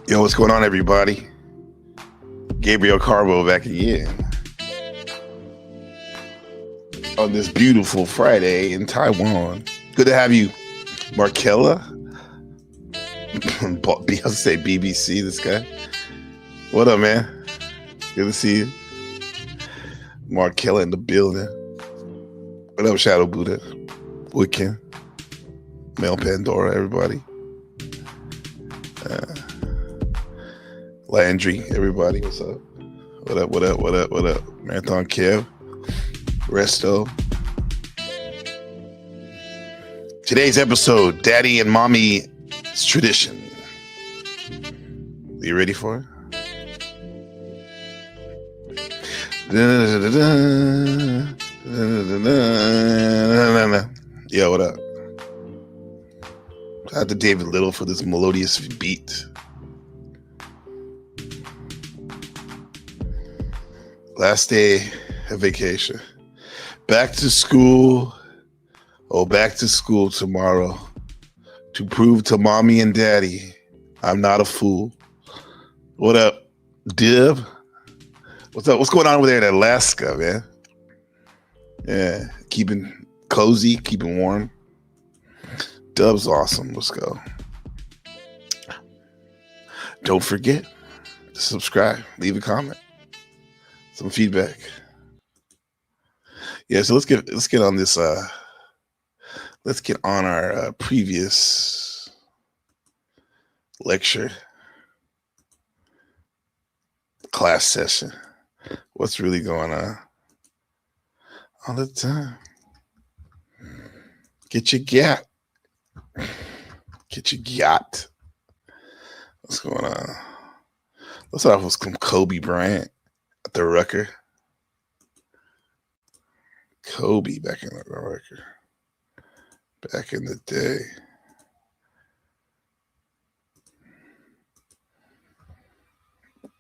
Yo, what's going on, everybody? Gabriel Carbo back again on this beautiful Friday in Taiwan. Good to have you, Markella. I'll say BBC, this guy. What up, man? Good to see you. Markella in the building. What up, Shadow Buddha? Wiccan. Mel Pandora, everybody. Landry, everybody, what's up? What up? Marathon Kev, Resto. Today's episode, Daddy and Mommy's Tradition. Are you ready for it? Yo, what up? Shout out to David Little for this melodious beat. Last day of vacation. Back to school. Back to school tomorrow to prove to mommy and daddy I'm not a fool. What up, Div? What's up? What's going on over there in Alaska, man? Yeah, keeping cozy, keeping warm. Dub's awesome. Let's go. Don't forget to subscribe, leave a comment. Some feedback. Yeah, so let's get on this. Let's get on our previous lecture class session. What's really going on all the time? Get your gat. Get your yacht. What's going on? Let's start off with some Kobe Bryant. The Rucker. Kobe back in the Rucker. Back in the day.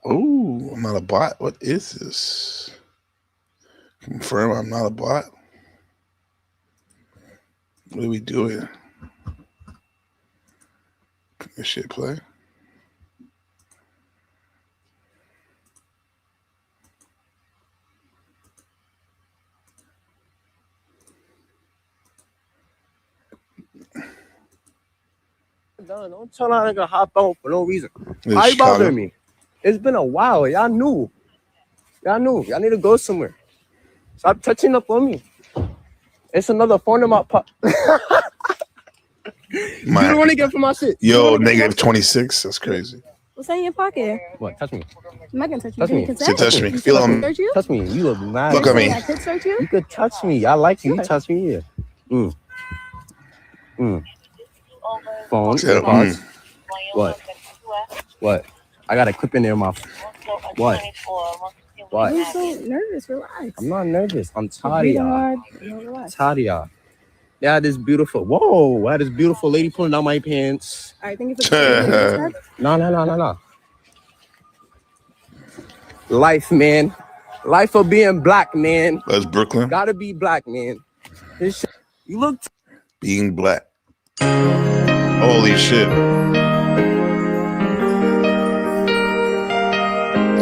Oh, I'm not a bot. What is this? Confirm I'm not a bot. What are we doing? This shit play. Don't tell that nigga hop on for no reason. Why you bothering me? It's been a while. Y'all knew. Y'all need to go somewhere. Stop touching up on me. It's another phone in my pop. You don't want to get from my shit. Yo, negative 26. That's crazy. What's in your pocket? What? Touch me. I'm not gonna touch you. Touch me. Touch me. Feel on me. Touch me. You look mad. Look at me. I could search you. You could touch me. I like you. You touch me. Yeah. Phone. Yeah, What? I got a clip in there, my. What? I'm so nervous. Relax. I'm not nervous. I'm tired of y'all. Relax. Tired of y'all. Yeah, this beautiful. Whoa! Wow, this beautiful lady pulling down my pants. All right, thank you for No. Life, man. Life of being black, man. That's Brooklyn. Gotta be black, man. This shit, you look. Being black. Holy shit.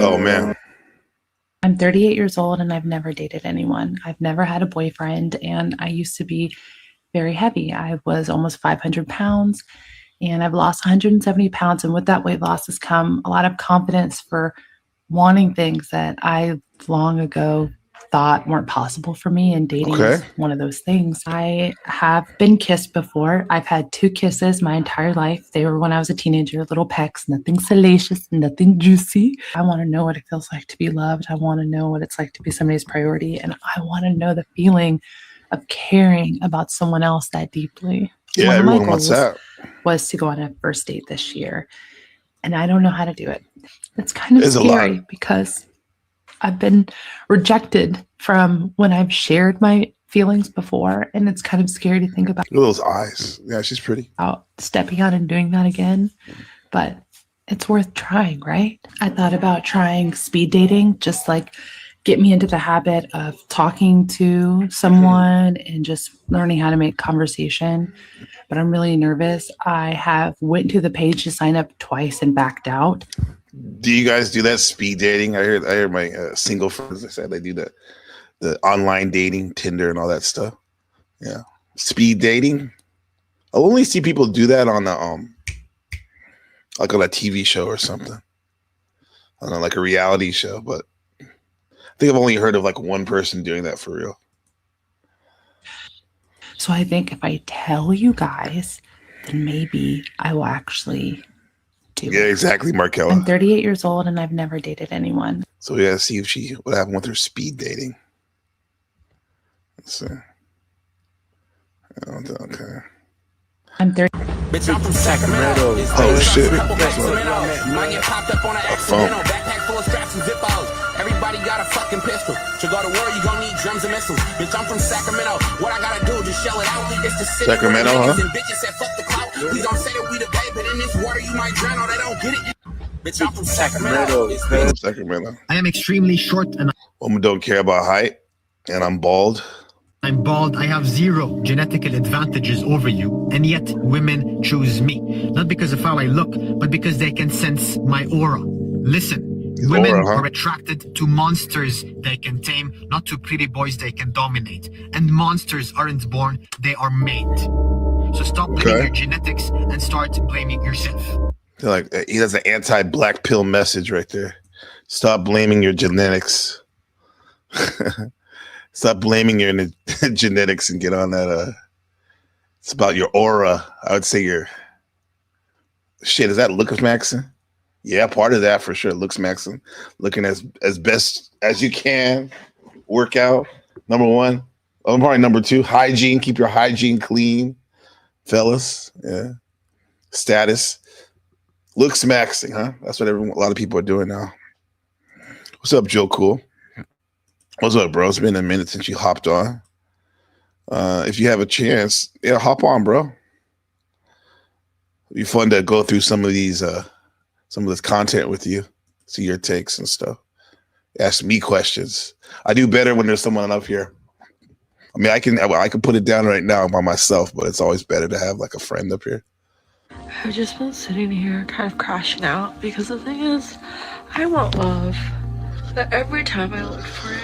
Oh, man. I'm 38 years old and I've never dated anyone. I've never had a boyfriend, and I used to be very heavy. I was almost 500 pounds and I've lost 170 pounds. And with that weight loss has come a lot of confidence for wanting things that I long ago thought weren't possible for me, and dating is one of those things. I have been kissed before. I've had 2 kisses my entire life. They were when I was a teenager, little pecks, nothing salacious, nothing juicy. I want to know what it feels like to be loved. I want to know what it's like to be somebody's priority, and I want to know the feeling of caring about someone else that deeply. Yeah, everyone wants that. Was to go on a first date this year, and I don't know how to do it. It's kind of scary because I've been rejected from when I've shared my feelings before, and it's kind of scary to think about. Look at those eyes. Yeah, she's pretty. About stepping out and doing that again, but it's worth trying, right? I thought about trying speed dating, just like get me into the habit of talking to someone and just learning how to make conversation. But I'm really nervous. I have went to the page to sign up twice and backed out. Do you guys do that speed dating? I heard my single friends, they said they do that, the online dating, Tinder and all that stuff. Yeah, speed dating. I'll only see people do that on the like on a TV show or something. I don't know, like a reality show, but I think I've only heard of like one person doing that for real. So I think if I tell you guys, then maybe I will actually do Yeah, it. exactly, I'm Markella. 38 years old and I've never dated anyone. So we gotta see if what happened with her speed dating. Let's see. Okay. I'm 30. Bitch, I'm from Sacramento. Oh shit. Might get popped up on an A phone. accidental. Backpack full of straps and Zippos. Everybody got a fucking pistol. To go to war, you gon' need drums and missiles. Bitch, I'm from Sacramento. What I gotta do, just shell it out. It's the city Sacramento, where huh? niggas and bitches said fuck the clout. We gon' say that we the bay, but in this water you might drown. Oh, they don't get it. Bitch, I'm from Sacramento. Sacramento. I am extremely short and Women don't care about height, and I'm bald. I'm bald. I have zero genetical advantages over you, and yet women choose me. Not because of how I look, but because they can sense my aura. Listen, His women aura, huh? are attracted to monsters they can tame, not to pretty boys they can dominate. And monsters aren't born, they are made. So stop blaming Okay. your genetics and start blaming yourself. They're like, he has an anti-black pill message right there. Stop blaming your genetics. Stop blaming your genetics and get on that. It's about your aura. I would say your shit. Is that looks maxing? Yeah, part of that for sure. Looks maxing. Looking as best as you can. Workout. Number one. Oh, probably number two. Hygiene. Keep your hygiene clean, fellas. Yeah. Status. Looks maxing, huh? That's what a lot of people are doing now. What's up, Joe Cool? What's up, bro? It's been a minute since you hopped on. If you have a chance, yeah, hop on, bro. It'd be fun to go through some of this content with you, see your takes and stuff. Ask me questions. I do better when there's someone up here. I mean, I can put it down right now by myself, but it's always better to have like a friend up here. I've just been sitting here kind of crashing out because the thing is, I want love, but every time I look for it,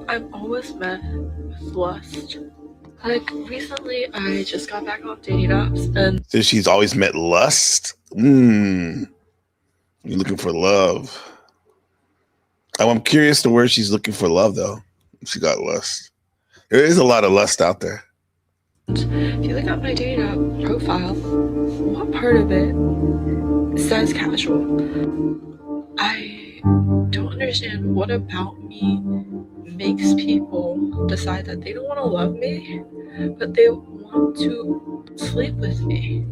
I'm always met with lust. Like, recently, I just got back on dating apps, and So she's always met lust. You're looking for love. I'm curious to where she's looking for love, though. She got lust. There is a lot of lust out there. if you look at my dating app profile, what part of it says casual? I don't understand what about me makes people decide that they don't want to love me, but they want to sleep with me.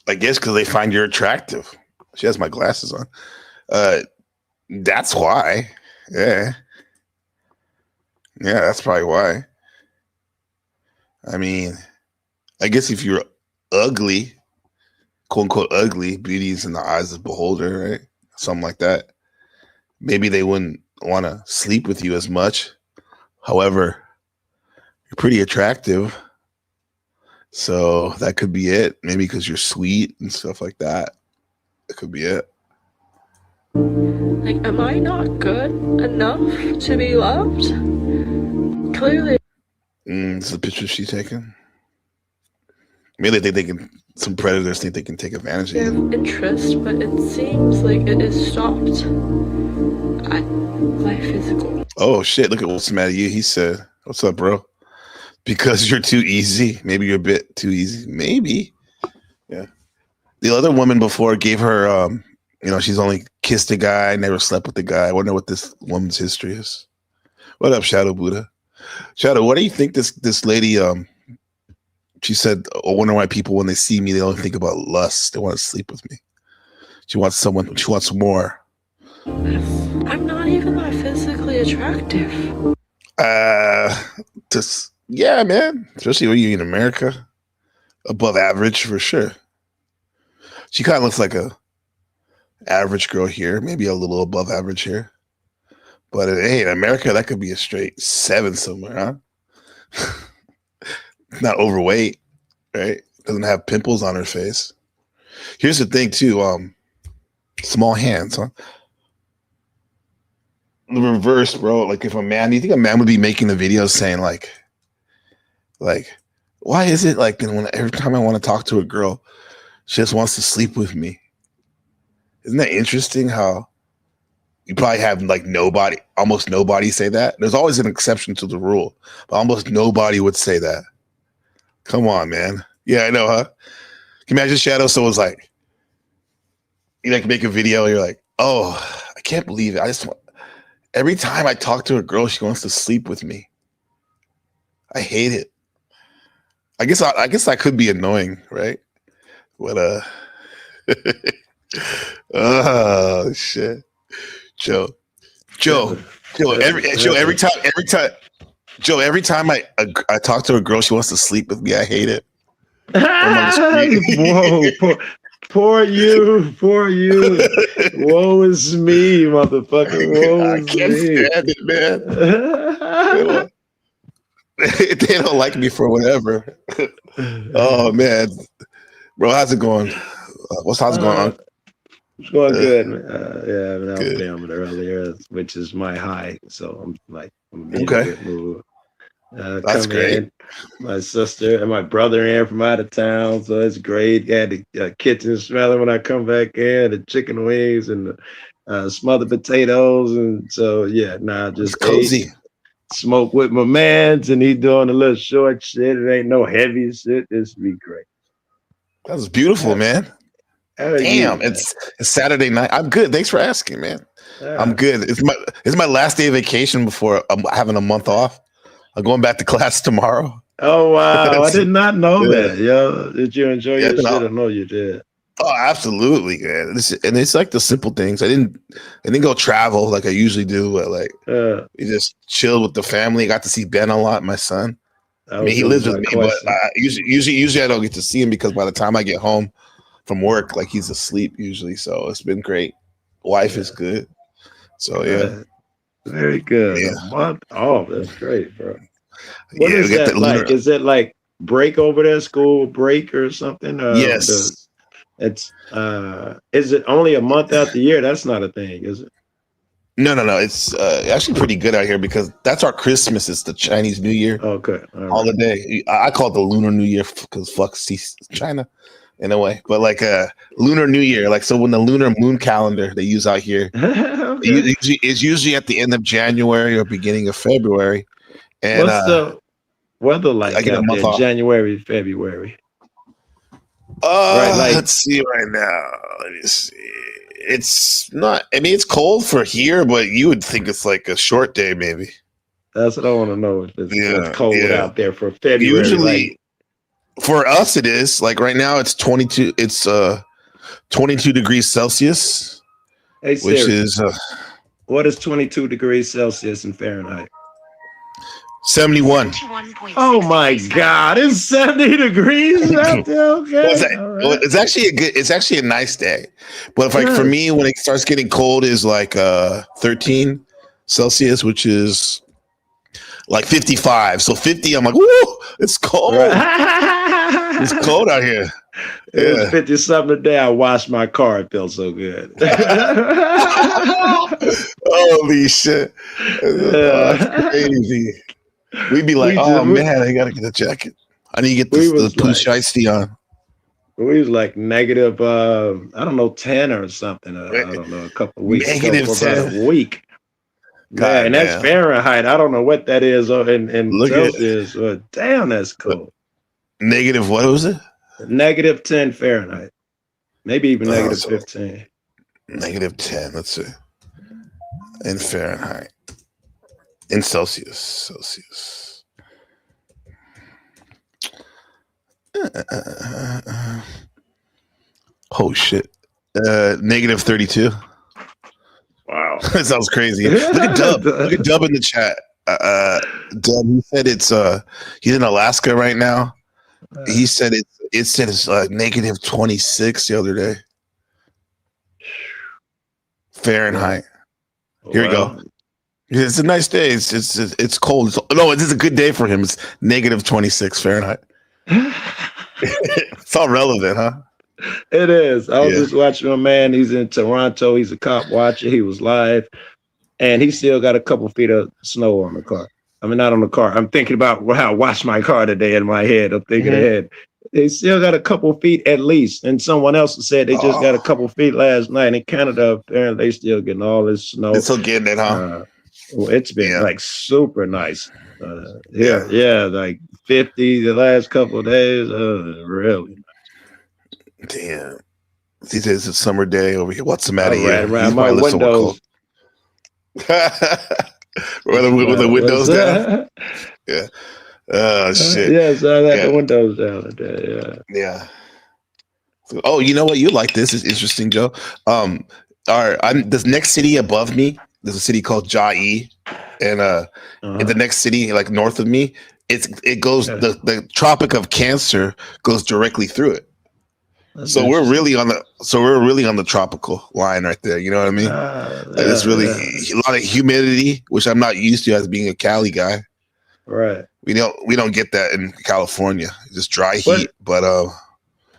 I guess because they find you're attractive. She has my glasses on. That's why. Yeah. Yeah, that's probably why. I mean, I guess if you're ugly, quote unquote ugly, beauty is in the eyes of the beholder, right? Something like that. Maybe they wouldn't want to sleep with you as much. However, you're pretty attractive. So that could be it. Maybe because you're sweet and stuff like that. That could be it. Like, am I not good enough to be loved? Clearly. It's the picture she's taking. Maybe they think some predators think they can take advantage They of have you. interest, but it seems like it is stopped at my physical. Oh shit, look at what's mad at you. He said, "What's up, bro?" Because you're too easy. Maybe you're a bit too easy. Maybe. Yeah. The other woman before gave her she's only kissed a guy, never slept with a guy. I wonder what this woman's history is. What up, Shadow Buddha? Shadow, what do you think this lady she said, I wonder why people when they see me they only think about lust. They want to sleep with me. She wants more. I'm not even that physically attractive. Yeah, man. Especially when you're in America. Above average for sure. She kind of looks like a average girl here, maybe a little above average here. But hey, in America, that could be a straight 7 somewhere, huh? Not overweight, right? Doesn't have pimples on her face. Here's the thing, too. Small hands, huh? The reverse, bro. Like, if a man, do you think a man would be making the videos saying like, why is it like every time I want to talk to a girl, she just wants to sleep with me? Isn't that interesting? How you probably have like almost nobody say that. There's always an exception to the rule, but almost nobody would say that. Come on, man. Yeah, I know, huh? Can you imagine Shadow? So was like, you like make a video, you're like, oh, I can't believe it. Every time I talk to a girl, she wants to sleep with me. I hate it. I guess I could be annoying, right? But oh shit, Joe, every time I talk to a girl, she wants to sleep with me. I hate it. Whoa, poor you. Woe is me, motherfucker. Woe I can't stand it, man. They don't like me for whatever. Oh man, bro, how's it going? How's it going on? It's going good, man. Yeah, I was filming earlier, which is my high. So I'm in a good mood. That's great. My sister and my brother in from out of town, so it's great. Had the kitchen smelling when I come back in, the chicken wings and the smothered potatoes, and so yeah, just cozy. Smoke with my mans, and he doing a little short shit. It ain't no heavy shit. This be great. That was beautiful, man. Damn, it's Saturday night. I'm good. Thanks for asking, man. I'm good. It's my last day of vacation before I'm having a month off. I'm going back to class tomorrow. Oh wow! I did not know that. Yo, did you enjoy your shit? I know you did. Oh, absolutely, man. And it's like the simple things. I didn't go travel like I usually do. But we just chilled with the family. Got to see Ben a lot, my son. I mean, he lives with me, but usually I don't get to see him because by the time I get home from work, like he's asleep usually. So it's been great. Wife is good. So yeah. Very good. Yeah. Oh, that's great, bro. What is that like? Is it like break over there, school break or something? Yes. Is it only a month out the year? That's not a thing, is it? No. It's actually pretty good out here because that's our Christmas. It's the Chinese New Year. Okay. Holiday. I call it the Lunar New Year because fuck China in a way. But like Lunar New Year, like so when the lunar moon calendar they use out here, it's usually at the end of January or beginning of February. And what's the weather like out there? January, February. Let's see right now. Let me see. It's not. I mean, it's cold for here, but you would think it's like a short day, maybe. That's what I want to know. If it's cold out there for February. Usually, for us, it is. Like right now, it's 22. It's 22 degrees Celsius, which is what is 22 degrees Celsius in Fahrenheit? 71. Oh my God! It's 70 degrees out there. Okay, well, it's actually a nice day, but if like for me, when it starts getting cold, is like 13 Celsius, which is like 55. So 50, I'm like, woo! It's cold. It's cold out here. It was 50 something today. I washed my car. It felt so good. Holy shit! That's crazy. We'd be like, man, I gotta get a jacket. I need to get the Pooh Shiesty on. We was like negative, I don't know, 10 or something. I don't know, a couple of weeks negative ago, 10. about a week. God, and that's Fahrenheit. I don't know what that is in Celsius. Damn, that's cool. Negative, what was it? Negative 10 Fahrenheit. Maybe even negative 15. Negative 10, let's see. In Fahrenheit. In Celsius. Oh shit. Negative 32. Wow. That sounds crazy. Look at Dub. Look at Dub in the chat. Dub, he said he's in Alaska right now. He said it's negative 26 the other day. Fahrenheit. Here we go. It's a nice day. It's cold. No, it is a good day for him. It's negative 26 Fahrenheit. It's all relevant, huh? It is. I was Yeah. just watching a man. He's in Toronto. He's a cop watcher. He was live, and he still got a couple feet of snow on the car. I mean, not on the car. I'm thinking about how I washed my car today in my head. I'm thinking ahead. They still got a couple feet at least. And someone else said they just got a couple feet last night. In Canada, apparently they still getting all this snow. It's still getting it, huh? Well, it's been like super nice. Like 50 the last couple of days. Really. Damn. These days it's a summer day over here. What's the matter here? Around my windows. With the windows down? Yeah. Oh, shit. Yeah, so I got the windows down there. Yeah. Oh, you know what? You like this. It's interesting, Joe. This next city above me, there's a city called Chiayi. And in the next city, like north of me, it goes the Tropic of Cancer goes directly through it. So we're really on the tropical line right there. You know what I mean? It's really a lot of humidity, which I'm not used to as being a Cali guy. Right. We don't get that in California. Just dry heat. But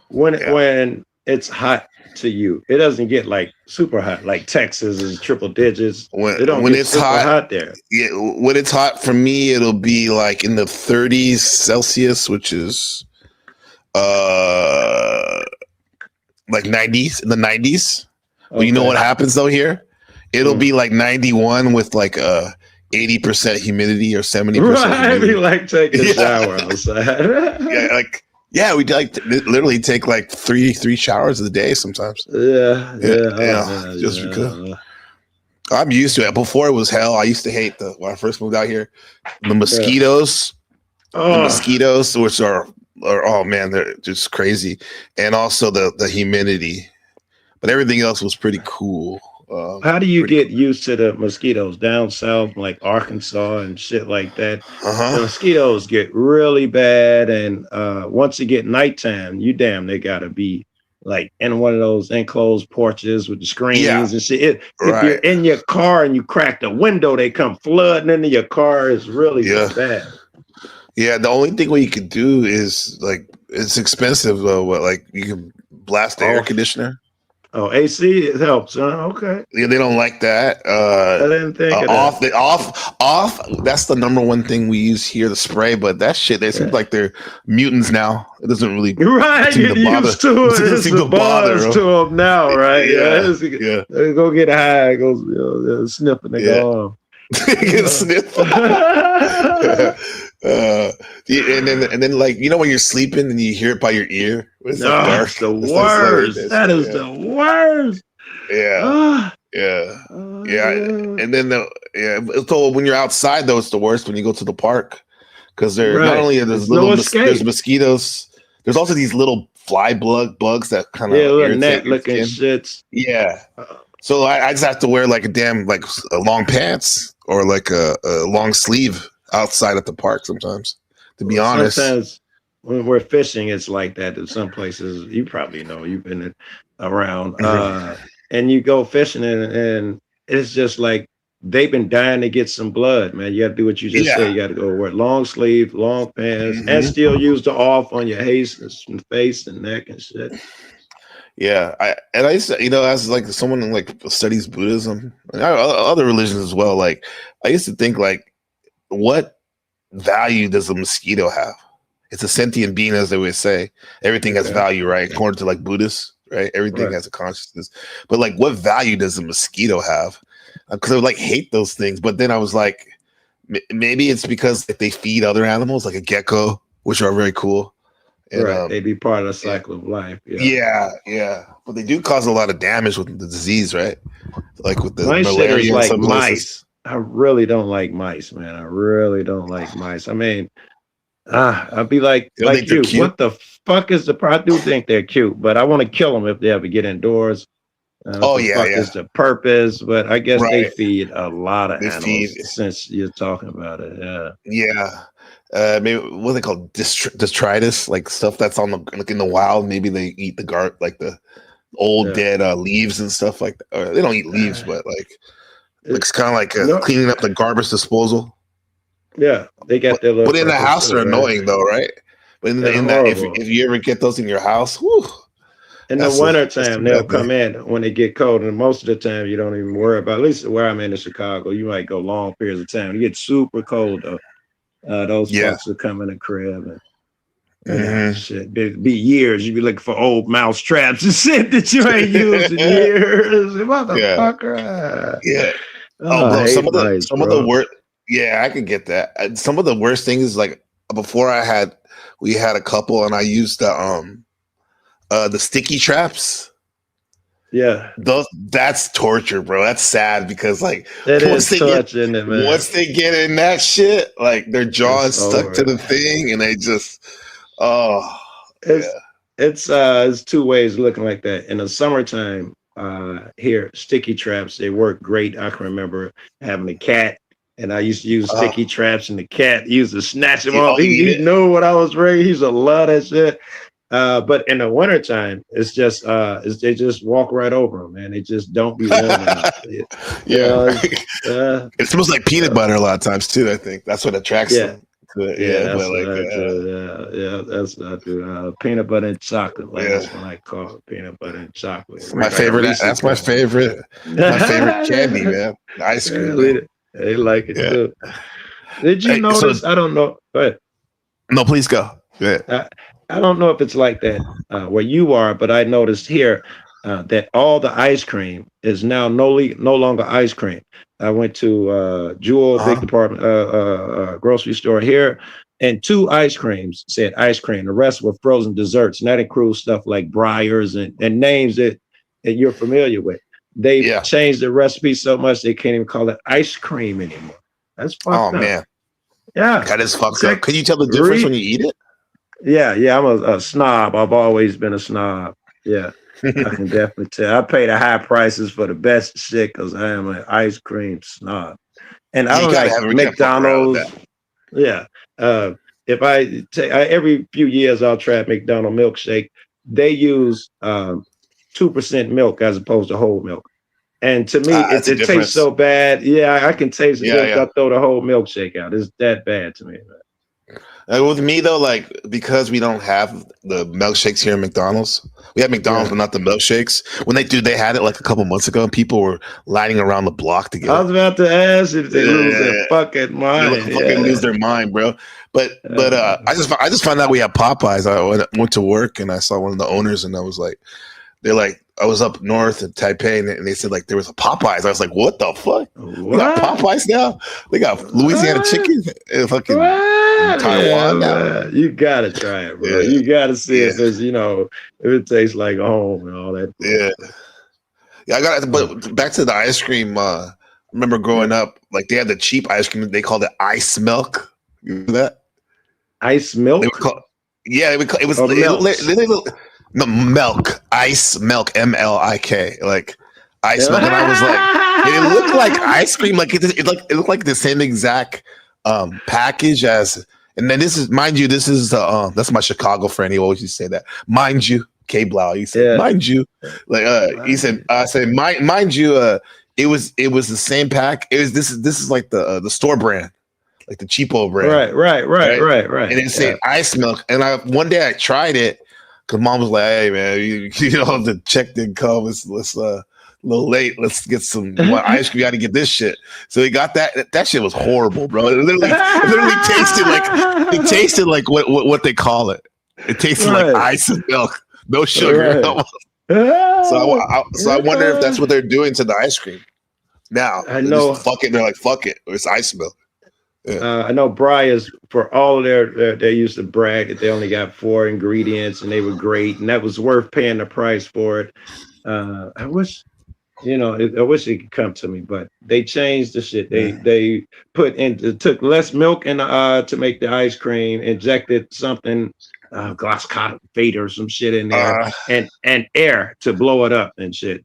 when it's hot to you, it doesn't get like super hot like Texas is triple digits. When it's hot there. Yeah, when it's hot for me, it'll be like in the 30s Celsius, which is like 90s in the 90s. Well, you know what happens though here? It'll be like 91 with like 80% humidity or 70%. Right, we like taking a shower outside. We like literally take like three showers a day sometimes. Just because I'm used to it. Before it was hell. I used to hate when I first moved out here, the mosquitoes. The mosquitoes, which are oh man, they're just crazy, and also the humidity. But everything else was pretty cool. How do you get used to the mosquitoes down south, like Arkansas and shit like that? The mosquitoes get really bad, and once you get nighttime, they gotta be like in one of those enclosed porches with the screens and shit. If you're in your car and you crack the window, they come flooding into your car. It's really bad. Yeah, the only thing we could do is like it's expensive though. Like you can blast the air conditioner. Oh, AC, it helps. Okay. Yeah, they don't like that. I didn't think of that. Off. That's the number one thing we use here, the spray. But that shit, they seem like they're mutants now. It doesn't really get used to it. It's the buzz to them now, right? Go get high. Go sniffing the arm. Get sniffed. And then like when you're sleeping and you hear it by your ear. It's the worst. That is the worst. And then so when you're outside though, it's the worst when you go to the park because not only there's there's mosquitoes, there's also these little fly bugs that kind of little net looking shits. So I just have to wear like a long pants or like a long sleeve outside at the park sometimes. To be honest, sometimes when we're fishing, it's like that. In some places, you probably know you've been around, and you go fishing, and it's just like they've been dying to get some blood, man. You got to do what you just said. You got to go wear long sleeve, long pants, and still use the off on your face and neck and shit. Yeah, I used to, as like someone who like studies Buddhism and other religions as well. Like I used to think like, what value does a mosquito have? It's a sentient being, as they would say. Everything has value, right? According to like Buddhists, right? Everything has a consciousness. But like, what value does a mosquito have? Because I would like hate those things. But then I was like, maybe it's because they feed other animals, like a gecko, which are very cool. And, they be part of the cycle of life. Yeah. But they do cause a lot of damage with the disease, right? Like with the malaria. Like mice. I really don't like mice, man. I really don't like mice. I mean, I'd be like you. What the fuck is I do think they're cute, but I want to kill them if they ever get indoors. Is the purpose? But I guess they feed a lot of animals. Since you're talking about it, maybe what they call detritus, like stuff that's on in the wild. Maybe they eat the old dead leaves and stuff like that. Or they don't eat leaves, but like It's kind of like No. cleaning up the garbage disposal. Yeah, they got their little. But in the purpose house, too, they're right? annoying though, right? But They're in that, if horrible. you ever get those in your house, whew, In the that's a- winter that's a time, they'll bad come in when they get cold, and most of the time you don't even worry about. At least where I'm in Chicago, you might go long periods of time. You get super cold though. Those Yeah. folks will come in the crib and Mhm. shit. It'd be years. You'd be looking for old mouse traps and shit that you ain't used in years. Motherfucker. Yeah. Oh, Bro, I some hate of mice, the bro. worst. Yeah, I could get that. Some of the worst things is like before we had a couple, and I used the sticky traps. Yeah, That's torture, bro. That's sad because like it once is they get touching it, man. once they get in that shit, like their jaw is It's stuck to over. the thing, and they just oh It's two ways looking like that. In the summertime, here sticky traps they work great. I can remember having a cat, and I used to use sticky traps, and the cat used to snatch them off. you eat He it? knew what I was ready. He used to love that shit. But in the wintertime, it's just they just walk right over them, man. They just don't be warm enough. yeah. Uh, It smells like peanut butter a lot of times too. I think that's what attracts Yeah. them. To it. Yeah, Yeah, that's but what I like do. That's what I do. Peanut butter and chocolate. Like, Yeah. that's what I call it. Peanut butter and chocolate. my favorite. That's my favorite. My favorite candy, man. Ice cream. Man. They like it Yeah. too. Did you Hey, so- notice? I don't know. But No, please go. Yeah. I don't know if it's like that where you are, but I noticed here that all the ice cream is now no longer ice cream. I went to Jewel big department grocery store here, and 2 ice creams said ice cream. The rest were frozen desserts, and that includes stuff like Breyers and names that you're familiar with. They changed the recipe so much they can't even call it ice cream anymore. That's fucked Oh up. man, Yeah, that is fucked Check- up. Can you tell the difference when you eat it? Yeah, I'm a snob. I've always been a snob. Yeah, I can definitely tell. I pay the high prices for the best shit because I am an ice cream snob. And I You don't gotta like have- we gotta fuck around with McDonald's. Yeah. If I take every few years, I'll try McDonald's milkshake. They use 2% milk as opposed to whole milk. And to me, that's a it difference. tastes so bad. Yeah, I can taste it. Yeah. I'll throw the whole milkshake out. It's that bad to me. With me though, like because we don't have the milkshakes here in McDonald's, we have McDonald's but not the milkshakes. When they had it like a couple months ago, and people were lining around the block to get I it. was about to ask if they lose their Yeah. fucking They mind. would fucking lose their mind, bro. But I just found out we have Popeyes. I went to work and I saw one of the owners, and I was like, they're like, I was up north in Taipei, and they said like there was a Popeyes. I was like, what the fuck? We got Popeyes now. They got Louisiana chicken and fucking Taiwan now. Man. You gotta try it, bro. Yeah. You gotta see if it's if it tastes like home and all that. Yeah, I got. But back to the ice cream. I remember growing up, like they had the cheap ice cream. They called it ice milk. You remember that? Ice milk. They would call. Yeah, it was. Or milk. No, milk, ice milk, MLIK, like ice milk. And I was like, it looked like ice cream. Like it looked like the same exact package as. And then this is, mind you, this is that's my Chicago friend. He always used to say that. Mind you, K Blau. He said, mind you, like he said, I said, mind you, it was the same pack. It was this is like the store brand, like the cheapo brand. Right. And it said ice milk. And one day I tried it because mom was like, "Hey man, you know the check didn't come. Let's a little late. Let's get some ice cream. You got to get this shit." So he got that. That shit was horrible, bro. It literally tasted like what they call it. It tasted like ice and milk, no sugar. Right. So I wonder if that's what they're doing to the ice cream now. I know. Fuck it. They're like, fuck it. It's ice milk. Yeah. I know Breyers, for all of they used to brag that they only got 4 ingredients and they were great, and that was worth paying the price for it. I wish, I wish it could come to me, but they changed the shit. They took less milk to make the ice cream, injected something, glyphosate or some shit in there, and air to blow it up and shit,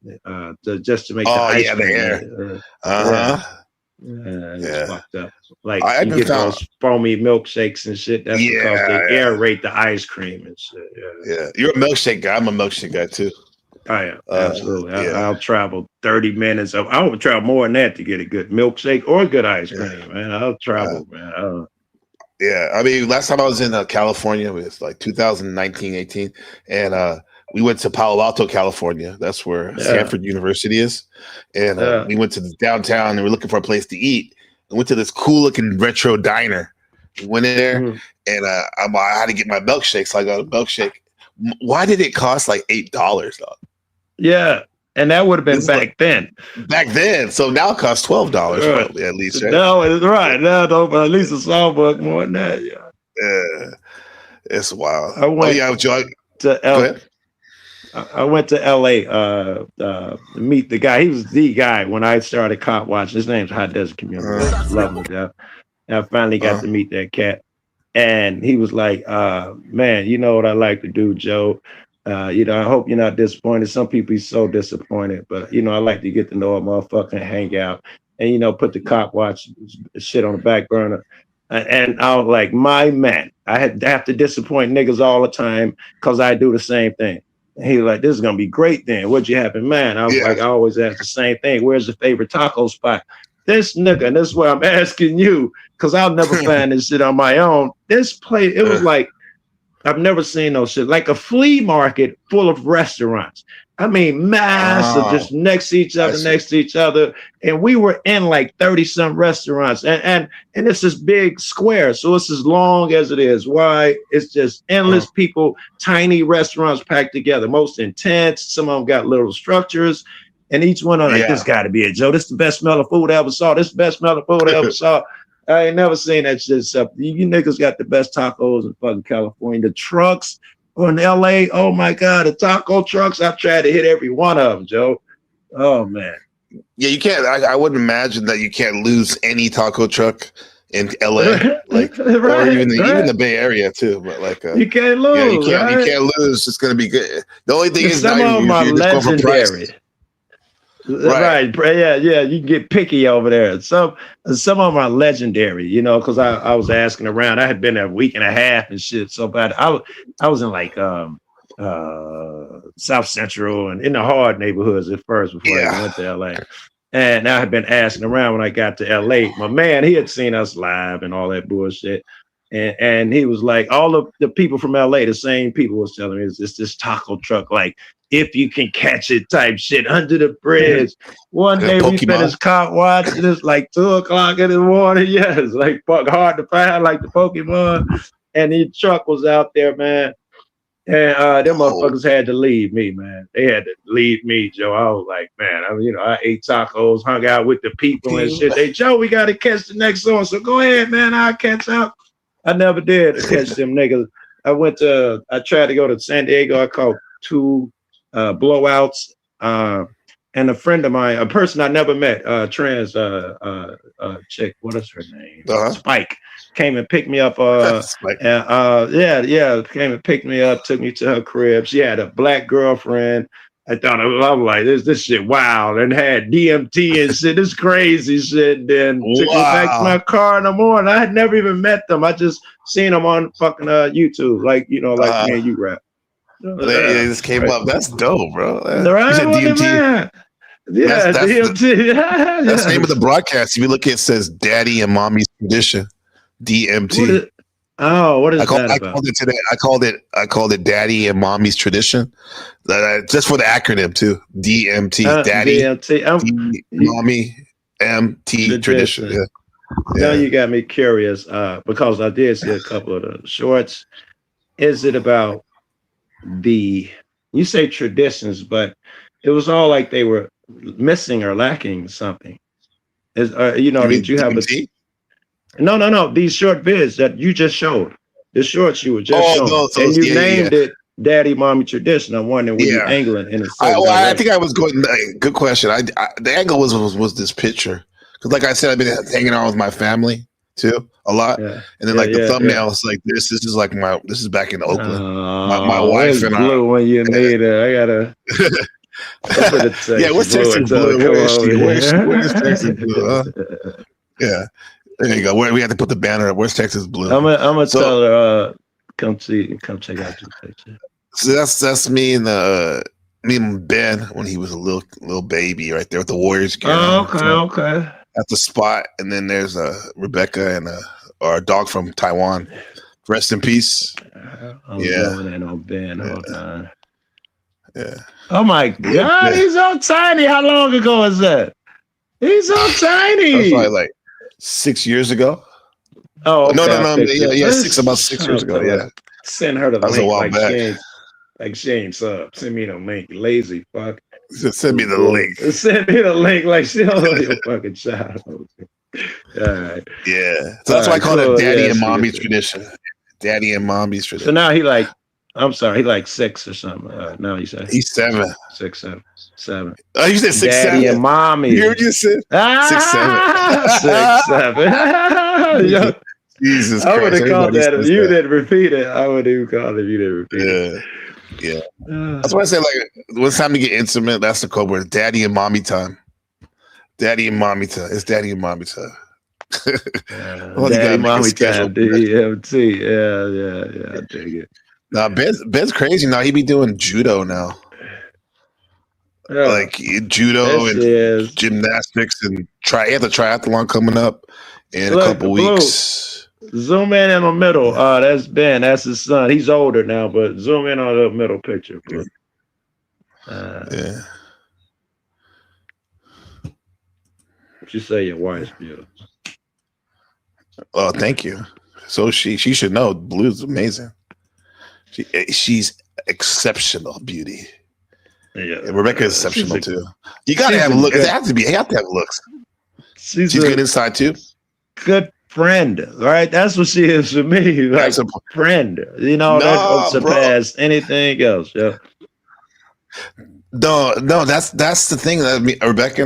just to make the ice cream. The air. It's fucked up. Like you get those foamy milkshakes and shit. That's because they aerate the ice cream and shit. Yeah, you're a milkshake guy. I'm a milkshake guy too. Oh yeah, absolutely. Yeah. I'll travel 30 minutes. I would travel more than that to get a good milkshake or a good ice cream, man. I'll travel, man. Yeah, I mean, last time I was in California, it was like 2019, 18, and we went to Palo Alto, California. That's where Stanford University is, and we went to the downtown and we were looking for a place to eat. We went to this cool looking retro diner. We went in there, and I had to get my milkshake, so I got a milkshake. Why did it cost like $8, dog? Yeah, and that would have been back then. Back then, so now it costs $12 probably at least. Right? No, it's right now, though, but at least a small buck more than that. Yeah, it's wild. I went I went to LA to meet the guy. He was the guy when I started cop watching. His name's High Desert Community. Love him, Jeff. And I finally got to meet that cat. And he was like, man, you know what I like to do, Joe? I hope you're not disappointed. Some people be so disappointed, but I like to get to know a motherfucker and hang out and put the cop watch shit on the back burner. And I was like, my man, I have to disappoint niggas all the time because I do the same thing. And he was like, this is gonna be great then. What'd you have in mind? I was like, I always ask the same thing. Where's your favorite taco spot? This nigga, and this is why I'm asking you, because I'll never find this shit on my own. This place, it was like, I've never seen no shit, like a flea market full of restaurants. I mean, massive, just next to each other. And we were in like 30-some restaurants. And it's this big square. So it's as long as it is wide. It's just endless people, tiny restaurants packed together, most intense. Some of them got little structures. And each one of them, like, this got to be it, Joe. This is the best smell of food I ever saw. This is the best smell of food I ever saw. I ain't never seen that shit. So you niggas got the best tacos in fucking California. The trucks in LA, oh my God, the taco trucks. I've tried to hit every one of them, Joe. Oh man. Yeah, you can't. I wouldn't imagine that you can't lose any taco truck in LA, like or even the Bay Area too. But like you can't lose. You can't lose. It's gonna be good. The only thing is some of them are legendary. Right. Yeah. You can get picky over there. Some of them are legendary, because I was asking around. I had been there a week and a half and shit. So bad. I was in like South Central and in the hard neighborhoods at first before I went to LA. And I had been asking around when I got to LA. My man, he had seen us live and all that bullshit. And he was like, all of the people from LA, the same people was telling me it's this taco truck, like if you can catch it type shit under the bridge. One day we finished cop watching this like 2:00 in the morning. Yeah, it's like hard to find, like the Pokemon. And the truck was out there, man. And them motherfuckers had to leave me, man. They had to leave me, Joe. I was like, man, I ate tacos, hung out with the people and shit. They, Joe, we got to catch the next one. So go ahead, man. I'll catch up. I never did catch them niggas. I tried to go to San Diego. I caught 2 blowouts. And a friend of mine, a person I never met, trans chick, what is her name? Spike, came and picked me up. Came and picked me up, took me to her crib. She had a black girlfriend. I was like, this shit wild, and had DMT and shit. This crazy shit. Then took me back to my car in the morning. I had never even met them. I just seen them on fucking YouTube, like me and you rap. They just came up. That's dope, bro. You said DMT. Yeah, that's DMT. That's the name of the broadcast. If you look, it says "Daddy and Mommy's Tradition." DMT. What is that about? I called it today. I called it Daddy and Mommy's Tradition. Just for the acronym too. DMT. Daddy, DMT, Mommy, MT Tradition. Yeah. Now you got me curious because I did see a couple of the shorts. Is it about you say traditions, but it was all like they were missing or lacking something. Did you have DMT? No. These short vids that you just showed, the shorts you were just showing, and you named it "Daddy, Mommy Tradition." I'm wondering, were you angling in a certain I think I was going. Good question. The angle was this picture because, like I said, I've been hanging out with my family too a lot, and then the thumbnail is like this. This is like this is back in Oakland. My wife and I. When you need it, I gotta. What's Texas Blue? Where's Texas Blue? Yeah. There you go. We have to put the banner up. Where's Texas Blue? I'm gonna tell her come check out your picture. So that's me in the me and Ben when he was a little baby, right there with the Warriors gear Oh, on. okay. At the spot, and then there's Rebecca and a dog from Taiwan. Rest in peace. I'm Yeah. doing it on Ben. Hold on. Yeah. Oh my God, Yeah. he's so tiny. How long ago is that? He's so That was tiny. probably like 6 years ago. Oh, okay, No, I fixed it. yeah, about 6 years ago. Yeah, Send her the that was a link while like back. she ain't sub. Send me the link, lazy fuck. Send me the link. Send me the link like she don't know your fucking child. All right. Yeah, so that's why I call it daddy and mommy tradition. Daddy and mommy's So tradition. now he like, I'm sorry, he like 6 or something. Now he said He's 7. 6, 7. Oh, you said 6, Daddy 7. and mommy. You heard what you said? 6, 7. Yo, Jesus I would Christ! have called everybody that if says you that. didn't repeat it. I would have called it if you didn't repeat it. Yeah. That's why I say like when it's time to get intimate, that's the code word. Daddy and mommy time. Daddy and mommy time. It's daddy and mommy time. Well, you Daddy, gotta make a mommy schedule, time, DMT. Yeah, I dig it. Now Ben's crazy now. He be doing judo now. Yeah. Like judo This and is gymnastics and he has a triathlon coming up in a couple Blue. weeks. Zoom in the middle. That's Ben. That's his son. He's older now, but zoom in on the middle picture. Bro. Yeah. What you say? Your wife's beautiful. Oh, thank you. So she should know. Blue's amazing. She's exceptional beauty. Yeah, And Rebecca is exceptional too. You gotta she's have a looks. good- It has to be. You have to have looks. She's She's a good inside too. good friend, right? That's what she is for me. Like That's a- friend. You know, that No, don't surpass anything else. Yeah. No, that's the thing that Rebecca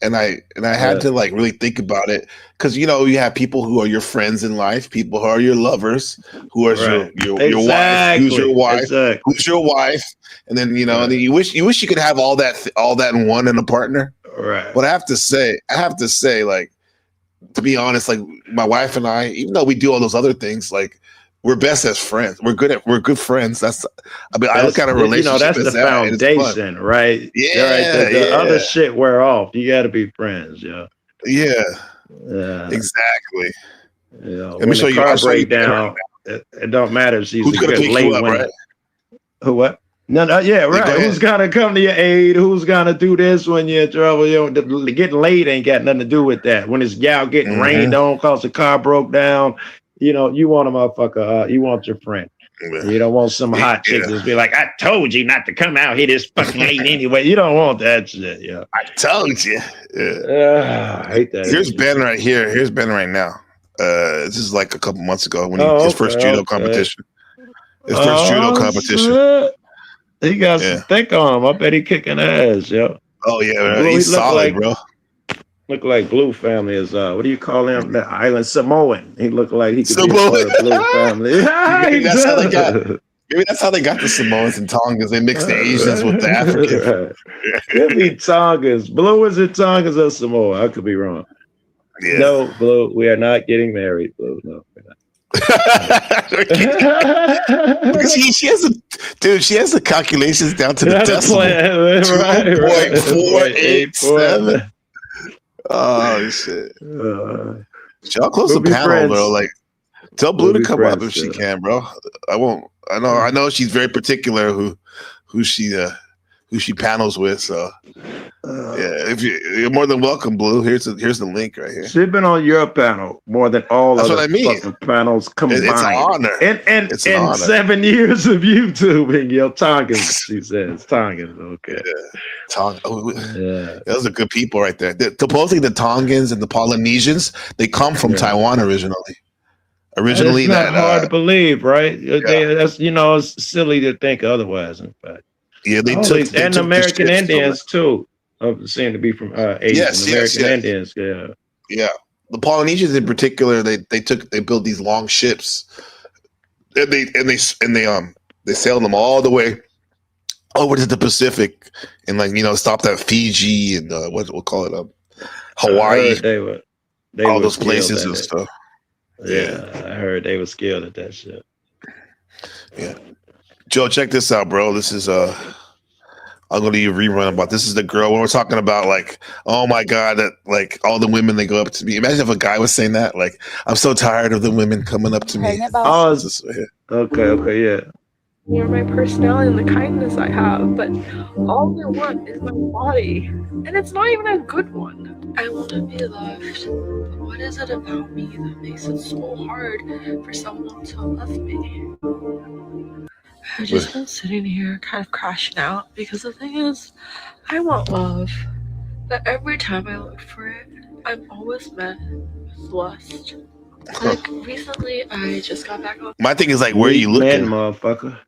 and I had to like really think about it because you have people who are your friends in life, people who are your lovers, who are Right. your wife, who's your wife, Exactly. who's your wife, and then and then you wish you could have all that in one in a partner. Right. But I have to say, like, to be honest, like my wife and I, even though we do all those other things, like we're best as friends. We're good friends. I look at a relationship. That's as the that, and it's fun. foundation, right? Yeah, Right. The yeah. other shit wear off. You got to be friends. Yeah. Yeah, Yeah. exactly. Yeah. Let me show you. Car I'll show you. break down. It don't matter if she's Who's a gonna good pick late you up, winner. right? Who what? No, yeah, go right. ahead. Who's gonna come to your aid? Who's gonna do this when you're in trouble? Getting late ain't got nothing to do with that. When it's gal getting rained on cause the car broke down, you want a motherfucker. You want your friend. You don't want some hot chick Yeah. just be like, I told you not to come out here this fucking late anyway. You don't want that shit. Yeah. I told you. Yeah. I hate that. Here's Ben right here. Here's Ben right now. This is like a couple months ago when his first judo competition. His first judo competition. Shit. He got Yeah. some thick on him. I bet he kicking ass, yo. Oh yeah, man. Blue, He's he look solid, like- bro. Look like Blue family is what do you call him? The Island Samoan. He look like he could be Samoan. part of Blue family. Maybe He that's how they does. Maybe that's how they got the Samoans and Tongans. They mixed the Asians with the Africans. Could be Tongas. Blue is it Tongas or Samoa? I could be wrong. Yeah. No, Blue, we are not getting married, Blue. No, we're not. she has she has the calculations down to the That's decimal. plan, right, 2.487. Oh shit! Y'all close we'll the be panel, friends. bro. Like, tell Blue We'll to be come up friends, if she yeah. can, bro. I won't. I know she's very particular who she panels with. So yeah, if you're more than welcome, Blue. Here's the link right here. She's been on your panel more than all That's other what I mean. fucking panels combined. It's an honor. And It's an honor. 7 years of YouTubing, yo, Tongans, she says. Tongans, okay. Yeah. Those are good people right there. Supposedly the Tongans and the Polynesians, they come from Taiwan originally. Originally, it's not hard to believe, right? That's it's silly to think otherwise. In fact, they All took these- they and took the American ships from Indians too. Seem to be from Asian. Yes, American yes. Indians, yeah. Yeah, the Polynesians in particular, they built these long ships, and they sailed them all the way over to the Pacific, and stopped at Fiji and we'll call it Hawaii, I heard they all were those skilled places at and it. stuff. Yeah, I heard they were skilled at that shit. Yeah, Joe, check this out, bro. This is I'm gonna do a rerun about this is the girl when we're talking about like, oh my god, that like all the women they go up to me. Imagine if a guy was saying that, like, I'm so tired of the women coming up to me. Oh, It's just- yeah. okay, yeah. You're my personality and the kindness I have, but all I want is my body, and it's not even a good one. I want to be loved, but what is it about me that makes it so hard for someone to love me? I've just been sitting here kind of crashing out because the thing is, I want love, but every time I look for it, I'm always met with lust. Like recently, I just got back on. My thing is like, where are you Meet looking? men, motherfucker?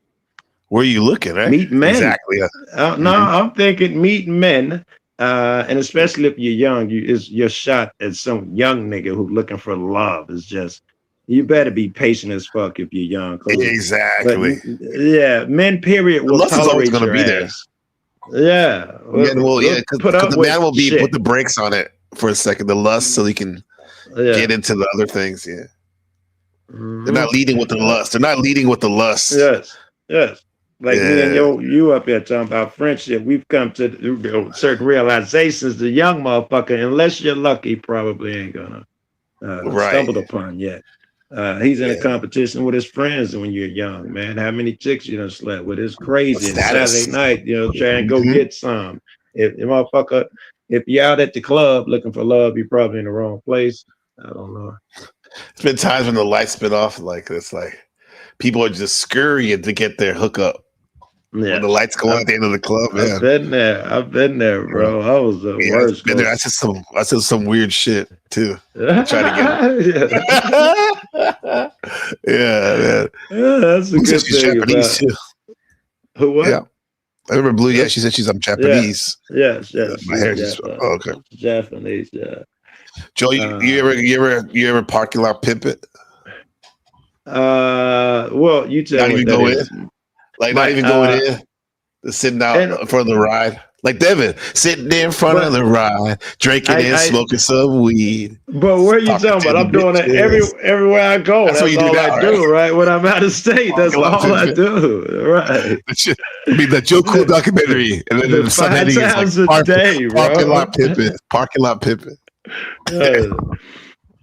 Where are you looking? Right? Meet men. Exactly. No, I'm thinking meet men, and especially if you're young, you're shot at some young nigga who's looking for love. It's just you better be patient as fuck if you're young. Exactly. But, yeah, men. Period. Will lust is always tolerate gonna your be there. ass. Yeah. Men will, yeah, because the with man will be shit. put the brakes on it for a second, the lust, so he can Yeah. get into the other things. Yeah. Mhm. They're not leading with the lust. They're not leading with the lust. Yes. Like me and you up here talking about friendship, we've come to certain realizations. The young motherfucker, unless you're lucky, probably ain't gonna stumble upon yet. He's in a competition with his friends when you're young, man. How many chicks you done slept with? It's crazy. And Saturday night, try and go get some. If motherfucker, if you're out at the club looking for love, you're probably in the wrong place. I don't know. It's been times when the lights been off, like it's like people are just scurrying to get their hookup. Yeah. When the lights go on at the end of the club, man. I've been there, bro. I was the worst. Been there. I said some weird shit too. Try to get yeah, that's a Blue good said she's thing Japanese about too. Who what? Yeah. I remember Blue. Yeah, she said she's Japanese. Yes. My hair just. Oh, okay. Japanese. Yeah. Joe, you ever parking lot pimp it? Well, you tell Not me even that go is. in. Like not even going in. Just sitting out in front of the ride. Like Devin, sitting there in front of the ride, drinking and smoking some weed. But what are you talking about? I'm doing it everywhere I go. That's all I do, right? When I'm out of state, that's all I do, right? I mean, the Joe Cool documentary, and then the 5 times a day, bro. Parking lot pimping.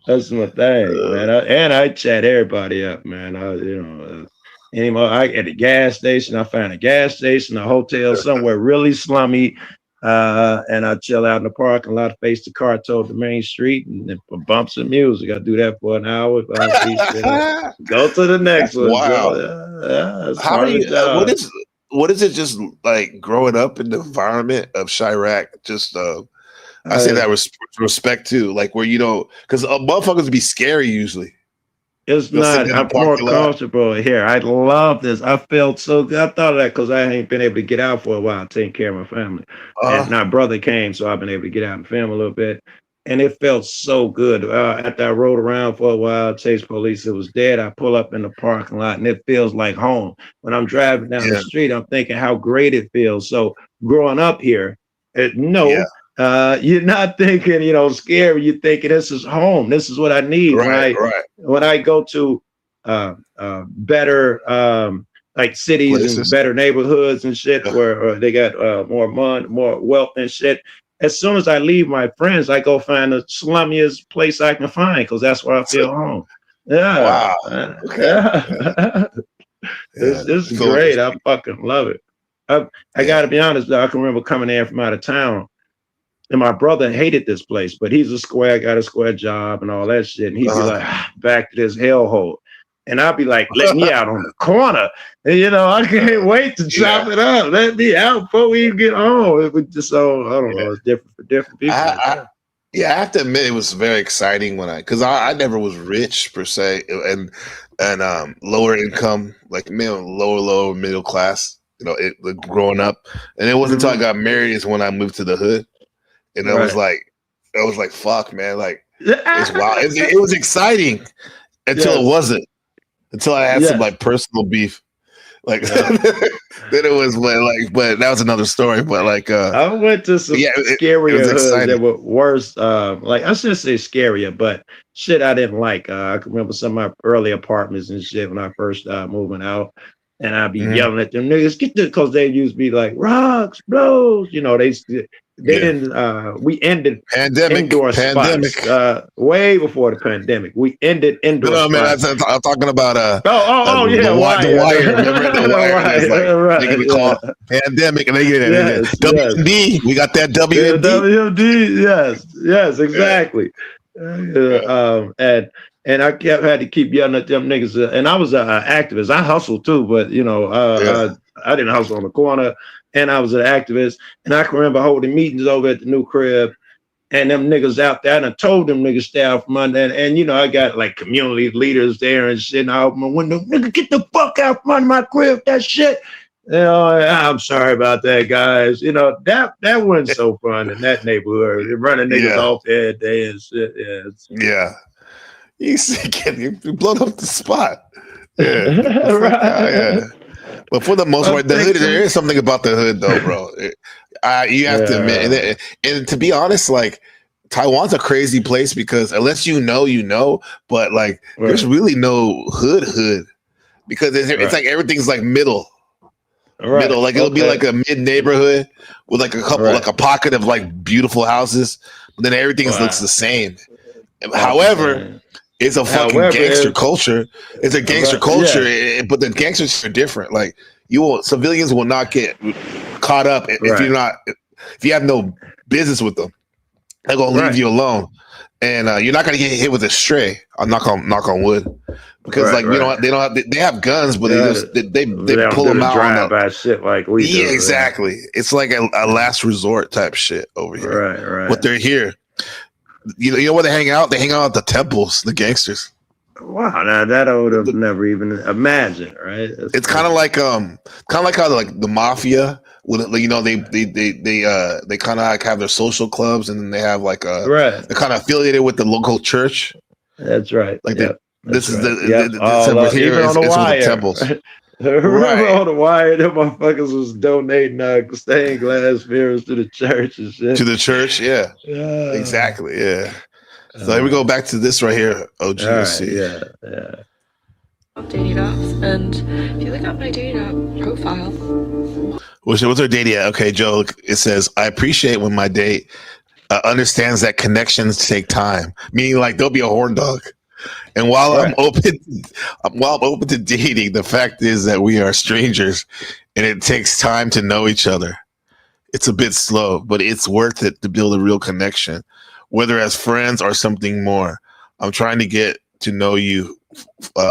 That's my thing, man. I chat everybody up, man. Anymore, at the gas station, I find a gas station, a hotel somewhere really slummy, and I chill out in the parking lot, face the car toward the main street, and then bump some music. I do that for an hour. Go to the next one. Wow. How do you? What is it? Just like growing up in the environment of Chirac? Just I say that respect too, like where you don't, because motherfuckers be scary usually. It's not. I'm more comfortable here. I love this. I felt so good. I thought of that because I ain't been able to get out for a while, taking care of my family. And my brother came, so I've been able to get out and film a little bit. And it felt so good. After I rode around for a while, chased police, it was dead. I pull up in the parking lot, and it feels like home. When I'm driving down the street, I'm thinking how great it feels. So growing up here, you're not thinking, scary. You're thinking this is home. This is what I need. When I go to better like cities places and better neighborhoods and shit where they got more money, more wealth and shit. As soon as I leave my friends, I go find the slummiest place I can find because that's where I feel home. Yeah. Wow. Okay. It's great. I fucking love it. I got to be honest, though, I can remember coming in from out of town. And my brother hated this place, but he's got a square job and all that shit. And he'd be like, back to this hellhole. And I'd be like, let me out on the corner. And, I can't wait to chop it up. Let me out before we even get home. It was just so, I don't know, it's different for different people. I have to admit it was very exciting because I never was rich per se and lower income, like lower middle class, growing up. And it wasn't until I got married is when I moved to the hood. And I was like, fuck, man. Like, it's wild. It was exciting until it wasn't. Until I had some like personal beef. Like, then it was but that was another story. But like, I went to some scarier hoods that were worse. Like, I shouldn't say scarier, but shit I didn't like. I can remember some of my early apartments and shit when I first started moving out. and I'd be yelling at them niggas, get this, because they used to be like rocks, blows. You know, they didn't. We ended indoor spots way before the pandemic. We ended indoor spots. Man, I'm talking about yeah, the Wire. Remember the Wire? They can call pandemic, and they get it. WMD. We got that WMD. WMD. Yes, exactly. And I had to keep yelling at them niggas. And I was an activist. I hustled too, but you know, I didn't hustle on the corner. And I was an activist. And I can remember holding meetings over at the new crib, and them niggas out there. And I told them niggas stay out from under. And you know, I got like community leaders there and shit. And I open my window, nigga, get the fuck out from under my crib. That shit. You know, I'm sorry about that, guys. You know, that wasn't so fun in that neighborhood. Running niggas off every day and shit. Yeah. You blown up the spot. Yeah. Right. But for the most part, the hood, there is something about the hood, though, bro. You have to admit. And to be honest, like, Taiwan's a crazy place because unless you know, but like, there's really no hood because it's like everything's like middle. Middle, like it'll be like a mid neighborhood with like a couple, like a pocket of like beautiful houses, but then everything looks the same. However, it's a fucking gangster culture. It's a gangster culture, but the gangsters are different. Like civilians will not get caught up if you have no business with them. They're gonna leave you alone, and you're not gonna get hit with a stray. I'm knock on wood. Because they have guns, but they pull them out on that shit like we do. Exactly. It's like a last resort type shit over here. Right. But they're here. You know where they hang out? They hang out at the temples, the gangsters. Wow, now that I would have never even imagined, right? It's kind of like how like the mafia. You know, they kind of like have their social clubs, and then they have like they're kind of affiliated with the local church. That's right. Like this is the here on the wire. The temples. Remember on the wire, them motherfuckers was donating stained glass mirrors to the church and shit. To the church, yeah. Exactly, yeah. So here we go back to this right here. OGC. Yeah. Dating apps, and if you look at my dating app profile. What's her dating app? Okay, Joe. It says, I appreciate when my date understands that connections take time. Meaning, like, there'll be a horn dog. And while I'm open to dating, the fact is that we are strangers and it takes time to know each other. It's a bit slow, but it's worth it to build a real connection, whether as friends or something more. I'm trying to get to know you,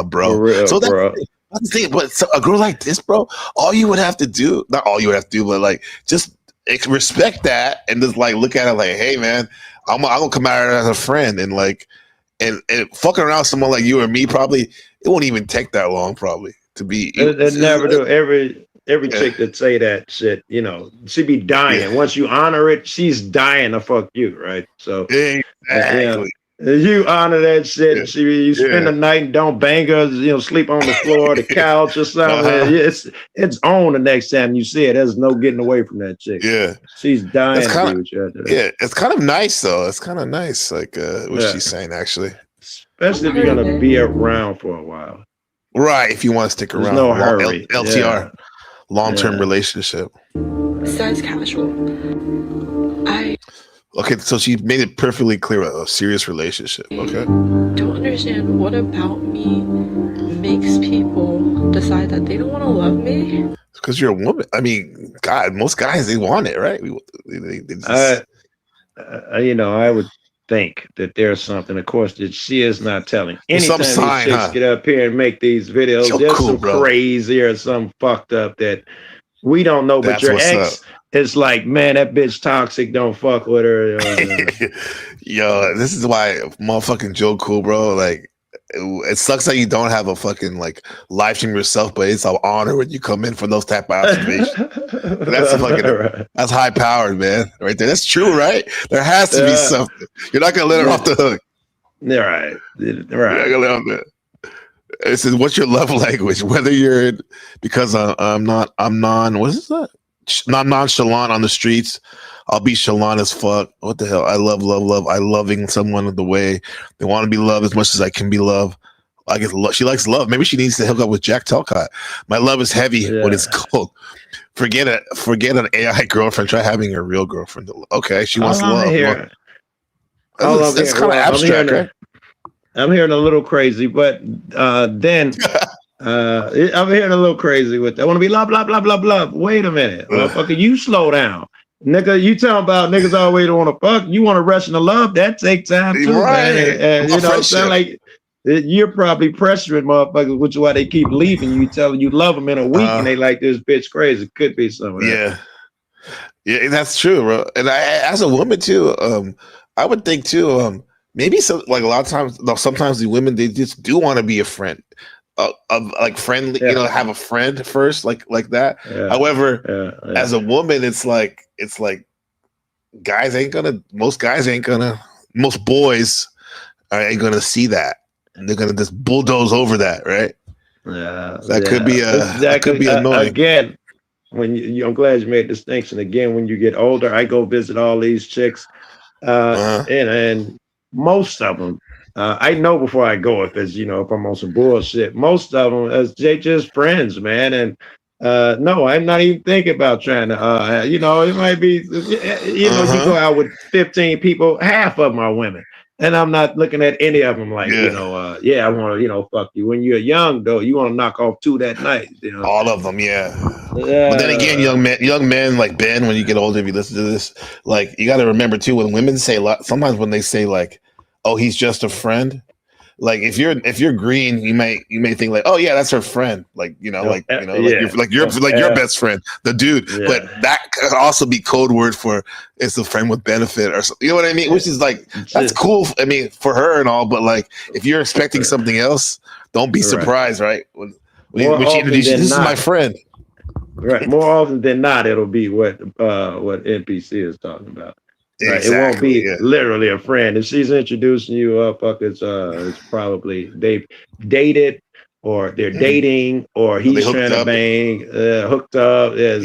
bro. Real, so bro. That's the thing, but a girl like this, bro, all you would have to do, not all you would have to do, but like just respect that and just like look at it like, hey man, I'm gonna come out as a friend and like and fucking around with someone like you or me, probably it won't even take that long, probably to be. They never do. Every chick that say that shit, you know, she be dying. Once you honor it, she's dying to fuck you, right? So exactly. You honor that shit. You spend the night and don't bang her, you know, sleep on the floor or the couch or something. It's on the next time you see it. There's no getting away from that chick. Yeah. She's dying to be with you after that. Yeah, it's kind of nice though. It's kind of nice, like what she's saying actually. Especially if you're gonna be around for a while. Right, if you want to stick around. There's no hurry. LTR. Long-term relationship. Says casual. Okay, so she made it perfectly clear a serious relationship. Okay. Don't understand what about me makes people decide that they don't want to love me. Because you're a woman. I mean, God, most guys they want it, right? They just... you know, I would think that there's something, of course, that she is not telling. Anytime these chicks get up here and make these videos, there's some crazy or some fucked up that we don't know. But your ex is like, man, that bitch toxic. Don't fuck with her. Yo, this is why motherfucking Joe Cool, bro. Like, it sucks that you don't have a fucking like live stream yourself, but it's an honor when you come in for those type of observations. That's fucking that's high powered, man. Right there. That's true, right? There has to be something. You're not gonna let her off the hook. Yeah, right. You're not gonna let her off the It says, what's your love language? Whether you're because I'm nonchalant on the streets. I'll be chalant as fuck. What the hell? I love. I loving someone the way they want to be loved as much as I can be loved. I guess she likes love. Maybe she needs to hook up with Jack Talcott. My love is heavy when it's cold. Forget it. Forget an AI girlfriend. Try having a real girlfriend. Okay, she wants love. That's kind of abstract, right? I'm hearing a little crazy, but then I'm hearing a little crazy with that. I want to be love, blah, blah, blah, blah. Wait a minute. Motherfucker, you slow down. Nigga, you talking about niggas always don't want to fuck. You want to rush into love. That takes time too, man. And you know what I'm saying? Like, you're probably pressuring motherfuckers, which is why they keep leaving you, telling you love them in a week, and they like this bitch crazy. Could be some of that. Yeah, that's true, bro. And I, as a woman too, I would think too, maybe some, like a lot of times, sometimes the women, they just do want to be a friend, of like friendly, you know, have a friend first, like that. However, as a woman, it's like most boys ain't gonna see that, and they're gonna just bulldoze over that, right? Yeah, that could be that could be annoying. Again, when I'm glad you made a distinction. Again, when you get older, I go visit all these chicks, and most of them, I know before I go if it's, you know, if I'm on some bullshit. Most of them, they just friends, man. And no, I'm not even thinking about trying to, you know, it might be, you know, you go out with 15 people, half of them are women. And I'm not looking at any of them like, you know, I want to, you know, fuck you. When you're young, though, you want to knock off 2 that night. You know? All of them, But then again, young men like Ben, when you get older, if you listen to this, like, you got to remember too, when women say, sometimes when they say like, oh, he's just a friend. Like if you're green, you may think like, oh yeah, that's her friend. Like, you know, like your best friend, the dude. But that could also be code word for it's a friend with benefit or something. You know what I mean? Which is like, that's cool. I mean, for her and all, but like if you're expecting something else, don't be surprised, right? When she introduces, this is my friend. Right. More often than not, it'll be what NPC is talking about. Right. Exactly, it won't be literally a friend. If she's introducing you, it's probably they've dated or they're dating or he's trying to bang, hooked up. Cause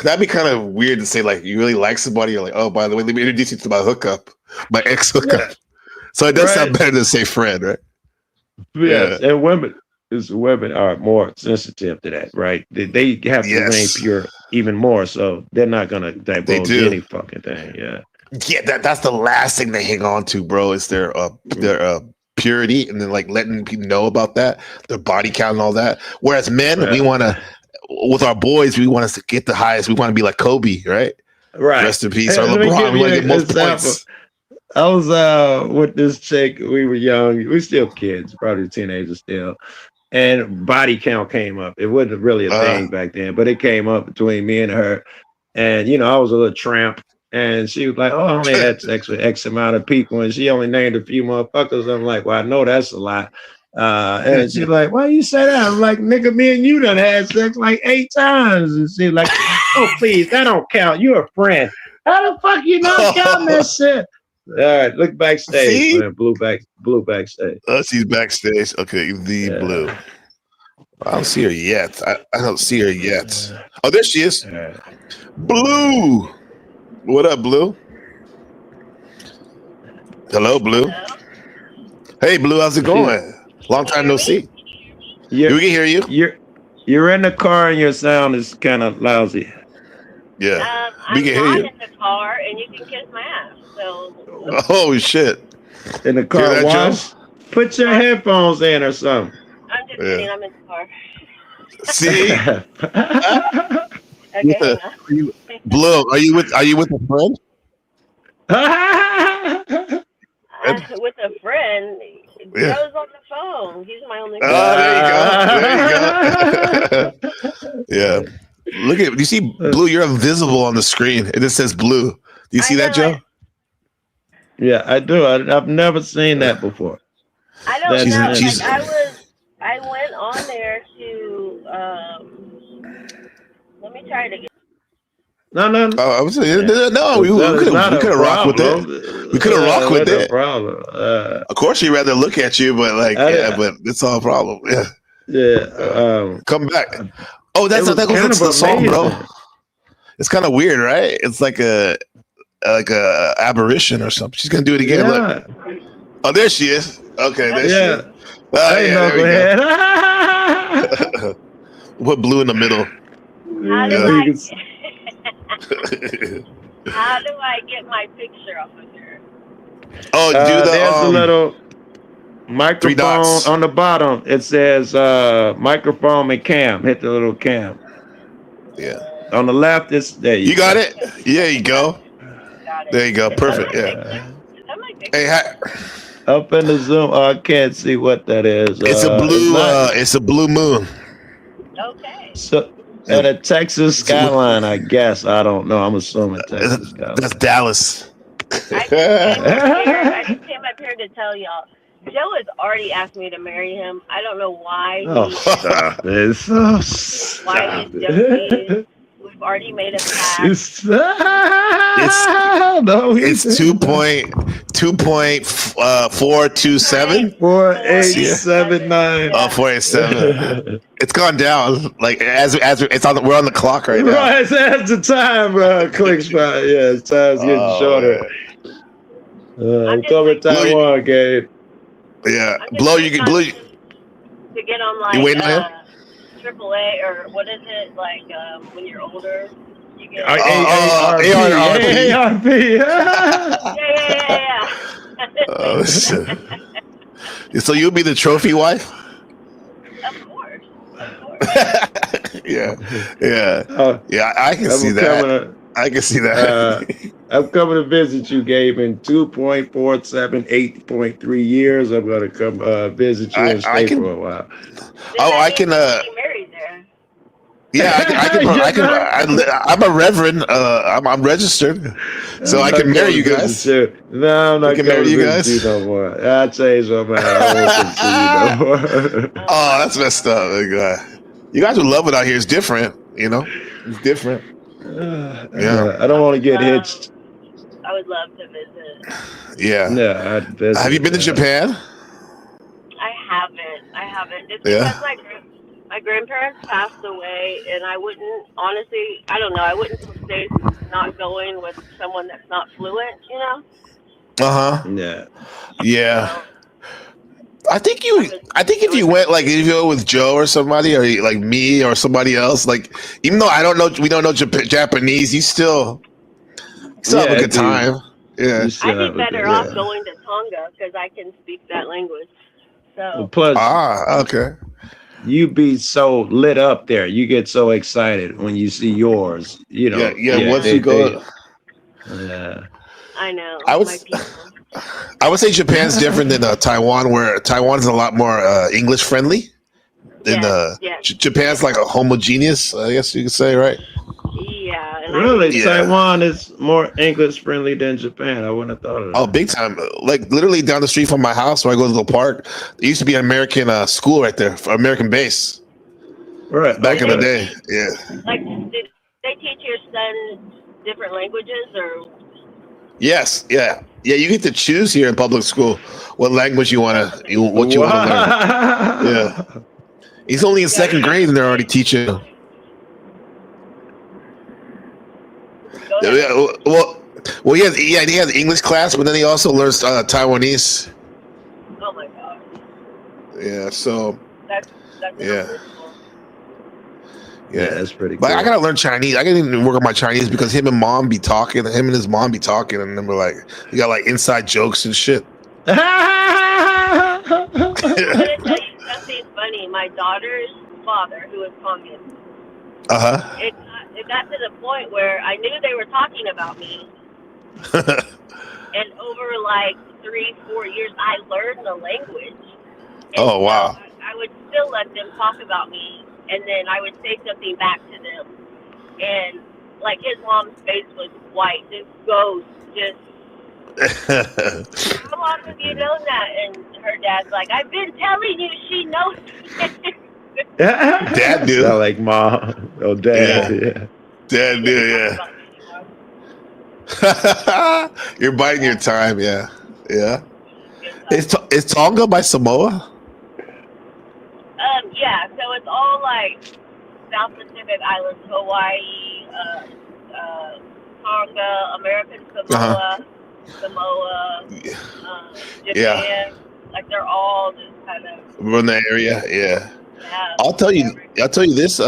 that'd be kind of weird to say like you really like somebody. You're like, oh, by the way, let me introduce you to my hookup, my ex hookup. So it does sound better than say friend, right? Yes, and women are more sensitive to that, right? They have to remain pure even more, so they're not gonna divulge any fucking thing. That's the last thing they hang on to, bro. Is their purity, and then like letting people know about that, their body count and all that. Whereas men, we want to, with our boys, we want us to get the highest. We want to be like Kobe, right? Right. Rest in peace. Or LeBron. We want to get most points. I was with this chick. We were young. We were still kids, probably teenagers still. And body count came up. It wasn't really a thing back then, but it came up between me and her. And, you know, I was a little tramp. And she was like, oh, I only had sex with X amount of people. And she only named a few motherfuckers. I'm like, well, I know that's a lot. And she's like, why you say that? I'm like, nigga, me and you done had sex like 8 times. And she's like, oh, please, that don't count. You're a friend. How the fuck you not count that shit? All right, look backstage. Man. Blue backstage. Oh, she's backstage. Okay, Blue. I don't see her yet. I don't see her yet. Oh, there she is. Blue. What up, Blue? Hello, Blue. Hello? Hey, Blue. How's it going? Long time no see. We can hear you. You're in the car and your sound is kind of lousy. Yeah, we can hear you. I'm not in the car, and you can kiss my ass. So. Oh shit! In the car wash? Put your headphones in or something. I'm just kidding. I'm in the car. See? Okay. Blue, are you with a friend? With a friend. Joe's on the phone. He's my only friend. There you go. Yeah. Look at, you see Blue, you're invisible on the screen. It just says Blue. Do you see that, Joe? Yeah, I do. I've never seen that before. I don't know. I went on there to let me try to get. No. I was saying, no. We could have rocked with that. We could have rocked with that. Problem. Of course, she'd rather look at you, but like, but it's all a problem. Come back. Oh, that goes into the song, bro. It's kind of weird, right? It's like a aberration or something. She's gonna do it again. Look. Oh, there she is. Okay, that Yeah. shit. Oh, Hey, yeah, there knucklehead. we go. Put blue in the middle. How do Yeah. how do I get my picture off of here? Oh, do the There's a little three microphone dots. on the bottom. It says microphone and cam. Hit the little cam. Yeah. On the left, it's there. You got it? Yeah, you go. Got it. There you go. Perfect. Yeah. Is that my picture? Hey, Up in the Zoom. Oh, I can't see what that is. it's a blue. not- It's a blue moon. Okay. So, and a Texas skyline, I guess. I don't know. I'm assuming Texas skyline. That's Dallas. I just came up here to tell y'all. Joe has already asked me to marry him. I don't know why. Oh, stop it. So Why stop he's it. We've already made a pact. It's no, It's 2.427. 4879. 487. It's gone down. Like as it's on. We're on the clock right now. Right, that's the time, click spot. Yeah, time's getting Oh, shorter. I'm just Cover like- Taiwan, Gabe. Yeah, I'm just blow. You waiting can blow. to get on You waiting on him? like AAA or what is it like when you're older? You get ARP. ARP. yeah. Oh, shit. So you'll be the trophy wife? Of course. Yeah. Oh, Yeah, I can see that. I can see that. I'm coming to visit you, Gabe, in 2.478.3 years. I'm going to come visit you and stay for a while. I can. Married there. Yeah, I'm a reverend. I'm registered, so I can marry you guys. No, I'm not can coming marry you to guys? visit you no more. I changed my mind. I won't see you no more. Oh, that's messed up. You guys would love it out here. It's different, you know. It's different. Yeah. I don't want to get hitched. I would love to visit. Yeah. Yeah, I'd visit. Have you been to Japan? I haven't. Just Yeah. because my grandparents passed away, and I wouldn't, honestly, I don't know, I wouldn't stay not going with someone that's not fluent, you know? Yeah. Yeah. I think if you went like if you were with Joe or somebody or like me or somebody else, like even though we don't know Japanese, you still have a good time. Yeah. I'd be better off going to Tonga because I can speak that language. So Plus, okay. You be so lit up there. You get so excited when you see yours. You know. Yeah. Once you go. Yeah. I know. I would say Japan's different than Taiwan, where Taiwan's a lot more English friendly. Than Japan's like a homogeneous, I guess you could say, right? Yeah. Really, Taiwan is more English friendly than Japan. I wouldn't have thought of that. Oh, big time! Like literally down the street from my house, where I go to the park, there used to be an American school right there, American base. Right. Back in the day, yeah. Like, did they teach your son different languages or? Yes, yeah. You get to choose here in public school what language you want to learn. Yeah, he's only in second grade and they're already teaching him. Yeah, well, he has English class, but then he also learns Taiwanese. Oh my god. Yeah, so That's yeah. Yeah, that's pretty cool. But I gotta learn Chinese. I gotta even work on my Chinese because him and his mom be talking, and then we're like, we got like inside jokes and shit. I'm gonna tell you something funny. My daughter's father, who is Tongan, it got to the point where I knew they were talking about me, and over like 3-4 years, I learned the language. And oh wow! So I would still let them talk about me. And then I would say something back to them. And, like, his mom's face was white. This ghost just... How long have you known that? And her dad's like, I've been telling you, she knows. Dad knew. Sound like mom. Oh, dad. Yeah. Dad knew, yeah. You're biding your time, yeah. Yeah. Is Tonga by Samoa? Yeah, so it's all like South Pacific Islands, Hawaii, Tonga, American Samoa, Japan. Like they're all just kind of Run the area, yeah. yeah. I'll tell you this.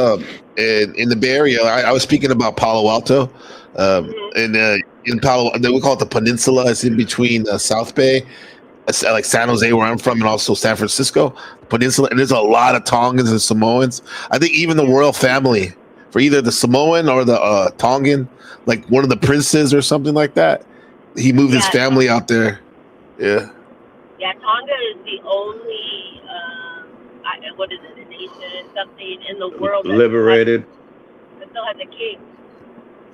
In the Bay Area, I was speaking about Palo Alto, and in Palo, we call it the Peninsula. It's in between South Bay, like San Jose, where I'm from, and also San Francisco Peninsula. And there's a lot of Tongans and Samoans. I think even the royal family, for either the Samoan or the Tongan, like one of the princes or something like that, he moved his family out there. Yeah. Yeah, Tonga is the only, what is it, a nation, something in the world that Liberated. still has a king.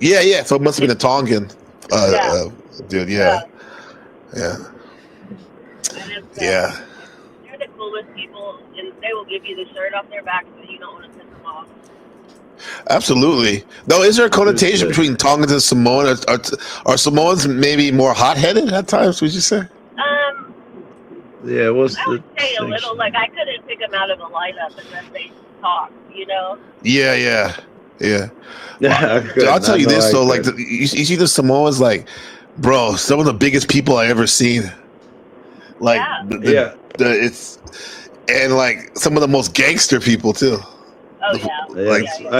Yeah. So it must have been a Tongan dude. Yeah. And it's, Yeah. they're the coolest people, and they will give you the shirt off their back so you don't want to piss them off. Absolutely. No, is there a connotation between Tongans and Samoans? Are Samoans maybe more hot-headed at times, would you say? Yeah, what's I would say a little, like I couldn't pick them out of a lineup unless they talk, you know? Yeah. Yeah, I'll tell you this though, like you see the Samoans, like, bro, some of the biggest people I ever seen. Like, it's and like some of the most gangster people too. Oh yeah.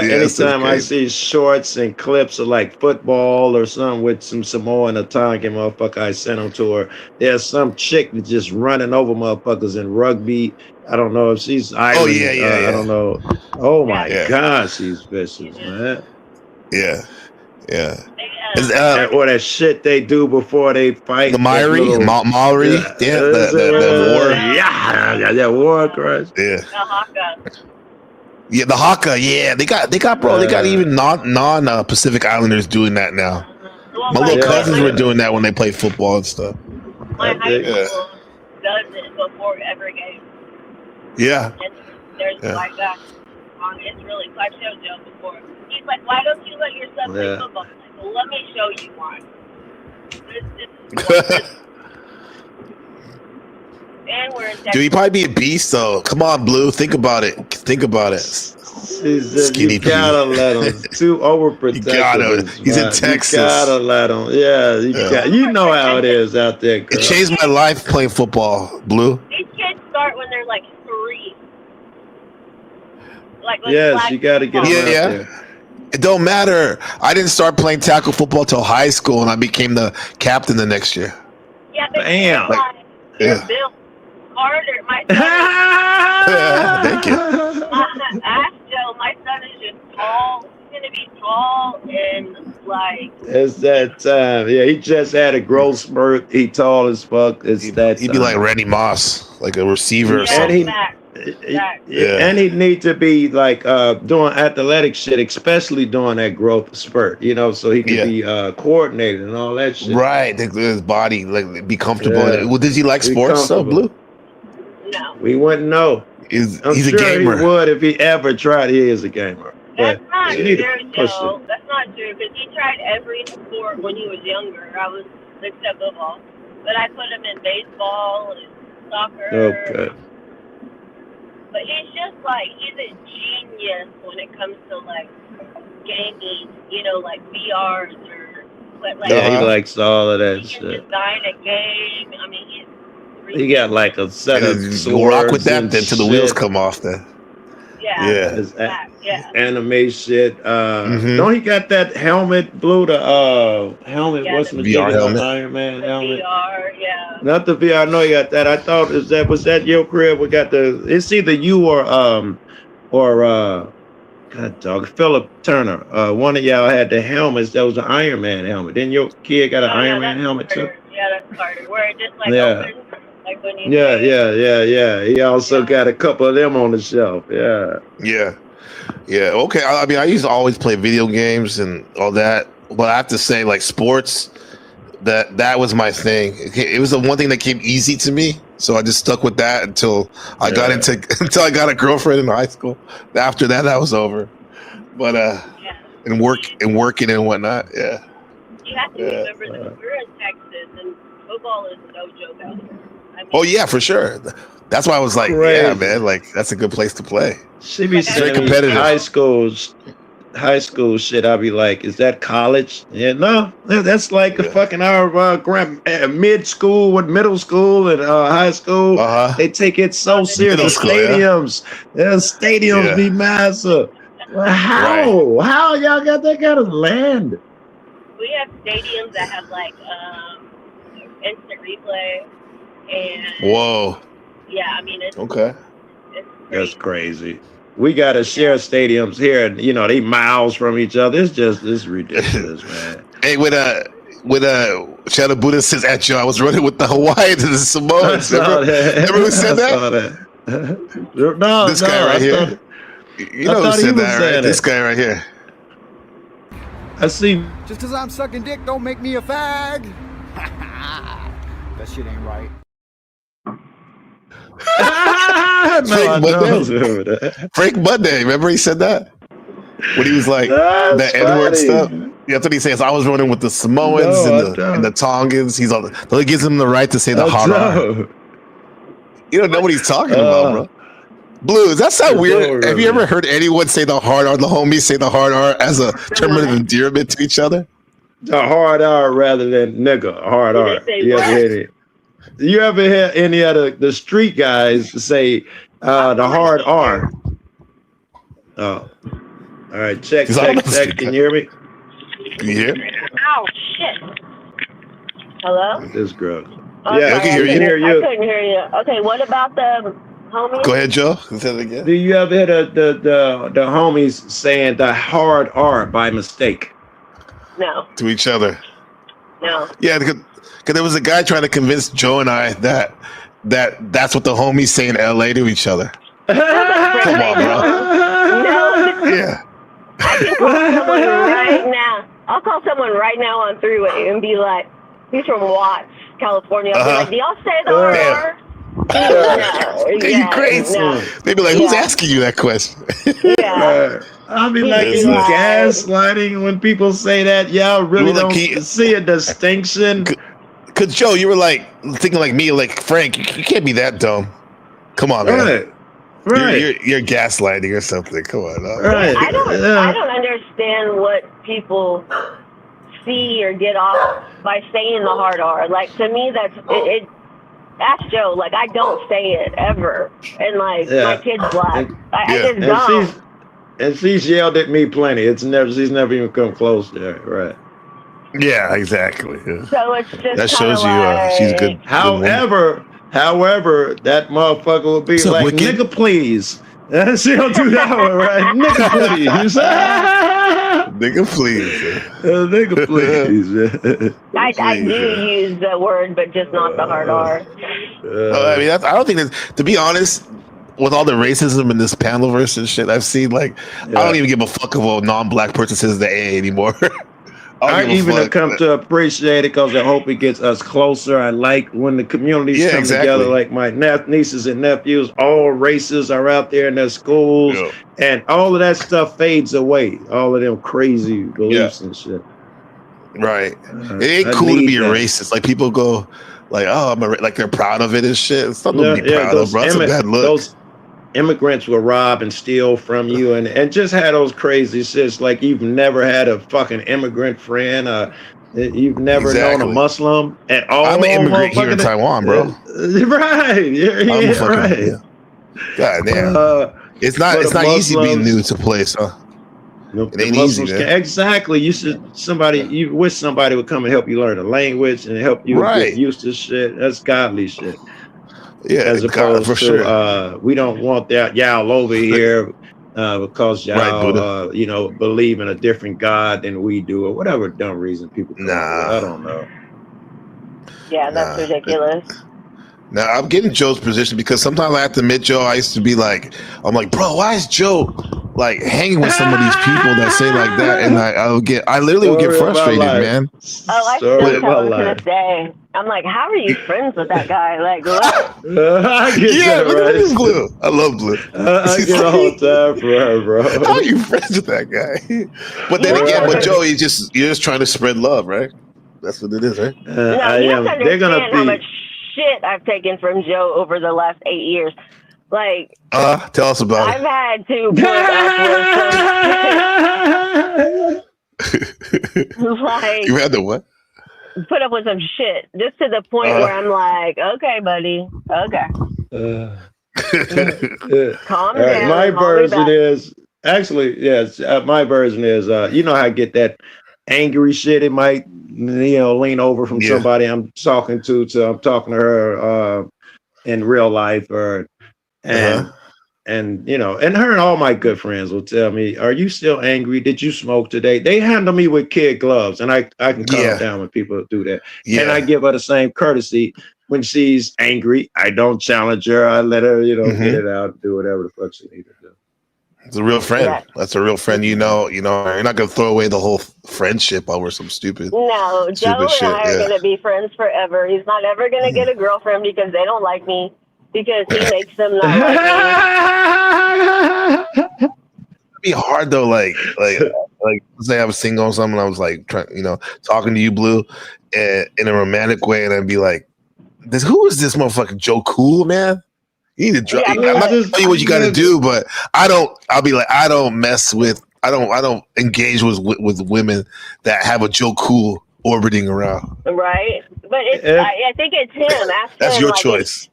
Anytime I see shorts and clips of like football or something with some Samoan or Tongan motherfucker, I send them to her. There's some chick that's just running over motherfuckers in rugby. I don't know if she's Irish. Oh yeah. I don't know. Oh my God, she's vicious, man. Yeah. Or that shit they do before they fight. The Maori, the war. Yeah, war crush. Yeah. The Haka. Yeah, the Haka. Yeah, they got even non Pacific Islanders doing that now. Well, my little cousins were doing that when they played football and stuff. My high school does it before every game. Yeah. And there's like that. It's really cool. I've showed Joe before. He's like, why don't you let your son play football? I'm like, well, let me show you why. And we're in Texas. Dude, he probably be a beast though. Come on, Blue. Think about it. Skinny you gotta let him. Too overprotective. He's in Texas. You gotta let him. Yeah, you know how it is out there, girl. It changed my life playing football, Blue. These kids start when they're like 3. Like yes, you gotta get them out there. It don't matter. I didn't start playing tackle football till high school, and I became the captain the next year. Yeah, but damn. Bill Carter, my son. Thank you. Ask Joe, my son is just tall. He's gonna be tall and like. It's that time. Yeah, he just had a growth spurt. He tall as fuck. He'd be like Randy Moss, like a receiver or something. And he'd need to be like doing athletic shit, especially during that growth spurt, you know, so he could be coordinated and all that shit. Right, his body like be comfortable. Well, does he like sports? Blue? No, we wouldn't know. He's sure a gamer. He would if he ever tried. He is a gamer. That's not true, Joe. That's not true because he tried every sport when he was younger. I was except football, but I put him in baseball and soccer. Okay. But he's just like, he's a genius when it comes to like gaming, you know, like VRs or like. Yeah, he likes all of that he shit. can design a game. I mean, He got like a set of swords. Rock with that then till the wheels come off then. Yeah. Anime shit. Don't he got that helmet, Blue? The helmet. What's the VR helmet? Iron Man helmet. VR, Not the VR. I know you got that. I thought was that your crib? We got the. It's either you or God dog Philip Turner. One of y'all had the helmets. That was an Iron Man helmet. Then your kid got an Iron Man helmet too. Yeah, that's Carter. Where it just like opens. Like when you Yeah. He also got a couple of them on the shelf. Yeah. Okay. I mean, I used to always play video games and all that, but I have to say, like sports, that was my thing. It was the one thing that came easy to me, so I just stuck with that until I got I got a girlfriend in high school. After that was over. But and working and whatnot. Yeah. You have to remember that we're in Texas and football is no joke out here. I mean, oh yeah, for sure. That's why I was like, yeah, man, like that's a good place to play. She be very competitive. High high school shit, I'll be like, is that college? Yeah, no, that's like a fucking our mid school with middle school and high school. They take it so serious. The stadiums, stadiums be massive. How y'all got that kind of land? We have stadiums that have like instant replay, and whoa, yeah, I mean it's okay. That's crazy. We gotta share stadiums here, and you know they miles from each other. It's ridiculous, man. Hey, when Shadow Buddha says at Joe, I was running with the Hawaiians and the Samoans. Remember who said that? No, this guy right here. You know who said that, right? This guy right here. I see. Just because I'm sucking dick don't make me a fag. That shit ain't right. Frank Monday. Remember he said that? When he was like, that N-word stuff. That's what he says. I was running with the Samoans and the Tongans. He gives him the right to say the hard R. You don't know what he's talking about, bro. Blue, does that sound weird? Have you ever heard anyone say the hard R, the homies say the hard R as a term of endearment to each other? The hard R rather than nigga, hard R. You ever hear it? You ever hear any of the street guys say the hard R? Oh. All right, check. Can you hear me? Can you hear? Ow, shit. Hello? This girl. Okay, yeah, I can hear you. I couldn't hear you. Okay, what about the homies? Go ahead, Joe. Say it again. Do you ever hear the homies saying the hard R by mistake? No. To each other? No. Yeah, because there was a guy trying to convince Joe and I that's what the homies say in LA to each other. Come on, bro. No. Yeah. I can call someone right now. I'll call someone right now on three-way and be like, he's from Watts, California. I'll be like, do y'all say the hard R? No. You crazy. No. They'd be like, who's asking you that question? Yeah. I'll be like, you gaslighting when people say that. Y'all really don't see a distinction. Because, Joe, you were like thinking like me, like, Frank, you can't be that dumb. Come on, man. Right. You're gaslighting or something. Come on. Right. I don't understand what people see or get off by saying the hard R. Like, to me, that's ask Joe. Like, I don't say it ever. And like my kid's black. I just don't. And she's yelled at me plenty. She's never even come close there. Right. Yeah, exactly. Yeah. So it's just that shows you she's good. However, that motherfucker will be like, wicked? Nigga, please. She don't do that one, right? Nigga, please. Nigga, please. Nigga, please. I do use the word, but just not the hard R. I mean, I don't think that, to be honest, with all the racism in this panelverse and shit I've seen, like, I don't even give a fuck if a non-black person says the A anymore. I even come to appreciate it because I hope it gets us closer. I like when the communities come together, like my nieces and nephews, all races are out there in their schools, and all of that stuff fades away. All of them crazy beliefs and shit. Right. It ain't cool to be a racist. Like, people go, like, oh, like they're proud of it and shit. It's something to be proud of, bro. It's a bad look. Those immigrants will rob and steal from you and just had those crazy shits. Like, you've never had a fucking immigrant friend. You've never known a Muslim at all. I'm an immigrant here in Taiwan, bro. Right. Yeah, right. Yeah. God damn. It's not easy being new to a place, huh? It ain't easy, man. Exactly. You wish somebody would come and help you learn the language and help you get used to shit. That's godly shit. Yeah, as opposed to sure. We don't want that y'all over here because y'all believe in a different God than we do, or whatever dumb reason people come up with. I don't know. Yeah, that's ridiculous. Now, I'm getting Joe's position because sometimes I have to admit, Joe, I used to be like, I'm like, bro, why is Joe like hanging with some of these people that say like that? And I literally would get frustrated, man. Oh, I still tell him to this day. I'm like, how are you friends with that guy? Like, what? I get that, look right? at this Blue. I love Blue. I get a whole time for her, bro. How are you friends with that guy? But then again, with Joe, you're just trying to spread love, right? That's what it is, right? No, you have to understand how much shit I've taken from Joe over the last 8 years. Like, tell us about I've it. had to put up with some like You had the what? put up with some shit just to the point where I'm like, okay, buddy, okay, calm All right, down. my call me version back. is actually yes. My version is you know how I get that angry shit. It might lean over from Yeah. somebody I'm talking to I'm talking to her in real life and and her and all my good friends will tell me, "Are you still angry? Did you smoke today?" They handle me with kid gloves, and I can calm down when people do that. Yeah. And I give her the same courtesy when she's angry. I don't challenge her. I let her, get it out, do whatever the fuck she needs to do. It's a real friend. Yeah. That's a real friend. You're not gonna throw away the whole friendship over some stupid. No, Joe and shit, I are yeah. gonna be friends forever. He's not ever gonna get a girlfriend because they don't like me. Because he makes them not like me. It'd be hard though, like say I was single or something. I was like, talking to you, Blue, in a romantic way, and I'd be like, who is this motherfucker, Joe Cool, man? You need to drop. Yeah, I'm not gonna tell you what you got to do, but I'll be like, I don't engage with women that have a Joe Cool orbiting around. Right? But I think it's him. Ask That's him, your like, choice.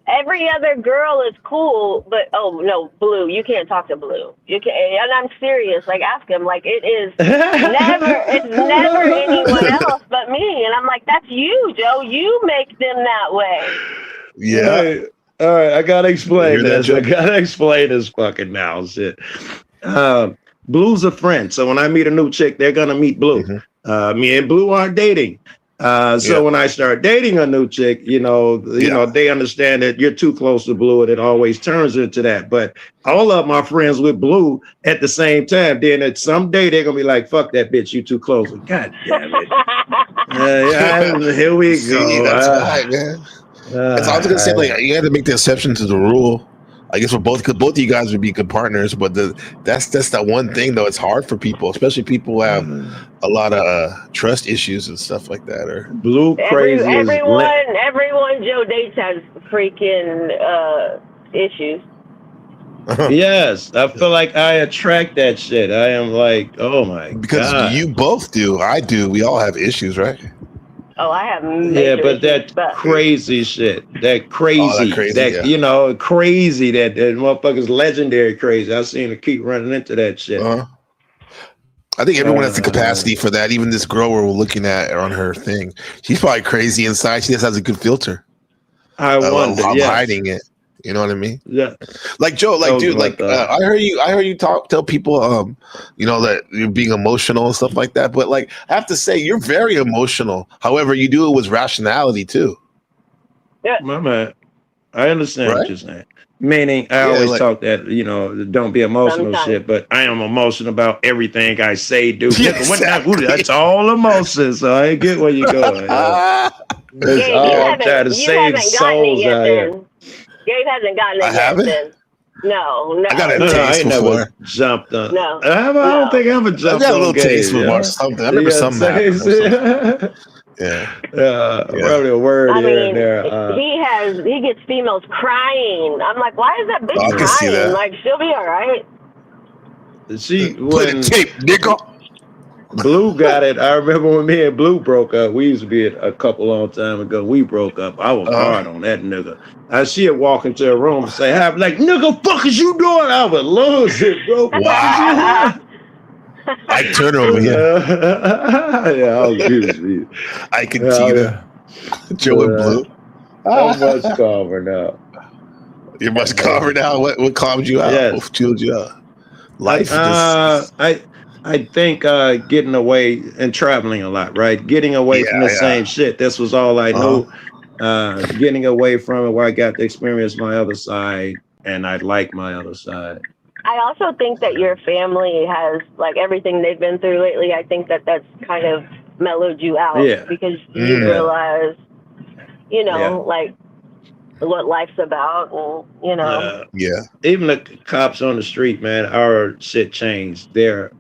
Every other girl is cool, but no, Blue, you can't talk to Blue. You can, and I'm serious. Like, ask him. Like, it's never anyone else but me. And I'm like, that's you, Joe. You make them that way. Yeah. All right, I gotta explain You hear that, this. Joe? I gotta explain this fucking now shit. Blue's a friend, so when I meet a new chick, they're gonna meet Blue. Me and Blue aren't dating. So when I start dating a new chick, they understand that you're too close to Blue, and it always turns into that. But all of my friends with Blue at the same time, then at some day they're gonna be like, "Fuck that bitch, you too close." God damn it! Here we go. That's right, man. I was gonna say, like, you had to make the exception to the rule. I guess for both of you guys would be good partners, but that's that one thing though. It's hard for people, especially people who have a lot of trust issues and stuff like that. Or Blue crazy. Everyone Joe dates has freaking issues. Yes, I feel like I attract that shit. I am like, oh my god. Because you both do. I do. We all have issues, right? Oh, I have Yeah, but that crazy shit. That crazy. Crazy. That motherfucker's legendary crazy. I've seen her keep running into that shit. I think everyone has the capacity for that. Even this girl we're looking at on her thing, she's probably crazy inside. She just has a good filter. I wonder. I'm yes. hiding it. You know what I mean? Yeah. Like Joe, I heard you tell people, that you're being emotional and stuff like that. But like, I have to say, you're very emotional. However, you do it with rationality too. Yeah. My man, I understand what you're saying. Meaning, I always talk that, don't be emotional shit, but I am emotional about everything I say, do. Exactly. That's all emotion, so I get where you're going. It's all trying to save souls out here. Gabe hasn't gotten it I yet. haven't? Then. No. I got a taste I ain't before. never jumped on. No. I don't think I ever I jumped got a on little Gabe, taste before something. I remember something happened. Yeah. Probably a word I here mean, and there. he gets females crying. I'm like, why is that bitch I can see crying? that. Like, she'll be all right. She Play the tape, nigga. Blue got it. I remember when me and Blue broke up. We used to be a couple long time ago. We broke up. I was hard on that nigga. She'd walk into a room and say, "Hi," like, "Nigga, fuck is you doing?" I would lose it, bro. Wow. I turn over here. Yeah, I'll use me. I can see that. Joe and Blue. I'm much calmer now. You're much calmer now. What calmed you out? Yes. What chilled you out? Life. I think getting away and traveling a lot, right? Getting away from the same shit. This was all I knew. Getting away from it, where I got to experience my other side, and I like my other side. I also think that your family has, like, everything they've been through lately. I think that that's kind of mellowed you out because you realize, like, what life's about, and Yeah. Even the cops on the street, man, our shit changed. They're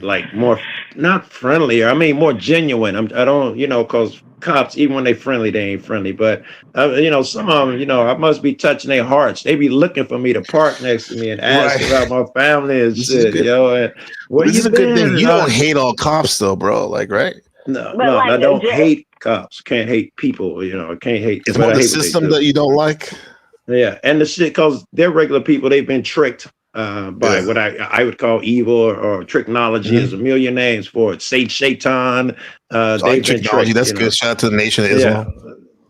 like more not friendlier. I mean, more genuine. I don't, because cops, even when they friendly, they ain't friendly. But some of them, I must be touching their hearts. They be looking for me to park next to me and ask about my family and shit, And this is a good thing. You don't hate all cops, though, bro. Like, right? No, I don't hate cops. Can't hate people. I can't hate. It's more the system that you don't like. Yeah, and the shit, because they're regular people. They've been tricked by what I would call evil or technology. There's a million names for it. Satan. They've been tricked. That's good. Shout out to the Nation of Islam.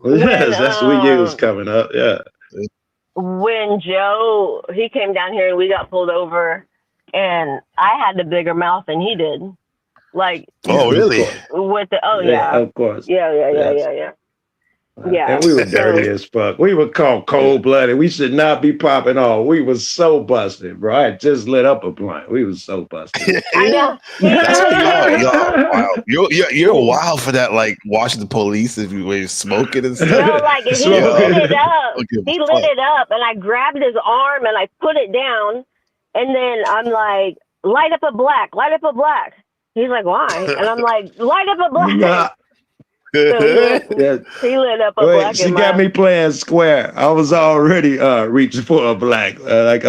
Yes, that's what we use coming up. Yeah. When Joe, he came down here and we got pulled over, and I had the bigger mouth than he did. Like, really? With the of course. Yeah. And we were dirty as fuck. We were called cold-blooded. We should not be popping off. We was so busted, bro. I had just lit up a blunt. We was so busted. I know. You're wild for that, like watching the police if you were smoking and stuff. No, like he lit it up. He lit it up, and I grabbed his arm and I put it down, and then I'm like, light up a black. He's like, why? And I'm like, light up a black. So he lit up a black. She got me playing square. I was already reaching for a black. And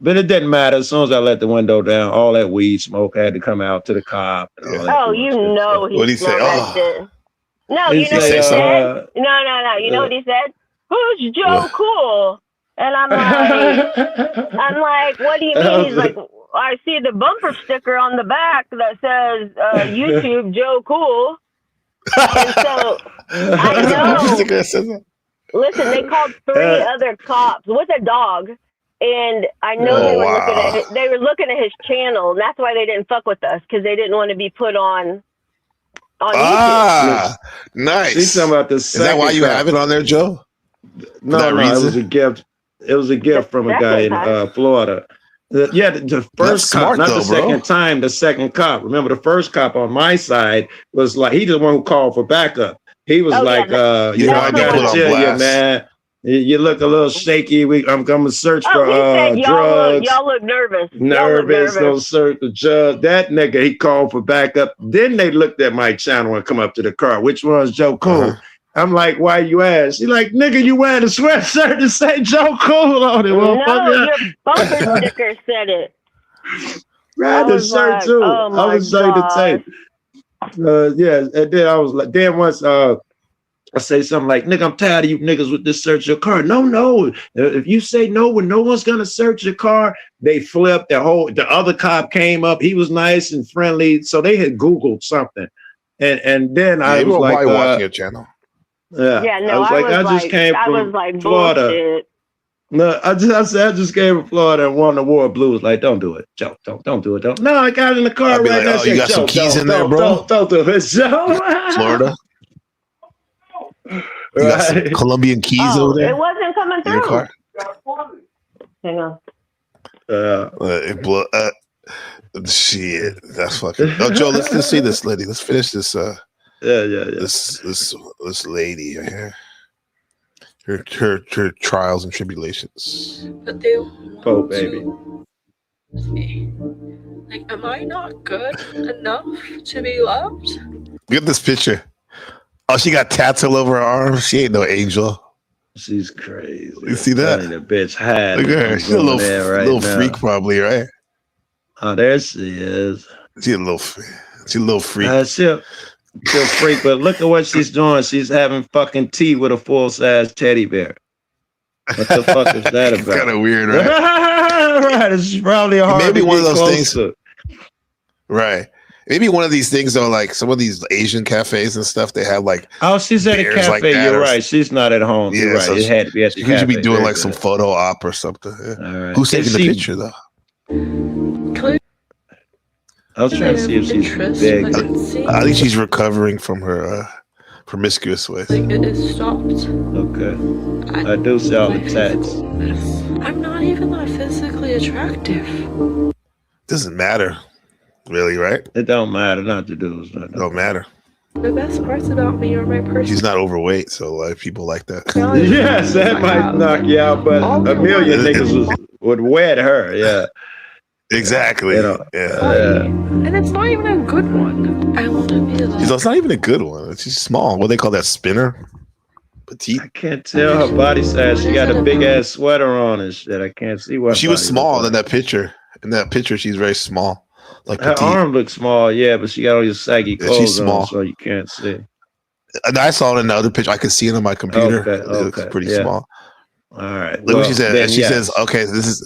but it didn't matter. As soon as I let the window down, all that weed smoke had to come out to the cop. He what did he say? No, you know what he said? No. You know what he said? Who's Joe Cool? And I'm like, what do you mean? He's like, I see the bumper sticker on the back that says YouTube Joe Cool. And so I know. Listen, they called 3 other cops with a dog, and I know they were looking at his channel, and that's why they didn't fuck with us, because they didn't want to be put on YouTube. Nice. She's talking about Is that why you have it on there, Joe? No, it was a gift. It was a gift from a guy in Florida. The first cop, not the second time, the second cop. Remember, the first cop on my side was like, he's the one who called for backup. He was I gotta tell you, man, you look a little shaky. I'm going to search for drugs. Y'all look nervous. Don't search the judge. That nigga, he called for backup. Then they looked at my channel and come up to the car. Which one's Joe Cool? I'm like, why you ask? He's like, nigga, you wearing a sweatshirt to say Joe Cool on it. No, your bumper sticker said it. Right, the shirt too. I was showing the tape. And then I was like, then once I say something like, nigga, I'm tired of you niggas with this search your car. No. If you say no when no one's gonna search your car, they flipped the other cop came up. He was nice and friendly. So they had Googled something. And then I was like, watching your channel. Yeah, no, I just came from Florida. Bullshit. No, I just came from Florida and won the war of blues. Like, don't do it, Joe. Don't do it. No, I got it in the car right now. You got some keys in there, bro? Don't do it, Joe. Florida. You got some Colombian keys over there? It wasn't coming through. In your car? Hang on. Shit, that's fucking. Oh, Joe, let's see this lady. Let's finish this. This lady here. Her trials and tribulations. But they want baby. Like, am I not good enough to be loved? Look at this picture. Oh, she got tats all over her arms. She ain't no angel. She's crazy. You see that? The bitch had. Look at her. She's a little freak, probably, right? Oh, there she is. She's a little freak. She'll freak, but look at what she's doing. She's having fucking tea with a full-size teddy bear. What the fuck is that about? It's kind of weird, right? Right. It's probably hard. Maybe one of those things. Right. Maybe one of these things, though, like some of these Asian cafes and stuff, they have like. Oh, she's at a cafe. Like you're right. She's not at home. Yeah, you're right. So it had to be at the cafe. She should be doing like some photo op or something. Yeah. All right. Who's taking the picture, though? I was trying to see if she's big. I think she's recovering from her promiscuous ways. Like, it is stopped. Okay. I do see all the tats. I'm not even that physically attractive. Doesn't matter, really, right? It don't matter. Not the dudes. Don't matter. The best parts about me are my personal. She's not overweight, so like people like that. Yes, that might knock you out, but a million niggas would wed her. Yeah. Exactly. You know, yeah. And it's not even a good one. I want to be like. It's not even a good one. She's small. What do they call that? Spinner? Petite? I can't tell her body size. She got a big ass sweater on and shit. I can't see what. She was small in that picture. In that picture, she's very small. Like her arm looks small, yeah, but she got all these saggy clothes she's small. on, so you can't see. And I saw it in another picture. I could see it on my computer. Okay, it's pretty yeah. small. All right. Look what she said. Then, She says, "Okay, this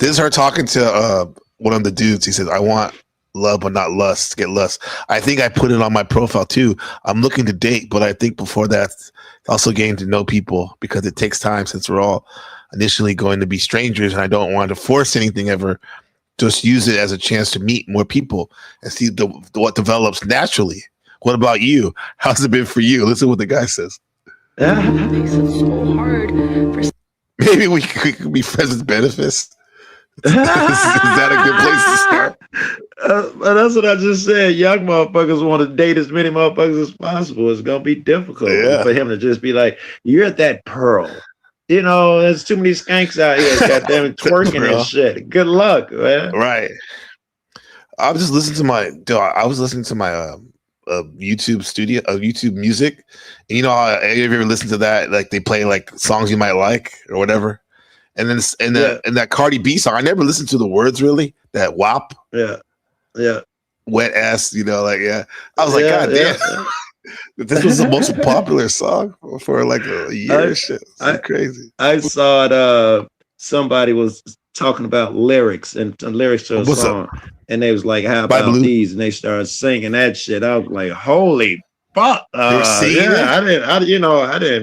is her talking to one of the dudes." He says, "I want love, but not lust. Get lust." I think I put it on my profile too. I'm looking to date, but I think before that, also getting to know people because it takes time since we're all initially going to be strangers, and I don't want to force anything ever. Just use it as a chance to meet more people and see what develops naturally. What about you? How's it been for you? Listen to what the guy says. That makes it so hard for. Maybe we could be friends with benefits. Is that a good place to start? That's what I just said. Young motherfuckers want to date as many motherfuckers as possible. It's gonna be difficult for him to just be like, "You're that pearl." You know, there's too many skanks out here, goddamn twerking and shit. Good luck, man. Right. I was just listening to my YouTube studio, YouTube music. And you know how have you ever listened to that? Like they play like songs you might like or whatever. And then and that Cardi B song, I never listened to the words really. That WAP. Yeah. Wet ass, you know, like I was like, God damn. This was the most popular song for like a year. Shit, it's crazy. I saw it. Somebody was talking about lyrics and lyrics to a song, and they was like, "How about these?" And they started singing that shit. I was like, "Holy fuck!" I didn't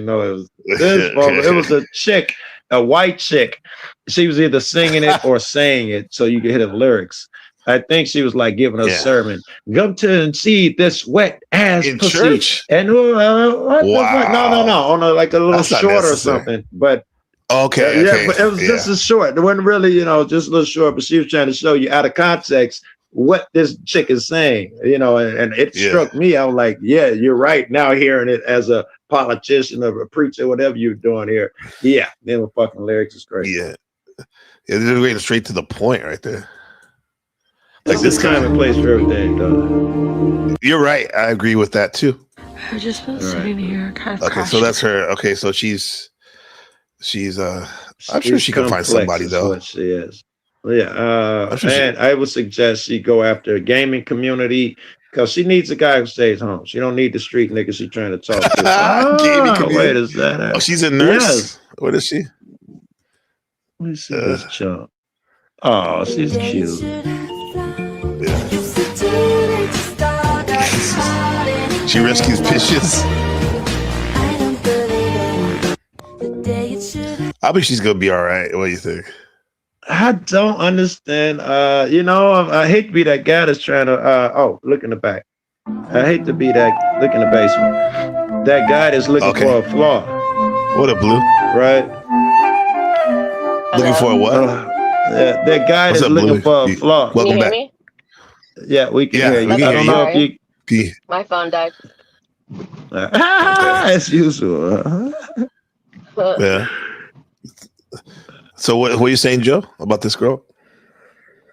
know it was this. It was a chick, a white chick. She was either singing it or saying it, so you could hear the lyrics. I think she was like giving a sermon. Come to and see this wet ass in pussy. Church? And what the fuck? No, on like a little short or something. But okay. But it was just a short. It wasn't really, just a little short. But she was trying to show you out of context what this chick is saying. And it struck me. I was like, yeah, you're right. Now hearing it as a politician or a preacher, whatever you're doing here, them fucking lyrics is crazy. Yeah, they're going straight to the point right there. Like this time and place for everything, though. You're right. I agree with that too. I've just been sitting here kind of. Okay, so that's her. Okay, so she's I'm sure she can find somebody though. What she is. And I would suggest she go after a gaming community because she needs a guy who stays home. She don't need the street niggas she's trying to talk to. Gaming community. Wait, is that? Oh, she's a nurse. Yes. What is she? Let me see this chump. Oh, she's cute. She rescues fishes. I bet she's gonna be all right. What do you think? I don't understand. I hate to be that guy that's trying to. Look in the back. I hate to be that. Look in the basement. That guy that's looking for a flaw. What a blue. Right. Looking for a what? That guy that's looking for a flaw. Welcome back. Me? Yeah, we can hear you. I don't know if you. My phone died. As usual. Yeah. So what are you saying, Joe, about this girl?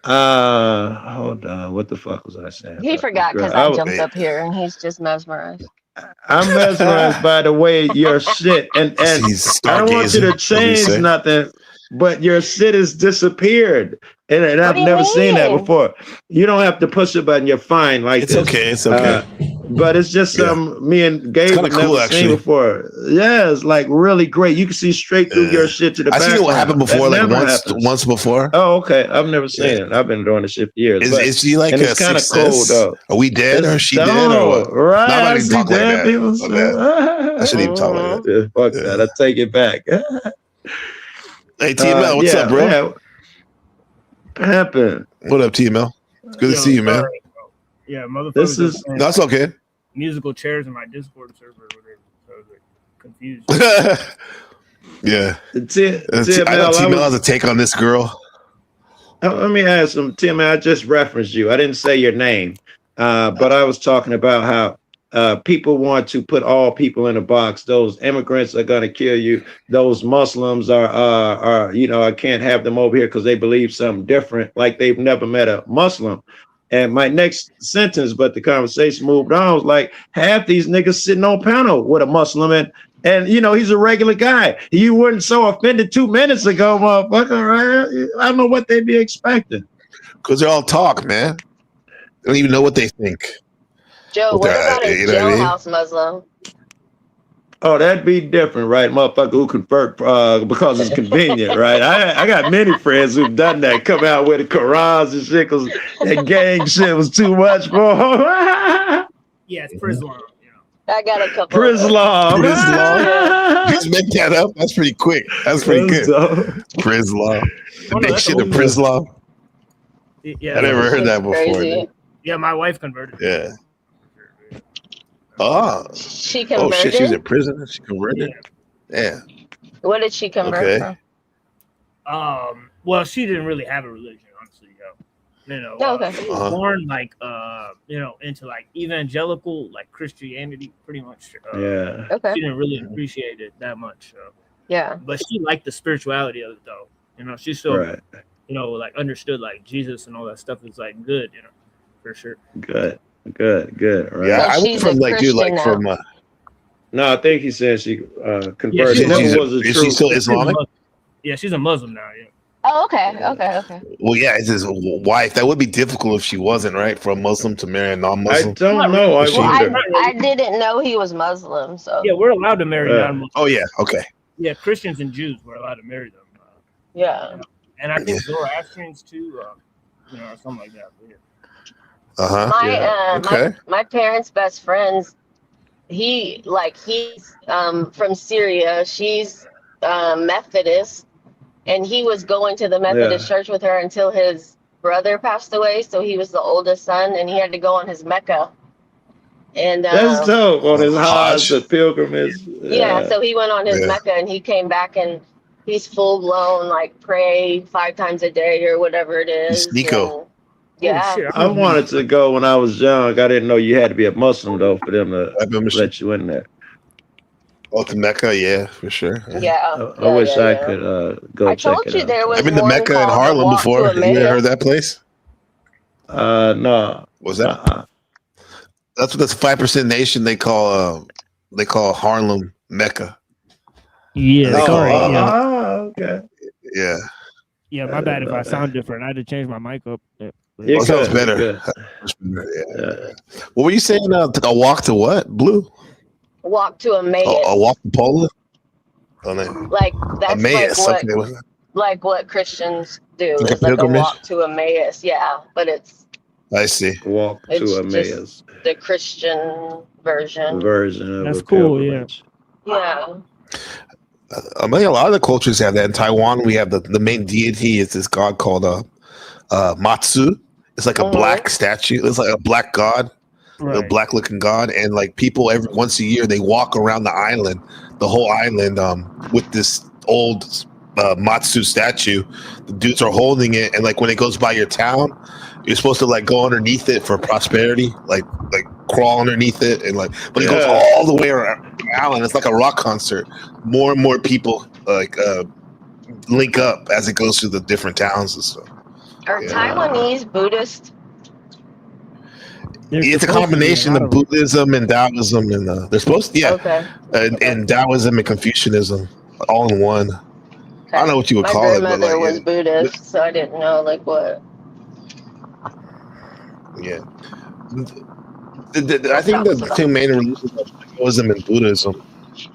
Hold on. What the fuck was I saying? He forgot because I jumped up here and he's just mesmerized. I'm mesmerized by the way your shit and I don't want you to change nothing, but your shit has disappeared. And I've never seen that before. You don't have to push a button. You're fine like it's this. It's okay. But it's just me and Gabe have never seen before. Yeah, it's like really great. You can see straight through your shit to the back. I seen what happened before, like once before. Oh, okay. I've never seen it. I've been doing this shit for years. Is she like a kind of cool though? Are we dead or is she dead or what? Right. I shouldn't even talk like people that. I shouldn't even talk like that. Fuck that. I take it back. Hey TML, what's up, bro? Happened. What up, TML? It's good to see you, man. Yeah, motherfucker. This is that's okay. Musical chairs in my Discord server or whatever. So I was like confused. Yeah. I know TML has a take on this girl. Let me ask him, Tim. I just referenced you. I didn't say your name, but I was talking about how people want to put all people in a box. Those immigrants are going to kill you. Those Muslims are I can't have them over here because they believe something different, like they've never met a Muslim. And my next sentence, but the conversation moved on, was like, half these niggas sitting on panel with a Muslim and he's a regular guy. You weren't so offended 2 minutes ago, motherfucker, right? I don't know what they'd be expecting. Because they all talk, man. They don't even know what they think. Joe, what about a jailhouse Muslim? Oh, that'd be different, right? Motherfucker who convert because it's convenient, right? I got many friends who've done that, come out with the Qurans and shit because that gang shit was too much for Yeah, it's Prislam. I got a couple. Prislam. Just make that up. That's pretty quick. That's pretty good. Prislam. The big shit of Prislam. Yeah, I never heard that before. Yeah, my wife converted. Yeah. Oh. She converted? Oh, shit. She's in prison. She converted? Yeah. What did she convert from? Well, she didn't really have a religion, honestly. She was born like into like evangelical, like Christianity, pretty much. Yeah. Okay. She didn't really appreciate it that much. Yeah. But she liked the spirituality of it, though. She still, right. Like understood like Jesus and all that stuff is like good, for sure. Good. Right. Yeah, I went from from. No, I think he said she converted. Yeah, is she still Islamic? Yeah, she's a Muslim now. Yeah. Oh, okay. Well, yeah, it's his wife. That would be difficult if she wasn't, right? From Muslim to marry a non-Muslim. I don't know. I didn't know he was Muslim, so. Yeah, we're allowed to marry non-Muslims. Oh, yeah. Okay. Yeah, Christians and Jews, we're allowed to marry them. Yeah. And I think Zoroastrians too, or something like that. Yeah. My parents' best friends, he's from Syria. She's Methodist, and he was going to the Methodist church with her until his brother passed away. So he was the oldest son, and he had to go on his Mecca. And that's dope, on his Hajj, the pilgrimage. Yeah, so he went on his Mecca, and he came back, and he's full blown, like, pray 5 times a day or whatever it is. He's Nico. Yeah. I wanted to go when I was young. I didn't know you had to be a Muslim though for them to let you in there. Oh, to Mecca, yeah, for sure. Yeah. I wish I could go I check told it you out. there was I've been to Mecca and Harlem before. Have you ever heard that place? No. Was that? That's what this 5% nation they call Harlem Mecca. Yeah. Okay. Yeah. Yeah, my bad if I sound different. I had to change my mic up. It sounds better. Yeah. What were you saying? A walk to what? Blue? Walk to Emmaus. A walk to Poland? Like that's Emmaus. like what Christians do. Like it's like a walk to Emmaus. Yeah, but it's. I see. Walk to Emmaus. The Christian version. That's cool. Yeah. Yeah. I mean, a lot of the cultures have that. In Taiwan, we have the main deity is this god called Matsu. It's like a black statue. It's like a black god, a black looking god, and like people once a year they walk around the island, the whole island, with this old Matsu statue. The dudes are holding it, and like when it goes by your town, you're supposed to like go underneath it for prosperity, like crawl underneath it, and like, but it goes all the way around the island. It's like a rock concert. More and more people link up as it goes through the different towns and stuff. Are Taiwanese Buddhist? It's a combination of Buddhism and Taoism, and they're supposed to, and Taoism and Confucianism all in one. I don't know what you would call it, but my grandmother was Buddhist, so I didn't know like what. Yeah, I think the two main religions are Taoism and Buddhism,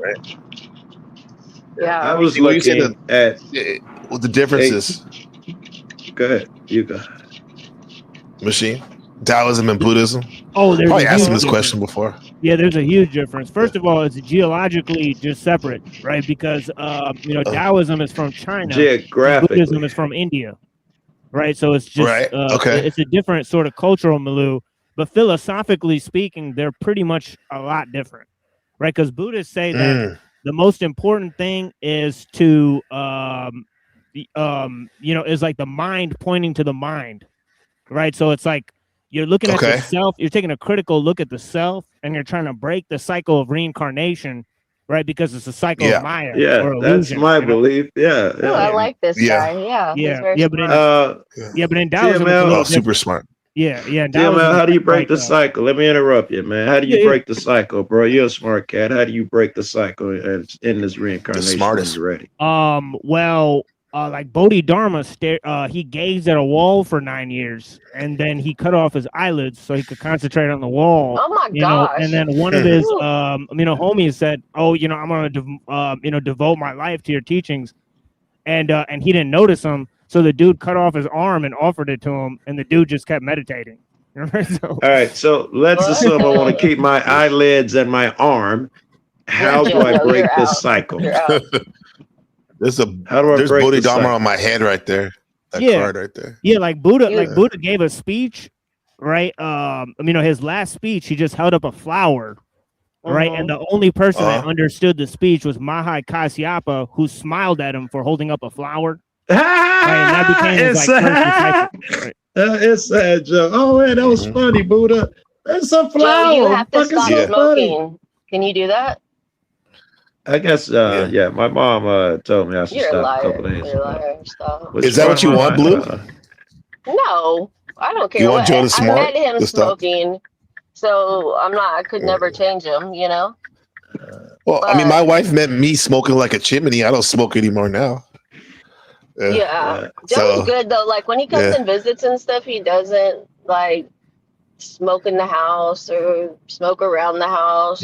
right? Yeah, I was looking at the differences. Go ahead, you go. Machine, Taoism and Buddhism. Oh, there's probably asked him this question before. Yeah, there's a huge difference. First of all, it's geologically just separate, right? Because Taoism is from China, geographically. Buddhism is from India, right? So it's just it's a different sort of cultural milieu. But philosophically speaking, they're pretty much a lot different, right? Because Buddhists say that the most important thing is to is like the mind pointing to the mind, right? So it's like You're looking at yourself. You're taking a critical look at the self, and you're trying to break the cycle of reincarnation, right? Because it's a cycle of Maya or illusion. That's my belief. Yeah, Oh, I like this guy. Yeah, he's very but in, smart. but in Taoism, it's a little super smart. Yeah. TML, how do you break the cycle? Let me interrupt you, man. How do you break the cycle, bro? You're a smart cat. How do you break the cycle in this reincarnation? The smartest. Ready? Well, like Bodhidharma, he gazed at a wall for 9 years, and then he cut off his eyelids so he could concentrate on the wall. Oh my gosh! And then one of his, homies said, "Oh, I'm gonna, devote my life to your teachings," and he didn't notice him. So the dude cut off his arm and offered it to him, and the dude just kept meditating. All right, so let's assume I want to keep my eyelids and my arm. How do I break this cycle? There's Bodhidharma on my head right there. That card right there. Yeah, like Buddha gave a speech, right? His last speech, he just held up a flower, right? And the only person that understood the speech was Mahai Kasyapa, who smiled at him for holding up a flower. Right, and that became his, it's sad joke. Oh man, that was funny, Buddha. That's a flower. Joe, you have to stop smoking. Can you do that? I guess, my mom told me I should stop a couple days ago. Is that what you want, Blue? No, I don't care. You want Joe to smoke? I met him smoking, so I could never change him, Well, but, my wife met me smoking like a chimney. I don't smoke anymore now. Joe's good though. Like when he comes and visits and stuff, he doesn't like smoke in the house or smoke around the house.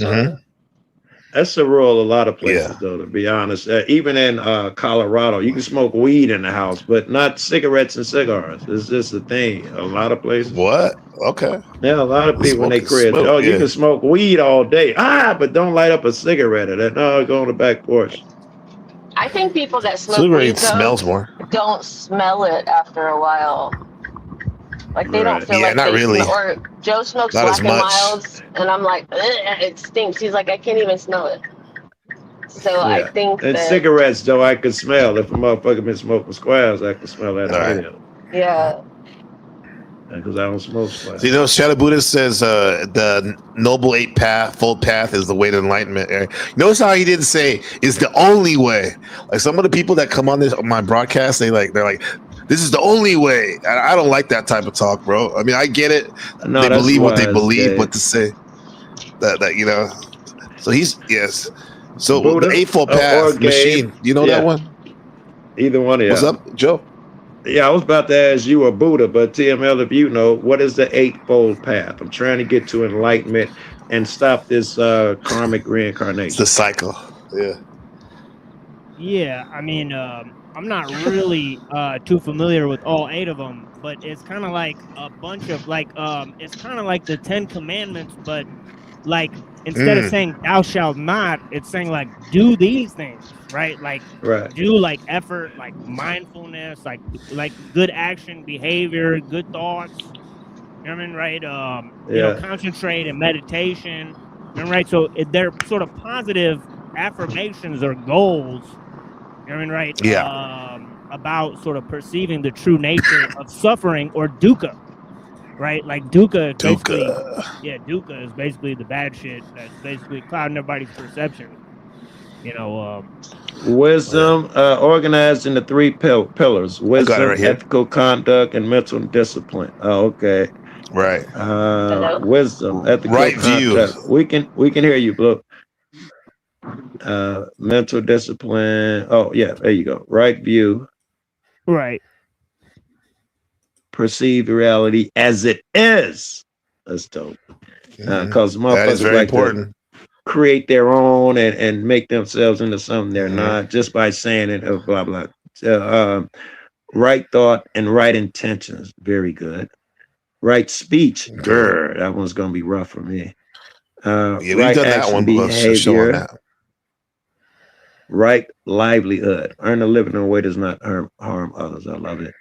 That's the rule a lot of places, though, to be honest. Even in Colorado, you can smoke weed in the house, but not cigarettes and cigars. It's just a thing. A lot of places. What? Okay. Yeah, a lot of people, when they crib, you can smoke weed all day. But don't light up a cigarette. No, go on the back porch. I think people that smoke weed smells more. Don't smell it after a while. Like they don't feel like not really. Or Joe smokes not Black and Milds, and I'm like, it stinks. He's like, I can't even smell it. So I think and cigarettes, though, I could smell. If a motherfucker been smoking squares, I could smell that. Yeah. Because I don't smoke squares. Shadow Buddha says the Noble Eightfold Path is the way to enlightenment. Notice how he didn't say is the only way. Like some of the people that come on my broadcast, they're like, this is the only way. I don't like that type of talk, bro. I mean, I get it. No, they believe what they believe, what to say. That. So he's So Buddha, the Eightfold Path machine. You know that one? Either one of you. What's up, Joe? Yeah, I was about to ask you a Buddha, but TML, if you know, what is the Eightfold Path? I'm trying to get to enlightenment and stop this karmic reincarnation. It's the cycle. Yeah. Yeah, I mean, I'm not really too familiar with all 8 of them, but it's kind of like a bunch of it's kind of like the 10 Commandments, but like instead of saying thou shalt not, it's saying like do these things, right? Like do like effort, like mindfulness, like good action, behavior, good thoughts. You know what I mean, right? Concentrate and meditation, right? So they're sort of positive affirmations or goals. You know what I mean, right? Yeah. About sort of perceiving the true nature of suffering or dukkha, right? Like dukkha is basically the bad shit that's basically clouding everybody's perception. Wisdom organized into 3 pillars: wisdom, ethical conduct, and mental discipline. Oh, okay. Right. Wisdom, ethical conduct. We can hear you, Blue. Mental discipline. Oh yeah, there you go. Right view. Right. Perceive reality as it is. That's dope. Because motherfuckers that is very important. Create their own and make themselves into something they're not just by saying it. Blah blah. Right thought and right intentions. Very good. Right speech. Grr, that one's gonna be rough for me. We've done that one. Behavior. Right livelihood. Earn a living in a way that does not harm others. I love it.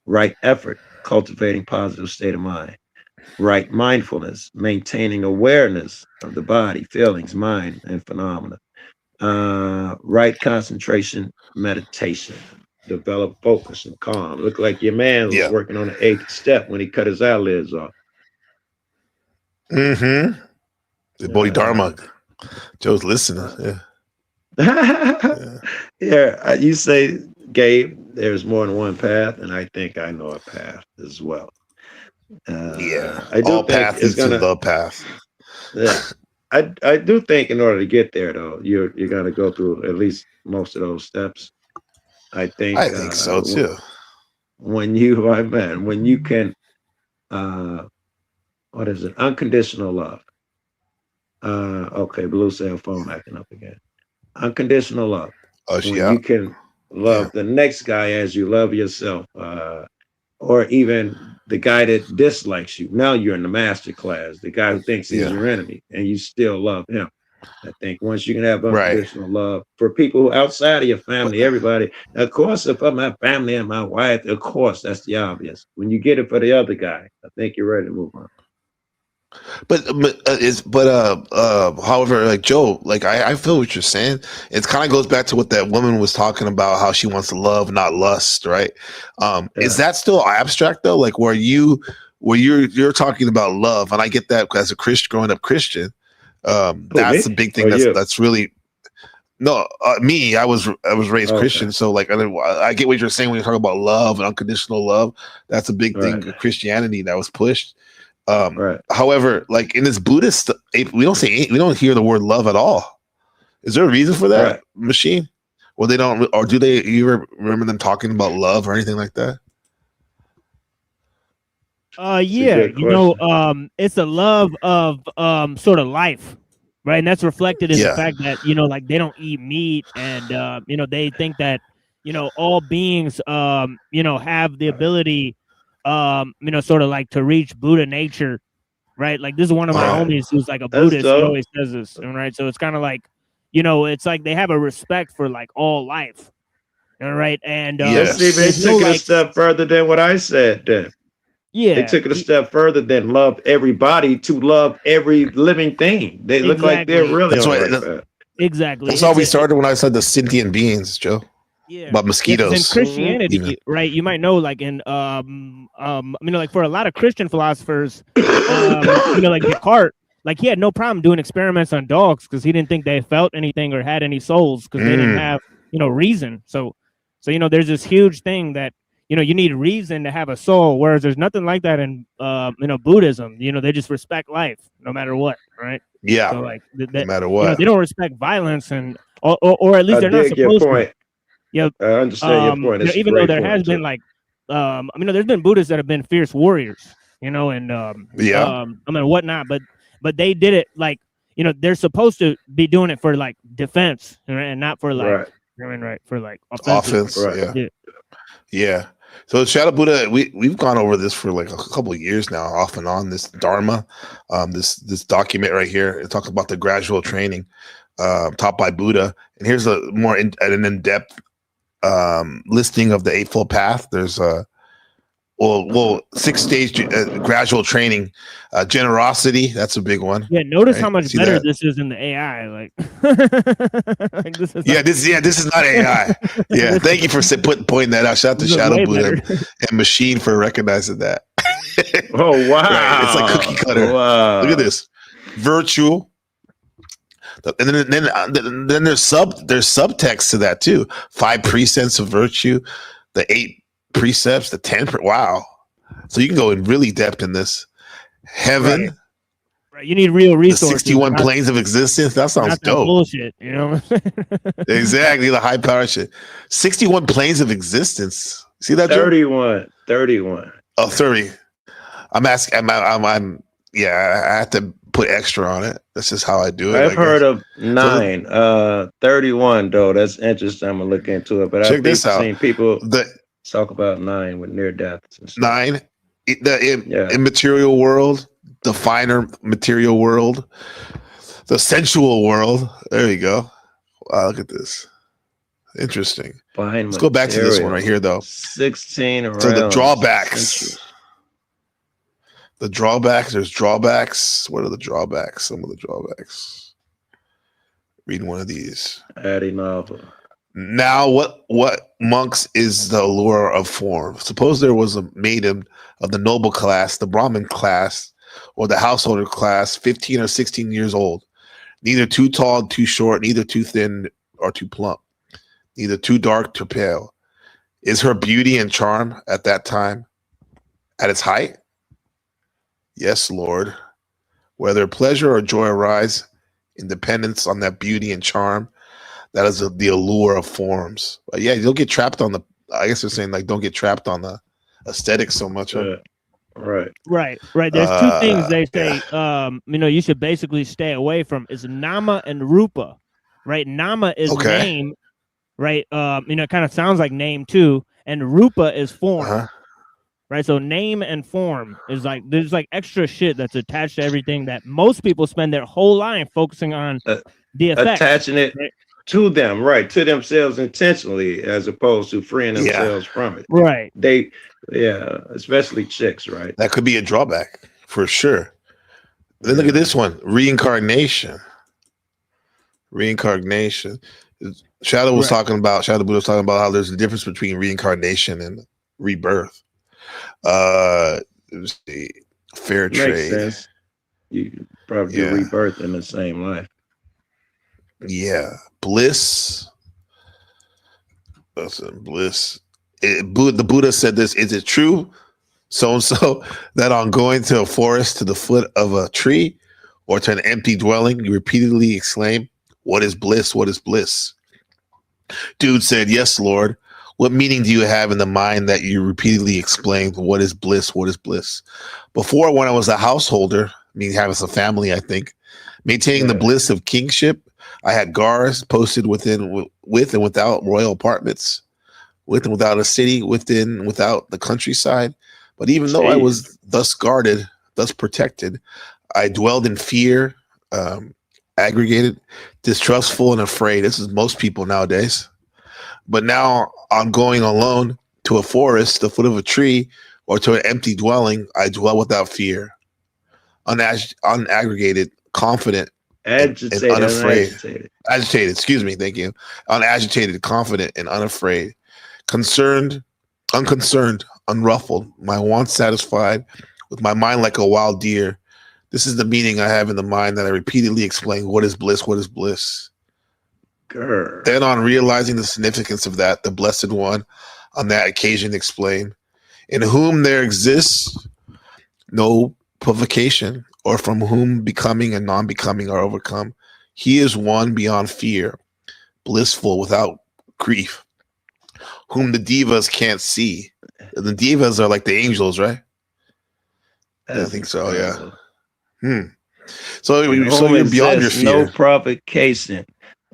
Right effort. Cultivating positive state of mind. Right mindfulness. Maintaining awareness of the body, feelings, mind, and phenomena. Right concentration. Meditation. Develop focus and calm. Look like your man was working on the 8th step when he cut his eyelids off. Mm-hmm. The Bodhidharma. Joe's listening. Yeah. Yeah, you say, Gabe, there's more than one path, and I think I know a path as well. I do all think path it's is to gonna. the path. Yeah, I do think in order to get there, though, you're gonna go through at least most of those steps. I think so too. When you can, what is it? Unconditional love. Okay, blue cell phone acting up again. Unconditional love. Oh, she when out? you can love the next guy as you love yourself, or even the guy that dislikes you. Now you're in the master class, the guy who thinks he's your enemy, and you still love him. I think once you can have unconditional love for people outside of your family, everybody, of course, for my family and my wife, of course, that's the obvious. When you get it for the other guy, I think you're ready to move on. However, like Joe, like I feel what you're saying. It kind of goes back to what that woman was talking about, how she wants to love, not lust, right? Is that still abstract though? Like where you're talking about love, and I get that as a Christian, growing up Christian. That's the big thing. That's really me. I was raised Christian, so like I get what you're saying when you talk about love and unconditional love. That's a big thing of Christianity that was pushed. However, like in this Buddhist, we don't hear the word love at all. Is there a reason for that, Machine? Well, they don't, or do they? You ever remember them talking about love or anything like that? Yeah, it's a love of sort of life, right? And that's reflected in the fact that like they don't eat meat, and they think that all beings have the ability sort of like to reach Buddha nature, right? Like this is one of my homies who's like a Buddhist. He always says this, right? So it's kind of like, it's like they have a respect for like all life, all right? And they took it a step further than what I said. Then they took it a step further than love everybody to love every living thing. They look like they're really exactly. That's how we started when I said the sentient beings, Joe. Yeah, about mosquitoes. In Christianity, right? You might know, like in like for a lot of Christian philosophers, like Descartes, like he had no problem doing experiments on dogs because he didn't think they felt anything or had any souls because they didn't have reason. So there's this huge thing that you need reason to have a soul, whereas there's nothing like that in Buddhism. They just respect life no matter what, right? Yeah, so like no matter what, they don't respect violence and or at least they're not supposed to. Yeah, I understand your point. Even though there has been like, there's been Buddhists that have been fierce warriors, and whatnot. But they did it like, they're supposed to be doing it for like defense, and not for like, for like offense. Yeah. So Shadow Buddha, we've gone over this for like a couple of years now, off and on. This Dharma, this document right here, it talks about the gradual training taught by Buddha, and here's a more an in-depth listing of the Eightfold Path. There's 6-stage gradual training. Generosity, that's a big one. Yeah, notice how much better this is in the AI. Like, this is not AI. Yeah, thank you for pointing that out. Shout out to Shadow Buddha and Machine for recognizing that. Oh wow, right, it's like cookie cutter. Wow. Look at this virtue. And then there's subtext to that too. 5 precepts of virtue, the 8 precepts, the 10. Wow! So you can go in really depth in this. Heaven. Right. You need real resources. The 61 planes of existence. That sounds dope. Bullshit, Exactly, the high power shit. 61 planes of existence. See that? 31. Oh, 30. I'm asking. I have to put extra on it. That's just how I do it. I've heard of 9. 31 though. That's interesting. I'm gonna look into it. But I've seen people talk about 9 with near deaths. 9, the immaterial world, the finer material world, the sensual world. There you go. Wow, look at this. Interesting. Let's go back to this one right here, though. 16. So the drawbacks. The drawbacks. There's drawbacks. What are the drawbacks? Some of the drawbacks. Read one of these. Adding novel. Now, what monks is the allure of form? Suppose there was a maiden of the noble class, the Brahmin class, or the householder class, 15 or 16 years old, neither too tall, too short, neither too thin or too plump, neither too dark, too pale. Is her beauty and charm at that time at its height? Yes, Lord. Whether pleasure or joy arise in dependence on that beauty and charm, that is the allure of forms. But yeah, you'll get trapped on the, I guess they're saying like, don't get trapped on the aesthetics so much. Huh? Right. There's two things they say, you should basically stay away from is nama and rupa, right? Nama is name, right? It kind of sounds like name too. And rupa is form, right? So name and form is like, there's like extra shit that's attached to everything that most people spend their whole life focusing on the effects. Attaching it to them, right? To themselves intentionally, as opposed to freeing themselves from it. Right. Especially chicks, right? That could be a drawback for sure. Then look at this one, reincarnation. Shadow was talking about, Shadow Buddha was talking about how there's a difference between reincarnation and rebirth. Fair trade. Makes sense. You probably do rebirth in the same life. Yeah. Bliss. Listen, bliss. The Buddha said this, is it true, so-and-so, that on going to a forest to the foot of a tree or to an empty dwelling, you repeatedly exclaim, what is bliss? What is bliss? Dude said, yes, Lord. What meaning do you have in the mind that you repeatedly explained, what is bliss? What is bliss? Before, when I was a householder, meaning having a family, I think, maintaining the bliss of kingship, I had guards posted with and without royal apartments, with and without a city, within, without the countryside. But even though I was thus guarded, thus protected, I dwelled in fear, aggregated, distrustful, and afraid. This is most people nowadays. But now I'm going alone to a forest, the foot of a tree, or to an empty dwelling. I dwell without fear, unaggregated, confident, agitated, and unafraid. Agitated, excuse me, thank you. Unagitated, confident, and unafraid. Concerned, unconcerned, unruffled, my wants satisfied, with my mind like a wild deer. This is the meaning I have in the mind that I repeatedly explain, what is bliss? What is bliss? Grr. Then on realizing the significance of that, the Blessed One on that occasion explained, in whom there exists no provocation, or from whom becoming and non-becoming are overcome. He is one beyond fear, blissful without grief, whom the divas can't see. The divas are like the angels, right? I think so, yeah. So you're beyond your fear. No provocation.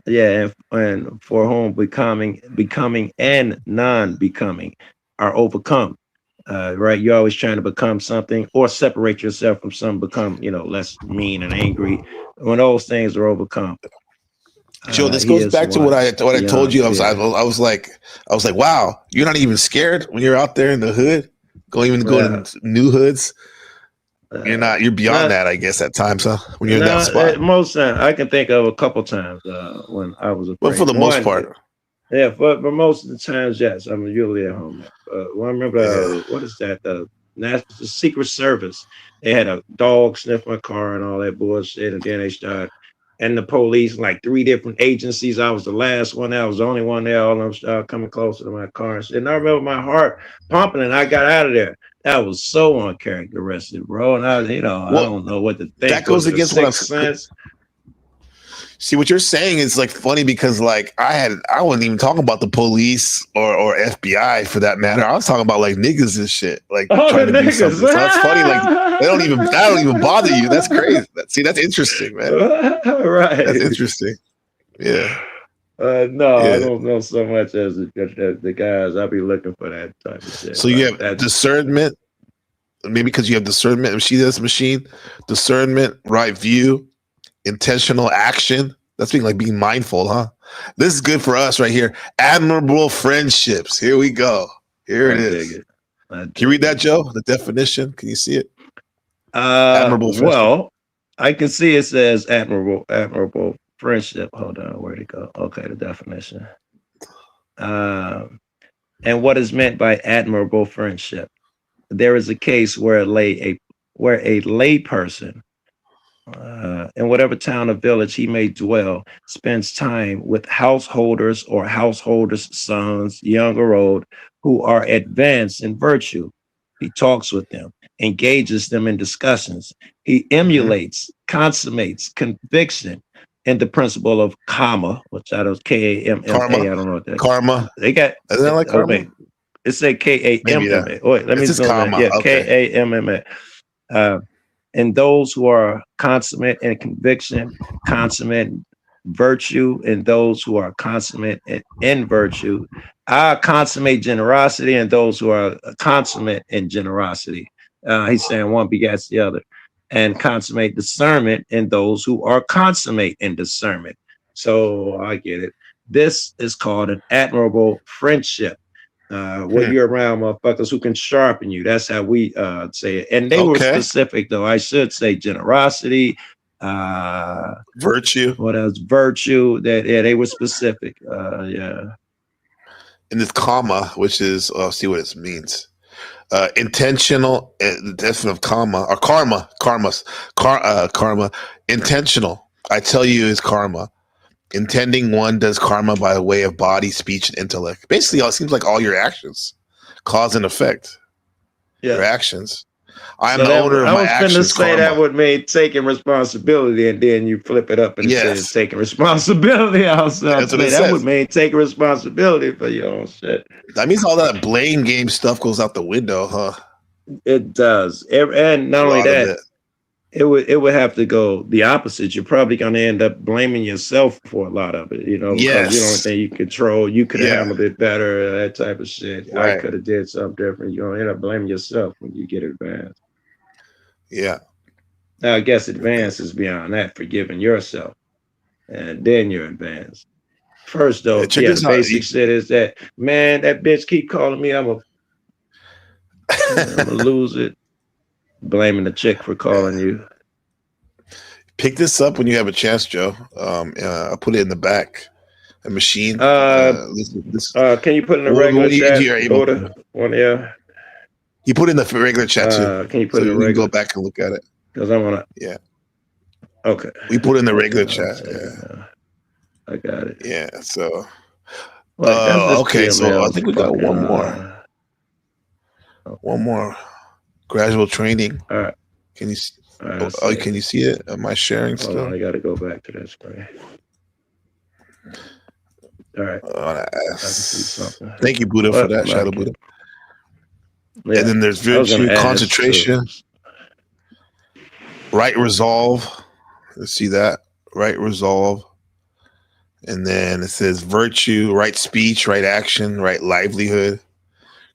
Yeah, and for whom becoming and non-becoming are overcome. Right, you're always trying to become something or separate yourself from something, become less mean and angry. When those things are overcome, Joe, this goes back to what I told you. I was like, wow, you're not even scared when you're out there in the hood, going to new hoods. You're beyond that, I guess, at times, huh? When you're in that spot. Most times, I can think of a couple times when I was afraid. But for the most part. Yeah, for most of the times, yes, I'm usually at home. Well, I remember, what is that? The Secret Service. They had a dog sniff my car and all that bullshit, and then they started, and the police, like 3 different agencies. I was the last one there. I was the only one there. All of them started coming closer to my car. And I remember my heart pumping, and I got out of there. That was so uncharacteristic, bro. And I don't know what to think. That goes against what I'm saying. See, what you're saying is like funny because like I wasn't even talking about the police or FBI for that matter. I was talking about like niggas and shit, like trying to do something. So that's funny. Like that don't even bother you. That's crazy. That's interesting, man. Right. That's interesting. Yeah. No, I don't know so much as the guys. I'll be looking for that type of shit. So you have discernment, maybe because you have discernment. She does machine discernment, right view, intentional action. That's being mindful, huh? This is good for us right here. Admirable friendships. Here we go. Here it is. Can you read that, Joe? The definition. Can you see it? Admirable friendship. Well, I can see it says admirable friendship. Hold on, where'd it go? Okay, the definition. And what is meant by admirable friendship? There is a case where it lay a where a layperson, in whatever town or village he may dwell, spends time with householders or householders' sons, young or old, who are advanced in virtue. He talks with them, engages them in discussions. He emulates, consummates conviction in the principle of karma, which I don't K-A-M-M-A. Karma. I don't know what that is. Karma. They got. Isn't that like karma? Wait, it's a K-A-M-M-A. Wait, let me It's just know that. karma. Yeah, Okay. K-A-M-M-A. And those who are consummate in conviction, consummate in virtue, and those who are consummate in virtue. I consummate generosity, and those who are consummate in generosity. He's saying one begets the other. And consummate discernment in those who are consummate in discernment. So I get it. This is called an admirable friendship. When you're around motherfuckers who can sharpen you. That's how we say it. And they were specific, though. I should say generosity, virtue. What else? Virtue. That they were specific. Yeah. And this karma, which is see what it means. Intentional, the definition of karma or karma, intentional. I tell you is karma. Intending one does karma by way of body, speech, and intellect. Basically, it seems like all your actions, cause and effect. Yeah. Your actions. I am the owner of my actions. I was going to say that would mean taking responsibility, and then you flip it up and say taking responsibility. That would mean taking responsibility for your own shit. That means all that blame game stuff goes out the window, huh? It does. And not only that, it would have to go the opposite. You're probably going to end up blaming yourself for a lot of it, because you don't think you control. You could have handled it better, that type of shit. Right. I could have did something different. You're going to end up blaming yourself when you get advanced. Yeah. Now, I guess advance is beyond that, forgiving yourself. And then you're advanced. First, though, the basic shit is that, man, that bitch keep calling me. I'm going to lose it. Blaming the chick for calling you. Pick this up when you have a chance, Joe. I'll put it in the back. A machine. Can you put in the regular chat? You put in the regular chat too. Can you put in the regular? Go back and look at it. Because I want to. Yeah. Okay. We put in the regular chat. Yeah. I got it. Yeah. So. Okay. So I think we got one more. One more. Gradual training. All right. Can you? Can you see it? Am I sharing still? Hold on, I got to go back to that screen. All right. I can see something. Thank you, Buddha, for that. Shadow Buddha. Yeah. And then there's virtue, concentration, right resolve. Let's see that. Right resolve. And then it says virtue, right speech, right action, right livelihood.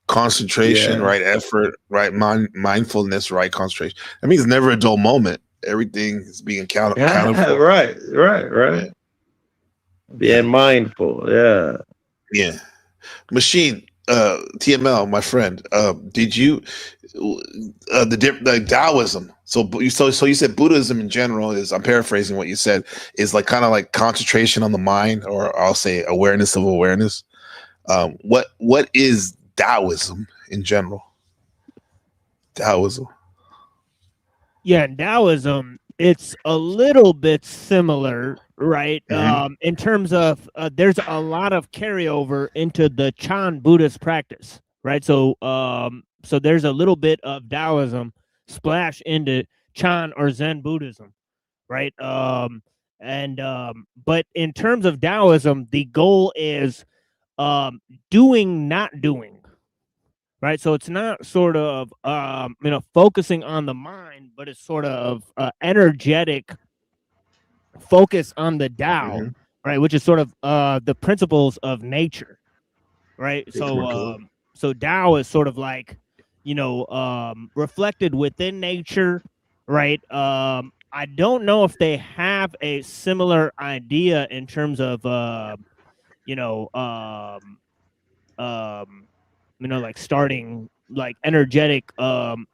Concentration, right effort, right mindfulness, right concentration. That means never a dull moment. Everything is being accounted for. Right. Being mindful. Yeah. Machine, TML, my friend. Did you the Taoism? So you said Buddhism in general is, I'm paraphrasing what you said, is like kind of like concentration on the mind, or I'll say awareness of awareness. What is Taoism in general? Taoism. Yeah, Taoism, it's a little bit similar, right? Mm-hmm. In terms of there's a lot of carryover into the Chan Buddhist practice, right? So there's a little bit of Taoism splash into Chan or Zen Buddhism, right? But in terms of Taoism, the goal is doing, not doing. Right, so it's not sort of focusing on the mind, but it's sort of energetic focus on the Tao, right? Which is sort of the principles of nature, right? So Tao is sort of like reflected within nature, right? I don't know if they have a similar idea in terms of like starting like energetic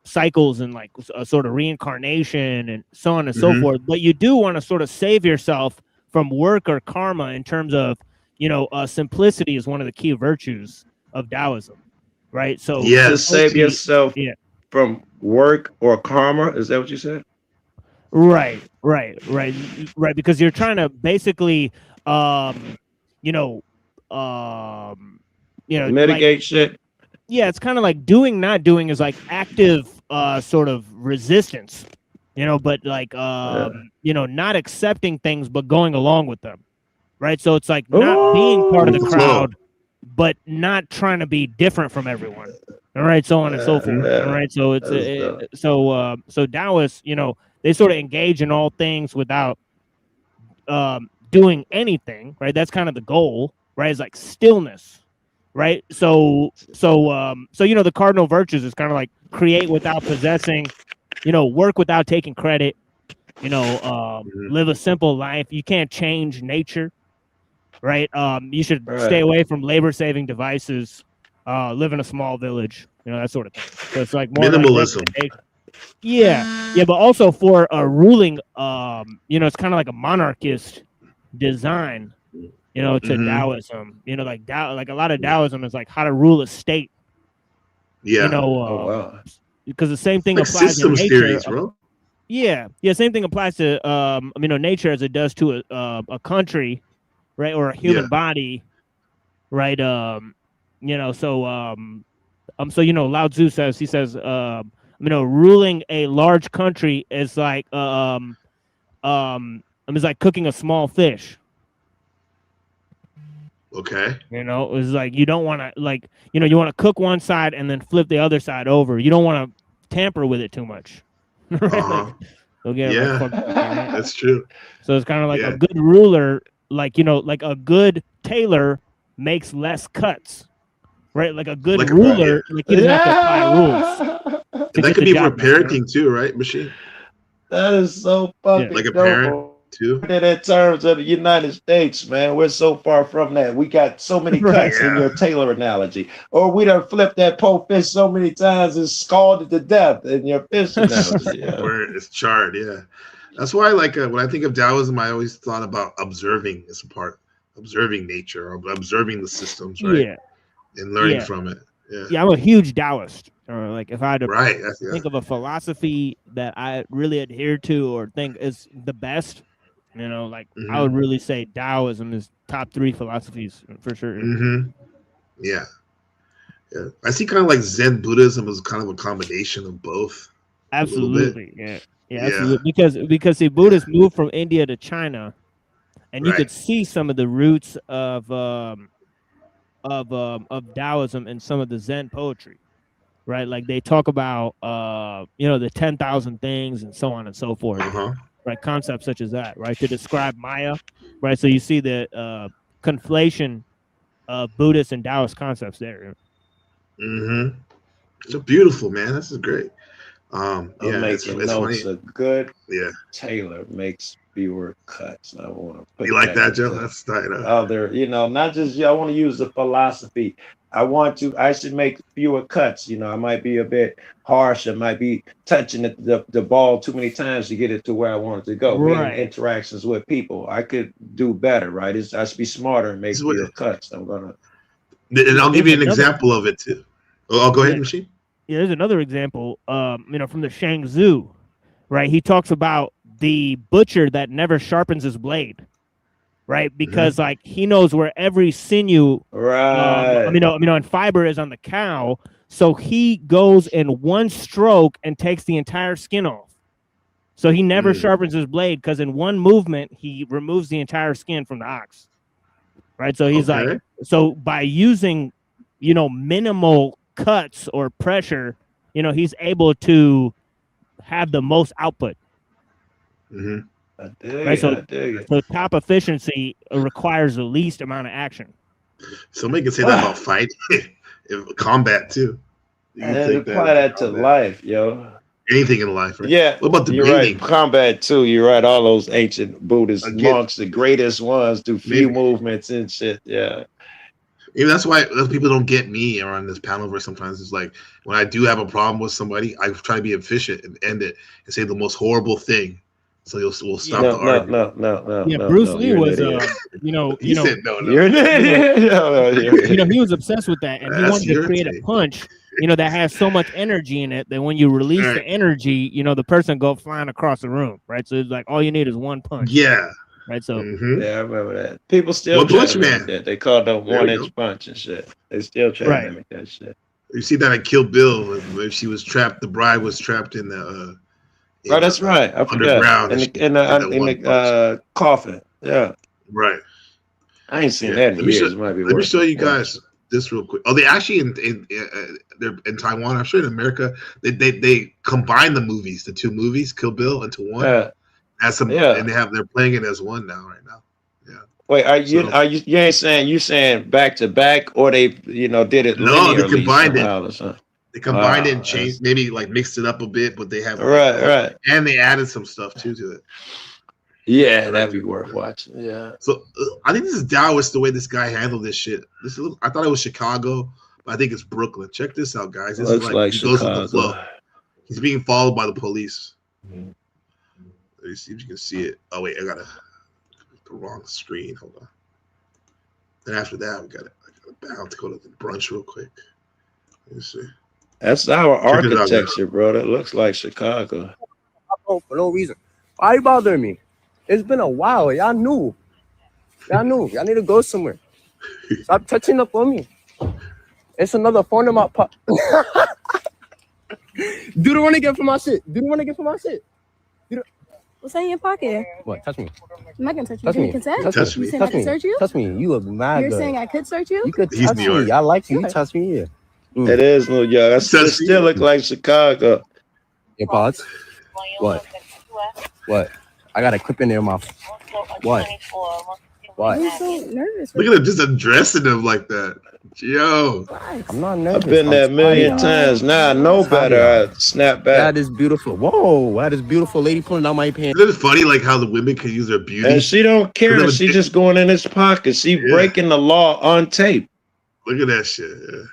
cycles and like a sort of reincarnation and so on and so forth. But you do want to sort of save yourself from work or karma in terms of, simplicity is one of the key virtues of Taoism, right? So to save yourself from work or karma. Is that what you said? Right. Because you're trying to basically, mitigate shit. Yeah, it's kind of like doing, not doing is like active, sort of resistance, but like, not accepting things, but going along with them. Right. So it's like not being part of the crowd, but not trying to be different from everyone. All right. So on and so forth. All right. So it's, so Taoists, they sort of engage in all things without doing anything, right? That's kind of the goal, right? It's like stillness, right? So the cardinal virtues is kind of like create without possessing, work without taking credit, live a simple life. You can't change nature, right? You should stay away from labor-saving devices, live in a small village, that sort of thing. So it's like more minimalism. But also for a ruling, it's kind of like a monarchist design, to Taoism. Like a lot of Taoism is like how to rule a state. Yeah. Because the same thing like applies systems to nature. theories, bro. Yeah. Same thing applies to nature as it does to a country, right, or a human body, right? So Lao Tzu says, he says, ruling a large country is like it's like cooking a small fish. Okay. It's like you don't want to you want to cook one side and then flip the other side over. You don't want to tamper with it too much. Right? That's true. So it's kind of like a good ruler, like a good tailor makes less cuts. Right, like a good ruler, like he doesn't have to apply rules. That could be for parenting too, right, Machine? That is so fucking like a parent too. In terms of the United States, man, we're so far from that. We got so many cuts in your Taylor analogy, or we done flipped that poor fish so many times and scalded to death in your fish analogy. Where it's charred. Yeah, that's why. Like when I think of Taoism, I always thought about observing as a part, observing nature, or observing the systems, right? Yeah. And learning from it. Yeah, I'm a huge Taoist. Or like if I had to think of a philosophy that I really adhere to or think is the best, I would really say Taoism is top 3 philosophies for sure. Yeah. I see kind of like Zen Buddhism as kind of a combination of both. Absolutely. Absolutely. Because see, Buddhists moved from India to China, and you could see some of the roots of Taoism and some of the Zen poetry, right? Like they talk about, the 10,000 things and so on and so forth, right? Concepts such as that, right? To describe Maya, right? So you see the conflation of Buddhist and Taoist concepts there. So beautiful, man. This is great. It's funny. A good tailor makes fewer cuts. I want to put you like that, Joe? That's tight. Other, not just I want to use the philosophy. I should make fewer cuts. I might be a bit harsh. I might be touching the ball too many times to get it to where I want it to go. Right. Interactions with people, I could do better, right? I should be smarter and make fewer cuts. And I'll give you an example of it too. I'll go ahead, Machine. Yeah, there's another example, from the Shang Tzu, right? He talks about the butcher that never sharpens his blade, right? Because like he knows where every sinew, and fiber is on the cow. So he goes in one stroke and takes the entire skin off. So he never sharpens his blade because in one movement, he removes the entire skin from the ox, right? So he's like, so by using, minimal cuts or pressure, he's able to have the most output. So top efficiency requires the least amount of action. Somebody can say that about fight, combat too. And apply that to life, yo. Anything in life, right? Yeah. What about the you're breathing? Right. Combat too. You're right. All those ancient Buddhist monks, the greatest ones, do few movements and shit. Yeah. Maybe that's why people don't get me around this panel where sometimes it's like when I do have a problem with somebody, I try to be efficient and end it and say the most horrible thing. So we'll stop the argument. No. Yeah, Bruce Lee was, he said no. You're an idiot. He was obsessed with that, and he wanted to create a punch that has so much energy in it that when you release the energy, the person go flying across the room, right? So it's like all you need is one punch. Yeah. Right. So yeah, I remember that. People still try to mimic that. They call them 1-inch punch and shit. They still try to mimic that shit. You see that in Kill Bill where she was trapped. The bride was trapped in the. Oh, that's right. I forgot. In the coffin. Yeah. Right. I ain't seen that in years. Let me show you guys this real quick. Oh, they actually they're in Taiwan. I'm sure in America they combine the movies, the two movies, Kill Bill, into one. Yeah. And they're playing it as one now, right now. Yeah. Wait, you ain't saying you saying back to back, or they did it? No, they combined it. They combined it and changed, maybe like mixed it up a bit, but they have right, and they added some stuff too to it. Yeah, that'd be worth watching. Yeah. So I think this is Taoist the way this guy handled this shit. I thought it was Chicago, but I think it's Brooklyn. Check this out, guys. This Looks is like he goes with Chicago. the flow. He's being followed by the police. Let me see if you can see it. Oh wait, I got the wrong screen. Hold on. Then after that, I got bound to go to the brunch real quick. Let me see. That's our architecture, bro. That looks like Chicago. For no reason. Why you bothering me? It's been a while. Y'all knew. Y'all need to go somewhere. Stop touching up on me. It's another phone in my pocket. Do the one again for my shit. What's in your pocket? What? Touch me. I'm not gonna touch you. Touch Give me. me consent? Touch You me. saying I can search you? Touch me. You look mad You're good. saying I could search you? You could He's touch New York. me. I like you. You Sure. touch me. Yeah. It is New York. It still look like Chicago. Your pods? What? I got a clip in there, my. What? I'm so nervous. Look at him just addressing him like that. Yo. I'm not nervous. I've been there a million times. Now I know better. I snap back. That is beautiful. Whoa, that is beautiful. Lady pulling down my pants. Isn't it funny like how the women can use their beauty? And she don't care. She just going in his pocket. She breaking the law on tape. Look at that shit. Yeah.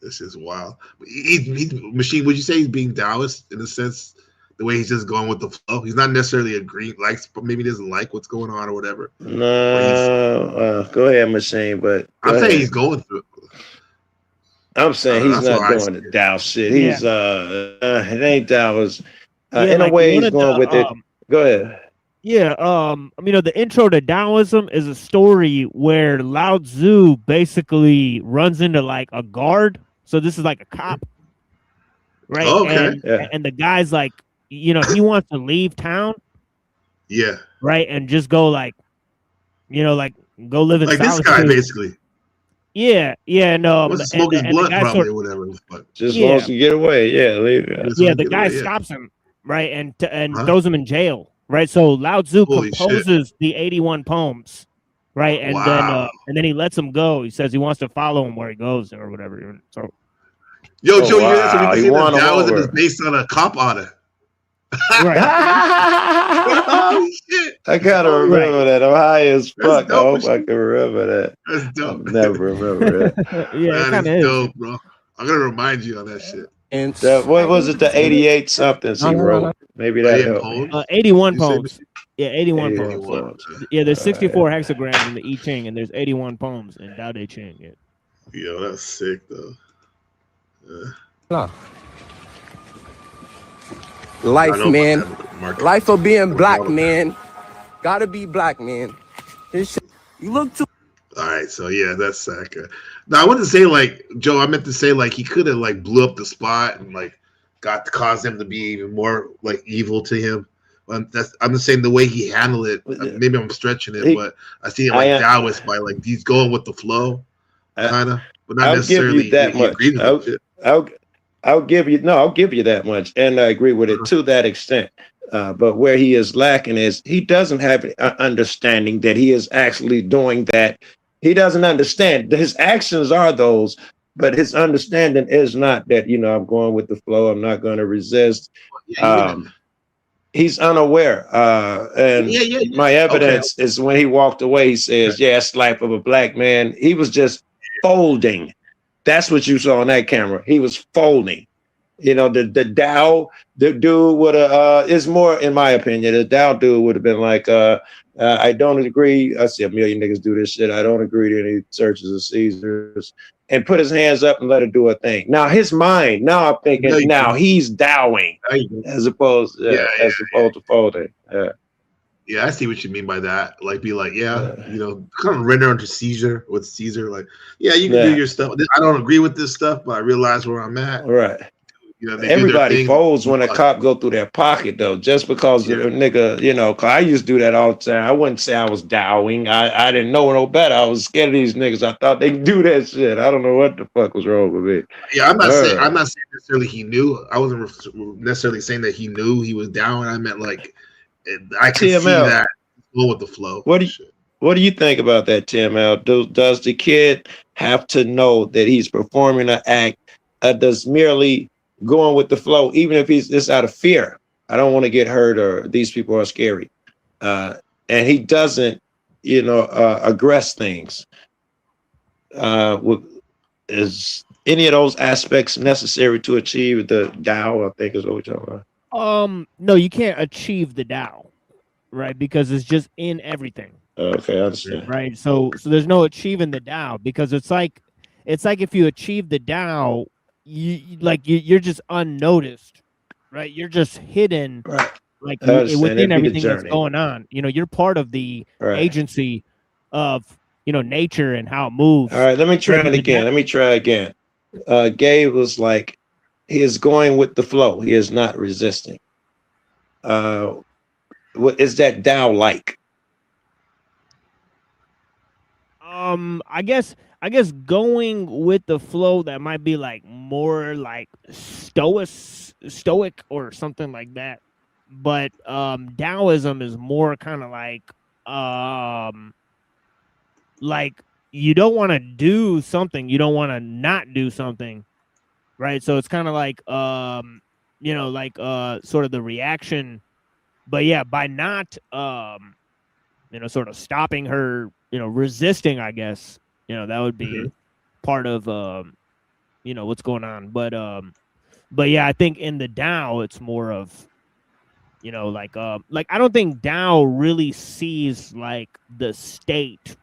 This is wild. Machine, would you say he's being Taoist in a sense? The way he's just going with the flow. He's not necessarily agreeing, but maybe he doesn't like what's going on or whatever. No, go ahead, Machine. But I'm saying he's going through it. I'm saying he's not doing the Tao shit. He's it ain't Taoist. In a way, he's going with it. Go ahead. Yeah, the intro to Taoism is a story where Lao Tzu basically runs into like a guard. So this is like a cop, right? Oh, okay. And the guy's like, he wants to leave town. Yeah. Right, and just go go live in like solitude. this guy basically. Yeah, no. Wants to smoke his blunt probably or whatever. Just wants to get away. Yeah, leave. Yeah, the guy stops him, right, and throws him in jail. Right, so Lao Tzu composes the 81 poems, right, and then he lets him go. He says he wants to follow him where he goes or whatever. So, Joe, you hear that? So we can say that Taoism is based on a cop honor. Right. Oh shit! I gotta remember that. I'm high as fuck. I dope. hope I can remember that. That's dope. I'll never remember it. Yeah, that is dope, bro. I'm gonna remind you on that shit. And what was it? The 88 somethings he wrote. Maybe that helped. 81 poems. Yeah, 81 poems. Yeah, there's 64 hexagrams in the I Ching, and there's 81 poems in Tao Te Ching. Yeah. Yo, that's sick though. Nah. Life, man. Life of being black, man. Gotta be black, man. This shit, you look too. All right, so yeah, that's Saka. Now I wanted to say like Joe. I meant to say like he could have like blew up the spot and like caused him to be even more like evil to him. I'm just saying the way he handled it. Maybe I'm stretching it, but I see him like Taoist by like he's going with the flow, kind of, but not necessarily that much. I'll give you that much, and I agree with it to that extent. But where he is lacking is he doesn't have an understanding that he is actually doing that. He doesn't understand. His actions are those, but his understanding is not that, I'm going with the flow. I'm not going to resist. He's unaware. And my evidence is when he walked away, he says, it's life of a black man. He was just folding. That's what you saw on that camera. He was folding. You know, the Dow, the dude would have is more, in my opinion, the Dow dude would have been like, I don't agree. I see a million niggas do this shit. I don't agree to any searches of Caesars, and put his hands up and let it do a thing. Now his mind, now I'm thinking, he's dowing as opposed to folding. Yeah, I see what you mean by that. Like, be like, you know, kind of render under Caesar with Caesar. Like, yeah, you can do your stuff. I don't agree with this stuff, but I realize where I'm at. Right. You know, everybody folds when a cop go through their pocket, though, just because the nigga, you know, cause I used to do that all the time. I wouldn't say I was dowing. I didn't know no better. I was scared of these niggas. I thought they could do that shit. I don't know what the fuck was wrong with me. Yeah, I'm not saying necessarily he knew. I wasn't necessarily saying that he knew he was down. I meant like I could see that go with the flow. What do you think about that, TML? Does the kid have to know that he's performing an act? Does merely going with the flow, even if he's just out of fear, I don't want to get hurt, or these people are scary, and he doesn't, you know, aggress things. Is any of those aspects necessary to achieve the Tao? I think is what we're talking about. No, you can't achieve the Tao, right? Because it's just in everything. Okay, I understand. Right. So there's no achieving the Tao, because it's like if you achieve the Tao, you're just unnoticed, right? You're just hidden, right? Like within everything that's going on. You know, you're part of the agency of, you know, nature and how it moves. All right, let me try it again. Gabe was like, he is going with the flow. He is not resisting. What is that Tao like? I guess going with the flow, that might be like more like stoic or something like that. But Taoism is more kind of like you don't want to do something, you don't want to not do something, right? So it's kind of like you know, like sort of the reaction. But yeah, by not you know, sort of stopping her, you know, resisting, I guess, you know, that would be part of you know, what's going on. But yeah, I think in the Tao it's more of, you know, like I don't think Tao really sees like the state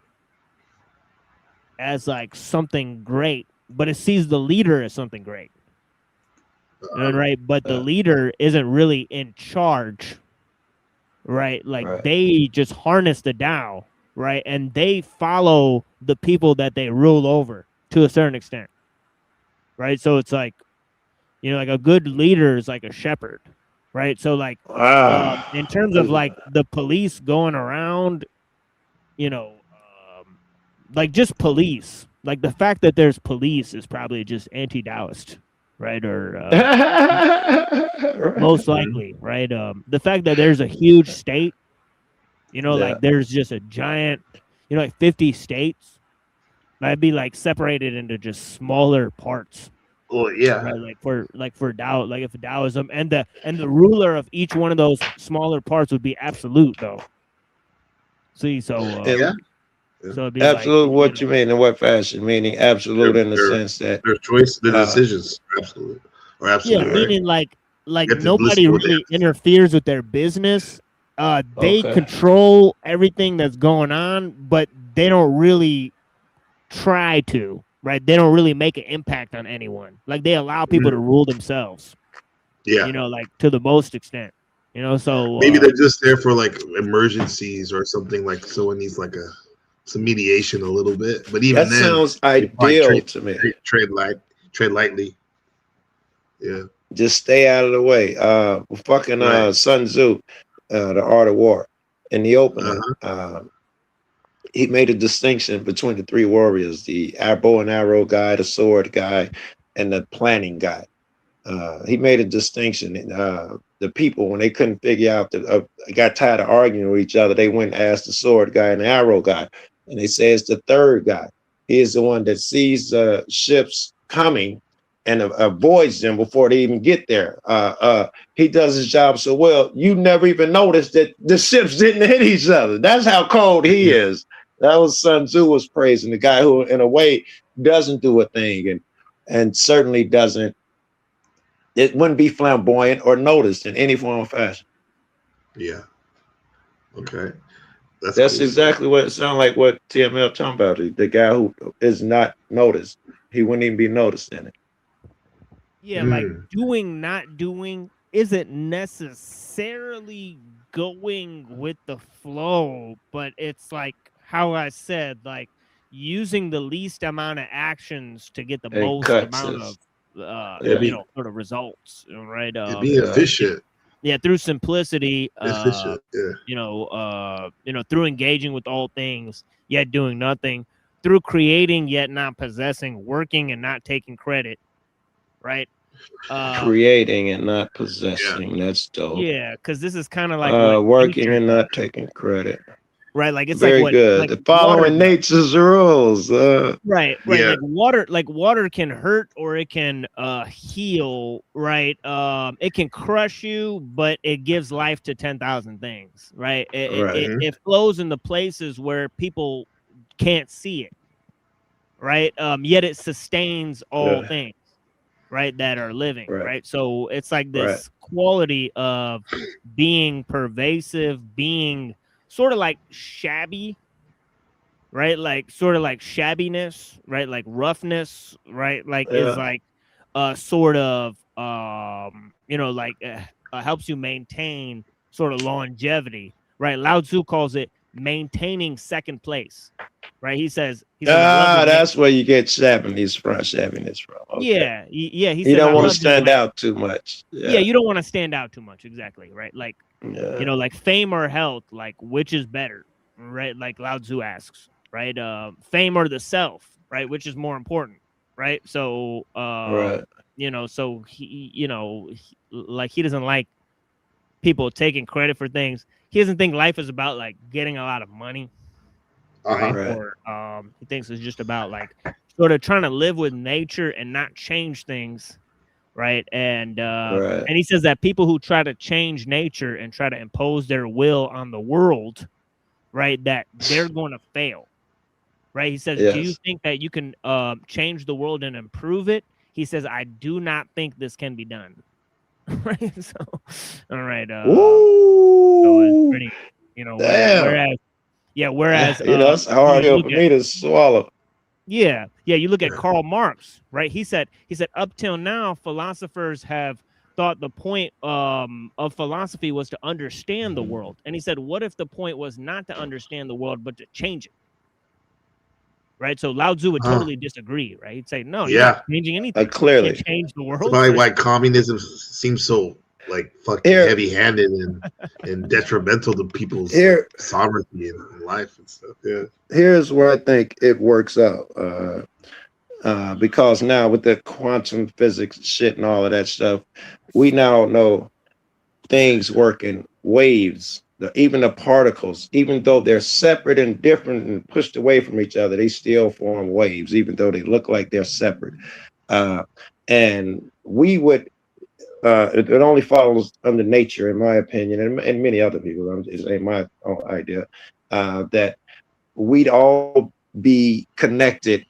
as like something great, but it sees the leader as something great. Right? But the leader isn't really in charge. Right? Like they just harness the Tao, right? And they follow the people that they rule over to a certain extent. Right? So it's like, you know, like a good leader is like a shepherd, right? So like in terms of like the police going around, you know, like just police, like the fact that there's police is probably just anti-Taoist, right? Or most likely, right? The fact that there's a huge state, you know, like there's just a giant, you know, like 50 states, might be like separated into just smaller parts. Oh yeah, right? Like for Tao, like if Taoism and the ruler of each one of those smaller parts would be absolute, though. See, so so it'd be absolute. Like, what you mean? In what fashion? Meaning absolute in the sense that their choice, the decisions, absolute or absolute. Yeah, meaning like nobody really interferes with their business. They control everything that's going on, but they don't really try to. Right, they don't really make an impact on anyone. Like they allow people to rule themselves. Yeah, you know, like to the most extent. You know, so maybe they're just there for like emergencies or something. Like someone needs like some mediation a little bit. But even that sounds ideal to me. Tread lightly. Yeah, just stay out of the way. Sun Tzu, The Art of War, in the opening. He made a distinction between the three warriors, the bow and arrow guy, the sword guy, and the planning guy. He made a distinction. The people, when they couldn't figure out, got tired of arguing with each other, they went and asked the sword guy and the arrow guy. And they say it's the third guy. He is the one that sees the ships coming and avoids them before they even get there. He does his job so well, you never even noticed that the ships didn't hit each other. That's how cold he is. That was Sun Tzu was praising the guy who, in a way, doesn't do a thing and certainly doesn't it wouldn't be flamboyant or noticed in any form or fashion. Yeah. Okay. That's cool. exactly what it sounds like. What TML talking about? The guy who is not noticed, he wouldn't even be noticed in it. Yeah, like doing, not doing isn't necessarily going with the flow, but it's like how I said, like using the least amount of actions to get the most amount of sort of results, right? Be efficient. Yeah, through simplicity, Efficient. through engaging with all things, yet doing nothing, through creating yet not possessing, working and not taking credit, right? Creating and not possessing. That's dope. Yeah, because this is kind of like working and not taking credit. Right, like it's very like good. Like the following nature's rules. Right. Yeah. Like water can hurt or it can heal. Right. It can crush you, but it gives life to 10,000 things. Right. It flows in the places where people can't see it. Right. Yet it sustains all things. Right, that are living. Right. So it's like this quality of being pervasive, being sort of like shabby, right? Like sort of like shabbiness, right? Like roughness, right? Like is like sort of helps you maintain sort of longevity, right? Lao Tzu calls it maintaining second place, right? He says that's where you get shabbiness from. Okay. Yeah. He you don't want to stand out too much. Yeah, you don't want to stand out too much. Exactly, right? Like like fame or health, like which is better, right? Like Lao Tzu asks, right? Fame or the self, right? Which is more important, right? So so he he doesn't like people taking credit for things. He doesn't think life is about like getting a lot of money. Or he thinks it's just about like sort of trying to live with nature and not change things, right? And he says that people who try to change nature and try to impose their will on the world, right, that they're going to fail, right? He says, do you think that you can change the world and improve it? He says, I do not think this can be done. Right? So, all right. So it's pretty, whereas it's hard for me to swallow. Yeah. You look at Karl Marx, right? He said up till now, philosophers have thought the point of philosophy was to understand the world, and he said, what if the point was not to understand the world but to change it? Right. So Lao Tzu would totally disagree. Right. He'd say, no, you're not changing anything. Clearly, you can't change the world. That's probably why communism seems so like fucking heavy-handed and detrimental to people's sovereignty and life and stuff. Yeah. Here's where I think it works out. Because now with the quantum physics shit and all of that stuff, we now know things work in waves. Even the particles, even though they're separate and different and pushed away from each other, they still form waves, even though they look like they're separate. And we would, it only follows under nature, in my opinion, and many other people, it's my own idea, that we'd all be connected.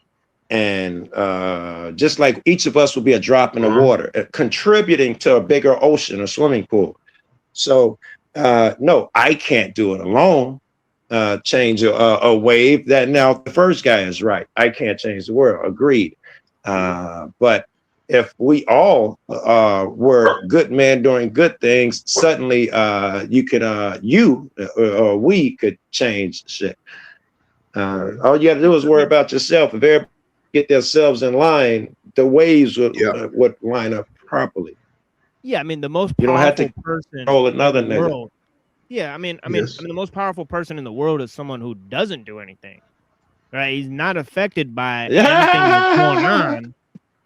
And just like each of us would be a drop in the water, contributing to a bigger ocean or swimming pool. So, no, I can't do it alone. Change a wave. That now the first guy is right. I can't change the world. Agreed. But if we all were good men doing good things, suddenly we could change shit. All you got to do is worry about yourself. If everybody get themselves in line, the waves would line up properly. Yeah, I mean the most powerful person in the world. Yeah, I mean, the most powerful person in the world is someone who doesn't do anything. Right? He's not affected by anything that's going on.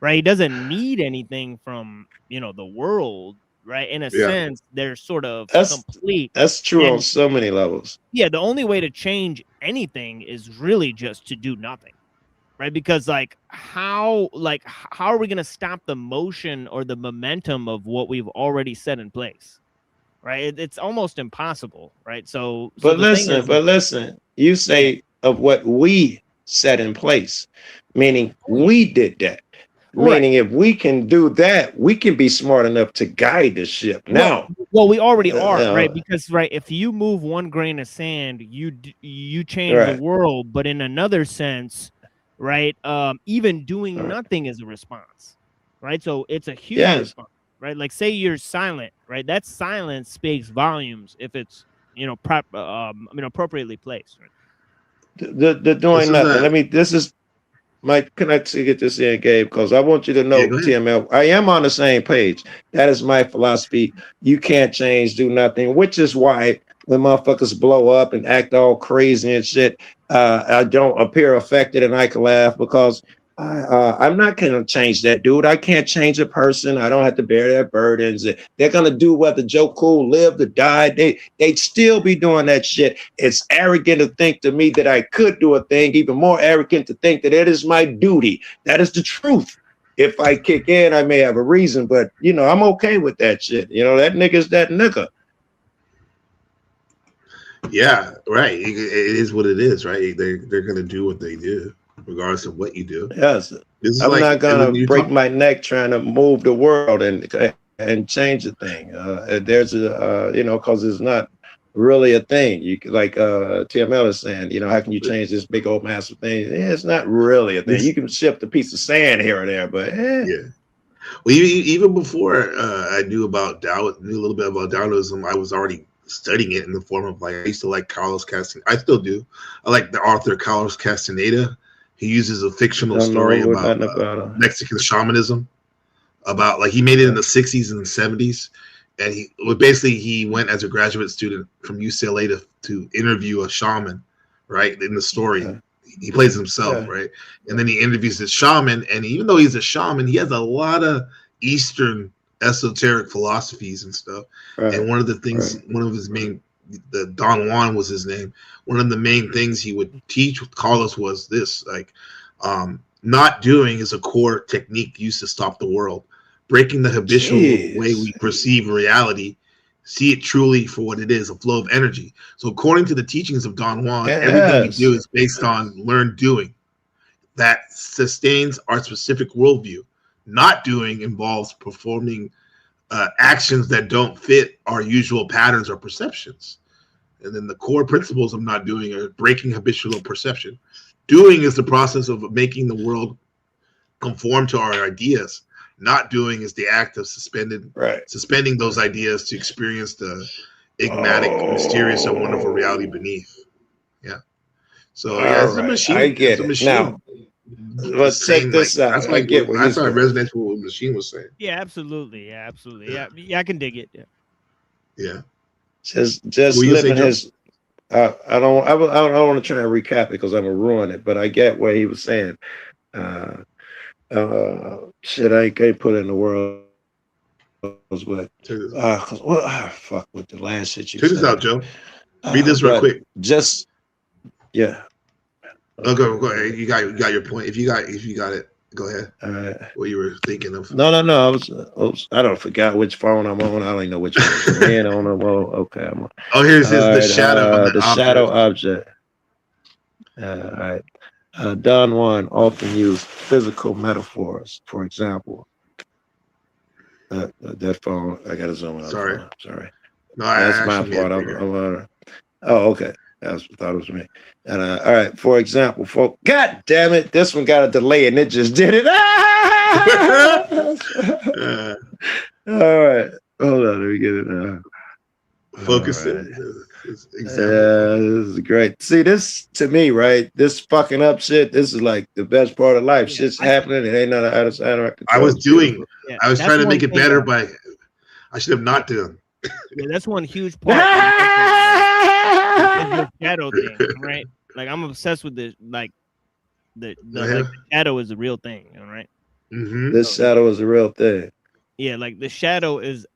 Right? He doesn't need anything from the world. Right? In a sense, they're sort of complete. That's true on so many levels. Yeah, the only way to change anything is really just to do nothing. Right, because how are we going to stop the motion or the momentum of what we've already set in place? Right, it's almost impossible. Right, so but listen, you say of what we set in place, meaning we did that. Meaning, if we can do that, we can be smart enough to guide the ship. Now, well, we already are, right? Because if you move one grain of sand, you change the world. But in another sense, right? Even doing nothing is a response, right? So it's a huge response, right? Like, say you're silent, right? That silence speaks volumes if it's appropriately placed. Right? The doing nothing. This is Mike. Can I get this in, Gabe? Because I want you to know, TML, I am on the same page. That is my philosophy. You can't change, do nothing, which is why when motherfuckers blow up and act all crazy and shit, I don't appear affected and I can laugh because I'm not going to change that dude. I can't change a person. I don't have to bear their burdens. They're going to do whether Joe Cool lived or died. They'd still be doing that shit. It's arrogant to think to me that I could do a thing, even more arrogant to think that it is my duty. That is the truth. If I kick in, I may have a reason, but, I'm okay with that shit. That nigga's that nigga. Yeah, right. It is what it is, right? They're going to do what they do, regardless of what you do. Yes, I'm not gonna break my neck trying to move the world and change the thing. There's a because it's not really a thing. You like TML is saying, how can you change this big old massive thing? It's not really a thing. You can shift a piece of sand here or there, but yeah. Well, even before I knew a little bit about Taoism, I was already studying it in the form of I used to like Carlos Castaneda. I still do. I like the author Carlos Castaneda. He uses a fictional story about Mexican shamanism. He made it in the 60s and the 70s. And he went as a graduate student from UCLA to interview a shaman, right? In the story. Yeah. He plays himself, right? And then he interviews this shaman. And even though he's a shaman, he has a lot of Eastern esoteric philosophies and stuff. Right. And one of the things, one of his main, Don Juan was his name. One of the main things he would teach Carlos was this, not doing is a core technique used to stop the world. Breaking the habitual way we perceive reality, see it truly for what it is, a flow of energy. So according to the teachings of Don Juan, everything we do is based on learned doing. That sustains our specific worldview. Not doing involves performing actions that don't fit our usual patterns or perceptions. And then the core principles of not doing are breaking habitual perception. Doing is the process of making the world conform to our ideas. Not doing is the act of suspending those ideas to experience the enigmatic, mysterious, and wonderful reality beneath. Yeah. So it's a machine. I get it. Now, let's check this out. That's I get what I started resonating with what the machine was saying. Yeah, absolutely. Yeah, absolutely. Yeah, I can dig it. Yeah. Just living his. I don't want to try and recap it because I'm gonna ruin it, but I get what he was saying. Shit, I can't put it in the world. What? Fuck with the last shit you said. Check this out, Joe. Read this real quick. Oh, go ahead. You got your point. If you got it, go ahead. All right. What you were thinking of? No. I don't forgot which phone I'm on. I don't even know which one I'm on. Okay. Here's the shadow. The shadow object. All right. Don Juan often used physical metaphors. For example, that phone. I got to zoom out. Sorry. No, that's my fault. Oh, okay. I thought it was me. And all right, for example, folks, God damn it, this one got a delay and it just did it. All right, hold on, let me get it. Focus it. This is great. See, this to me, right? This fucking up shit. This is like the best part of life. Shit's happening. It ain't nothing out of control. I was trying to make it better, but I should have not done. Yeah, that's one huge part. The shadow thing, right? Like I'm obsessed with this. Like the shadow is a real thing, right? Mm-hmm. This shadow is a real thing. Yeah, like the shadow is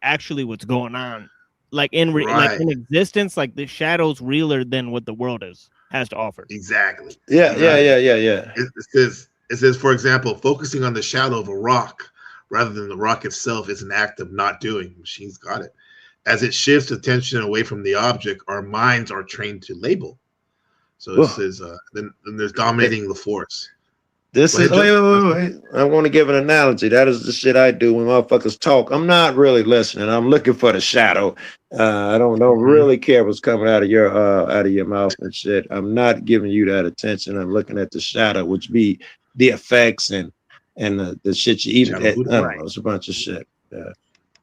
actually what's going on. Like like in existence, like the shadow's realer than what the world has to offer. Exactly. Yeah. It says, for example, focusing on the shadow of a rock rather than the rock itself is an act of not doing. Machine's got it. As it shifts attention away from the object, our minds are trained to label. So it says, then there's dominating the force. This is wait. I want to give an analogy. That is the shit I do when motherfuckers talk. I'm not really listening. I'm looking for the shadow. I don't really care what's coming out of your mouth and shit. I'm not giving you that attention. I'm looking at the shadow, which be the effects and the shit you even. I don't know, it's a bunch of shit. Yeah.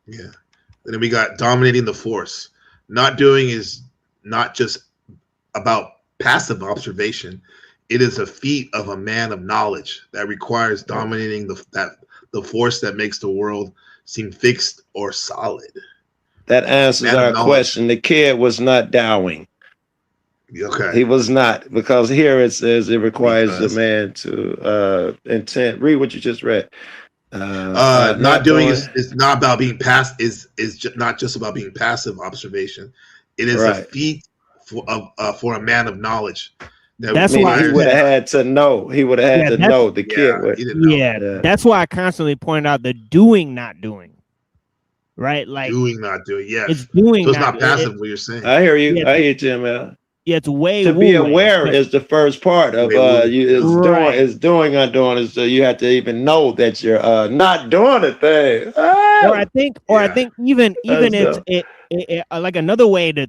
And then we got dominating the force. Not doing is not just about passive observation. It is a feat of a man of knowledge that requires dominating the force that makes the world seem fixed or solid. That answers our question. The kid was not dowing. Okay. He was not, because here it says it requires the man to intent. Read what you just read. Not doing is not about being not just about being passive observation. It is a feat for a man of knowledge. That's why he would have had to know. He would have had to know the kid. That's why I constantly point out the doing, not doing. Right, like doing, not doing. Yeah, it's doing. So it's not passive. What you're saying? I hear you. I hear you, man. Yeah, it's way to be aware is the first part of doing, undoing is you have to even know that you're not doing a thing. Or I think even it's like another way to,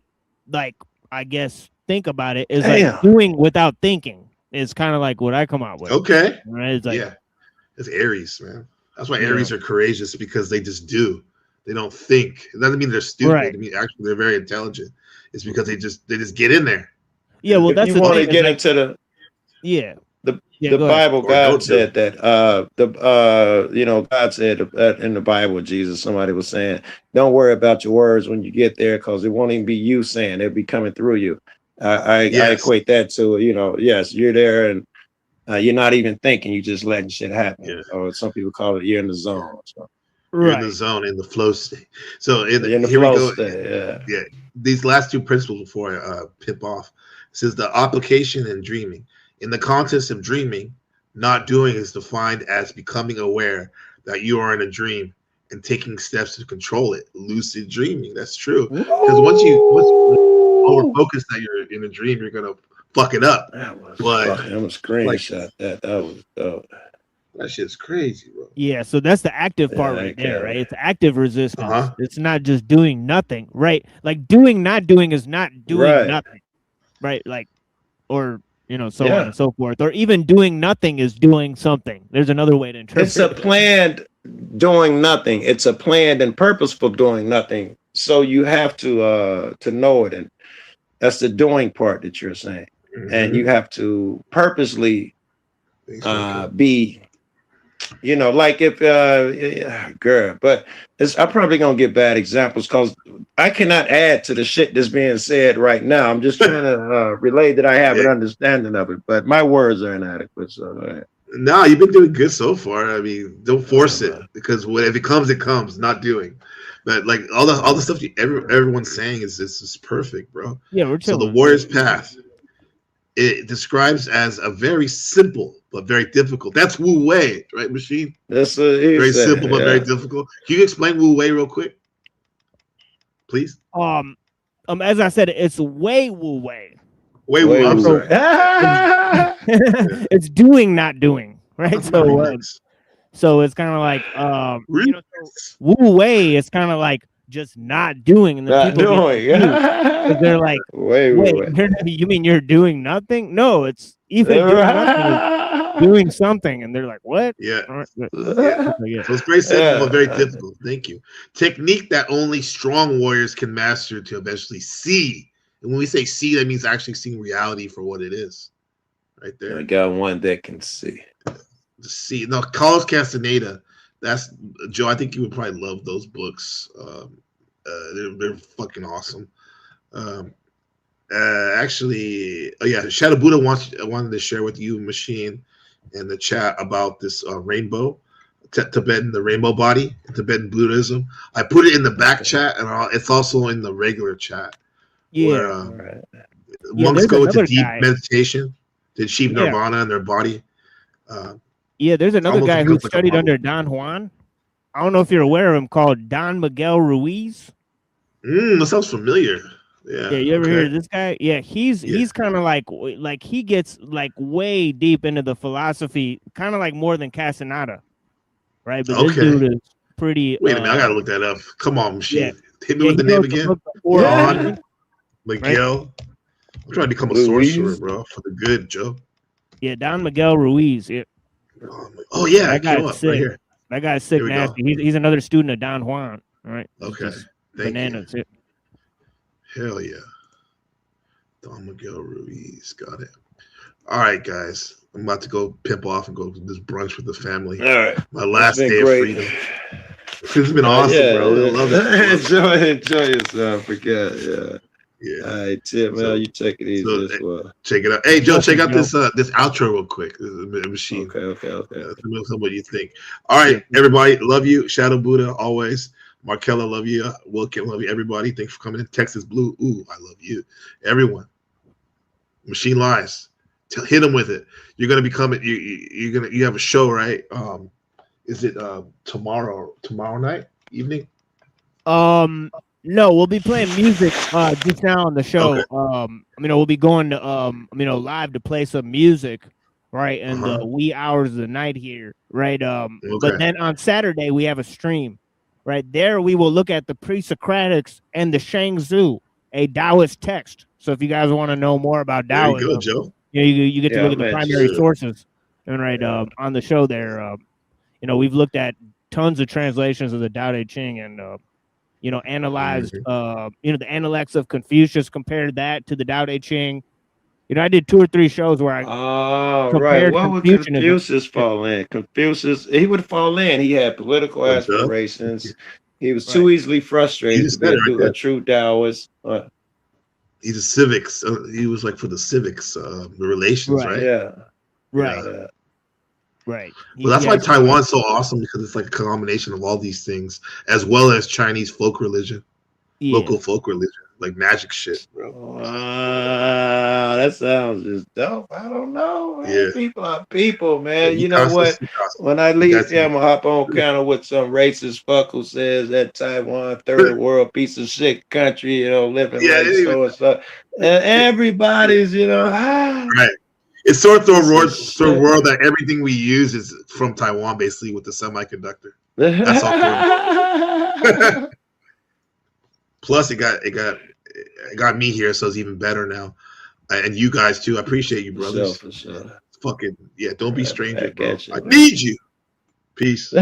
like, I guess, think about it is like doing without thinking. It's kind of like what I come out with. Okay. Right. It's like, it's Aries, man. That's why Aries are courageous, because they just do. They don't think. It doesn't mean they're stupid. Right. I mean, actually, they're very intelligent. It's because they just get in there. Yeah, well, that's you want to get into the the Bible. God said that God said in the Bible, Jesus, somebody was saying, don't worry about your words when you get there, because it won't even be you saying, it'll be coming through you. I equate that to, yes, you're there and you're not even thinking, you just letting shit happen. Or some people call it you're in the zone. So. You're in the zone, in the flow state. So here we go. These last two principles before I pip off. It says the application and dreaming. In the context of dreaming, not doing is defined as becoming aware that you are in a dream and taking steps to control it. Lucid dreaming. That's true. Because once you over focus that you're in a dream, you're gonna fuck it up. I'm a screenshot that was dope. That shit's crazy, bro. Yeah, so that's the active part right there, right? It's active resistance. It's not just doing nothing, right? Like doing, not doing is not doing nothing, right? Like, or so on and so forth. Or even doing nothing is doing something. There's another way to interpret it. It's a planned doing nothing. It's a planned and purposeful doing nothing. So you have to know it, and that's the doing part that you're saying. And you have to purposely be. Like if but I'm probably gonna get bad examples because I cannot add to the shit that's being said right now. I'm just trying to relay that I have an understanding of it, but my words are inadequate. So no, you've been doing good so far. I mean, don't force it, because if it comes, it comes. Not doing, but like all the stuff everyone's saying is perfect, bro. Yeah, we're so the warrior's path. It describes as a very simple but very difficult. That's Wu Wei, right, Machine? That's very simple but very difficult. Can you explain Wu Wei real quick, please? As I said, it's Wei Wu Wei. Wei Wu. I'm sorry. It's doing, not doing, right? So it's kind of like Wu Wei is kind of like just not doing, and the people they're like, wait, you mean you're doing nothing? No, it's even doing something, and they're like, what? So it's very simple but very difficult. Thank you. Technique that only strong warriors can master to eventually see. And when we say see, that means actually seeing reality for what it is. Right there. I got one that can see. See. No, Carlos Castaneda. That's Joe. I think you would probably love those books. They're fucking awesome. Actually, Shadow Buddha wanted to share with you, Machine, in the chat about this rainbow, Tibetan, the rainbow body, Tibetan Buddhism. I put it in the back chat, and it's also in the regular chat. Where monks go into deep meditation to achieve nirvana in their body. There's another guy who studied under Don Juan. I don't know if you're aware of him, called Don Miguel Ruiz. That sounds familiar. Yeah. Yeah, you ever hear of this guy? Yeah, he's kind of like he gets like way deep into the philosophy, kind of like more than Castaneda, right? But this dude is pretty. Wait a minute, I gotta look that up. Come on, machine. Hit me with the he name wrote the again. book, The Four Don Right? Miguel. I'm trying to become a sorcerer, bro, for the good, Joe. Yeah, Don Miguel Ruiz. Yeah. Oh yeah, that came guy's up sick. right here. That guy's sick, Here we nasty. go. He's another student of Don Juan. All right. Okay. Thank Bananas. you. Hell yeah. Don Miguel Ruiz. Got it. All right, guys. I'm about to go pimp off and go to this brunch with the family. All right. My last day of freedom. This has been awesome, bro. I love it. enjoy yourself. Forget. Yeah. Yeah. All right, Tim, man, you take it easy as well. Check it out. Hey, Joe, check out this outro real quick. This is a machine. Okay. Tell me what you think. All right, everybody. Love you. Shadow Buddha, always. Markella, love you. Wilkin, love you. Everybody, thanks for coming in. Texas Blue, ooh, I love you. Everyone. Machine Lies. Hit them with it. You're gonna be coming. You have a show, right? Is it tomorrow night evening? No, we'll be playing music just now on the show. Okay. We'll be going to live to play some music, right? In the wee hours of the night here, right? But then on Saturday we have a stream, right? There we will look at the pre-Socratics and the Shangzu, a Taoist text. So if you guys want to know more about Taoism, there you go, Joe. You get to look at the primary sources, and on the show there, we've looked at tons of translations of the Tao Te Ching and analyzed the Analects of Confucius, compared that to the Tao Te Ching. I did 2 or 3 shows where I right. What would Confucius fall in? Confucius, he would fall in. He had political aspirations. He was too easily frustrated to be a true Taoist. He's a civics. He was like for the civics, the relations, right? Yeah. Right. Yeah. Right. Well, that's why Taiwan's so awesome, because it's like a combination of all these things, as well as Chinese folk religion, local folk religion, like magic shit, bro. Wow, that sounds just dope. I don't know. Man. Yeah. People are people, man. You know what? When I leave here, I'm gonna hop on counter with some racist fuck who says that Taiwan third world piece of shit country, living like so and so. And everybody's, right. It's sort of the world that everything we use is from Taiwan, basically, with the semiconductor. That's all. Plus, it got me here, so it's even better now, and you guys too. I appreciate you, brothers. For sure. Fucking yeah! Don't be stranger, bro. I need you. Peace.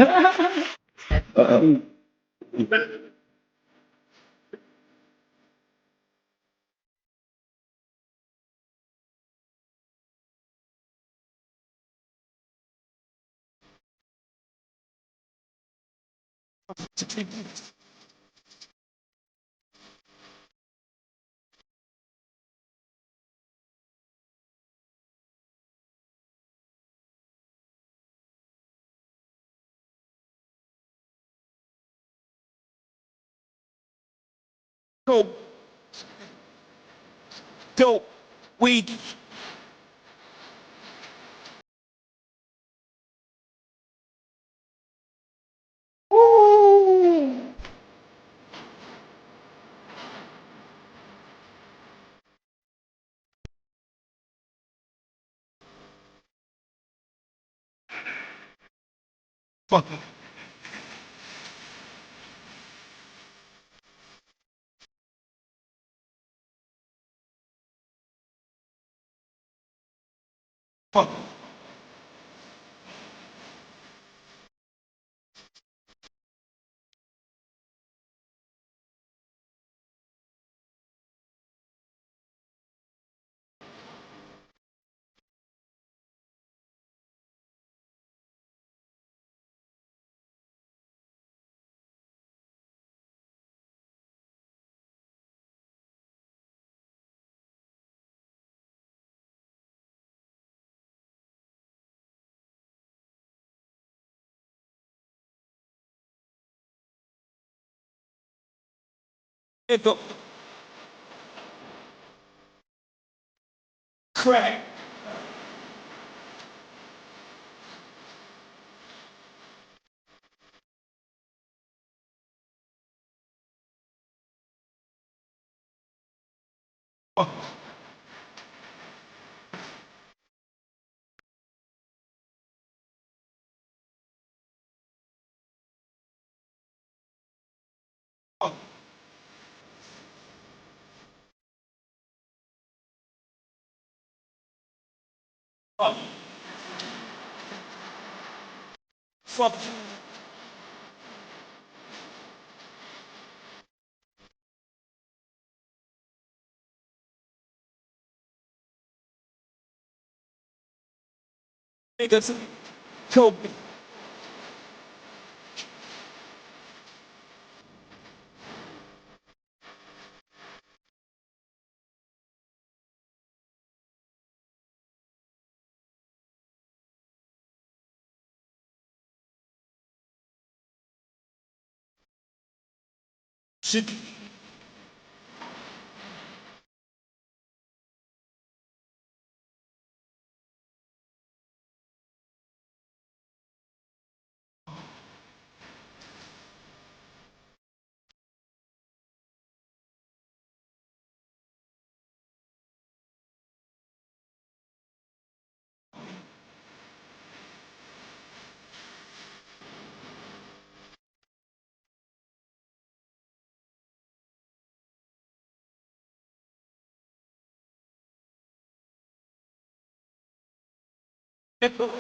Dope. Weed. Fuck. Fuck. Crack. Fuck. Niggas killed me. Shit. Nigga.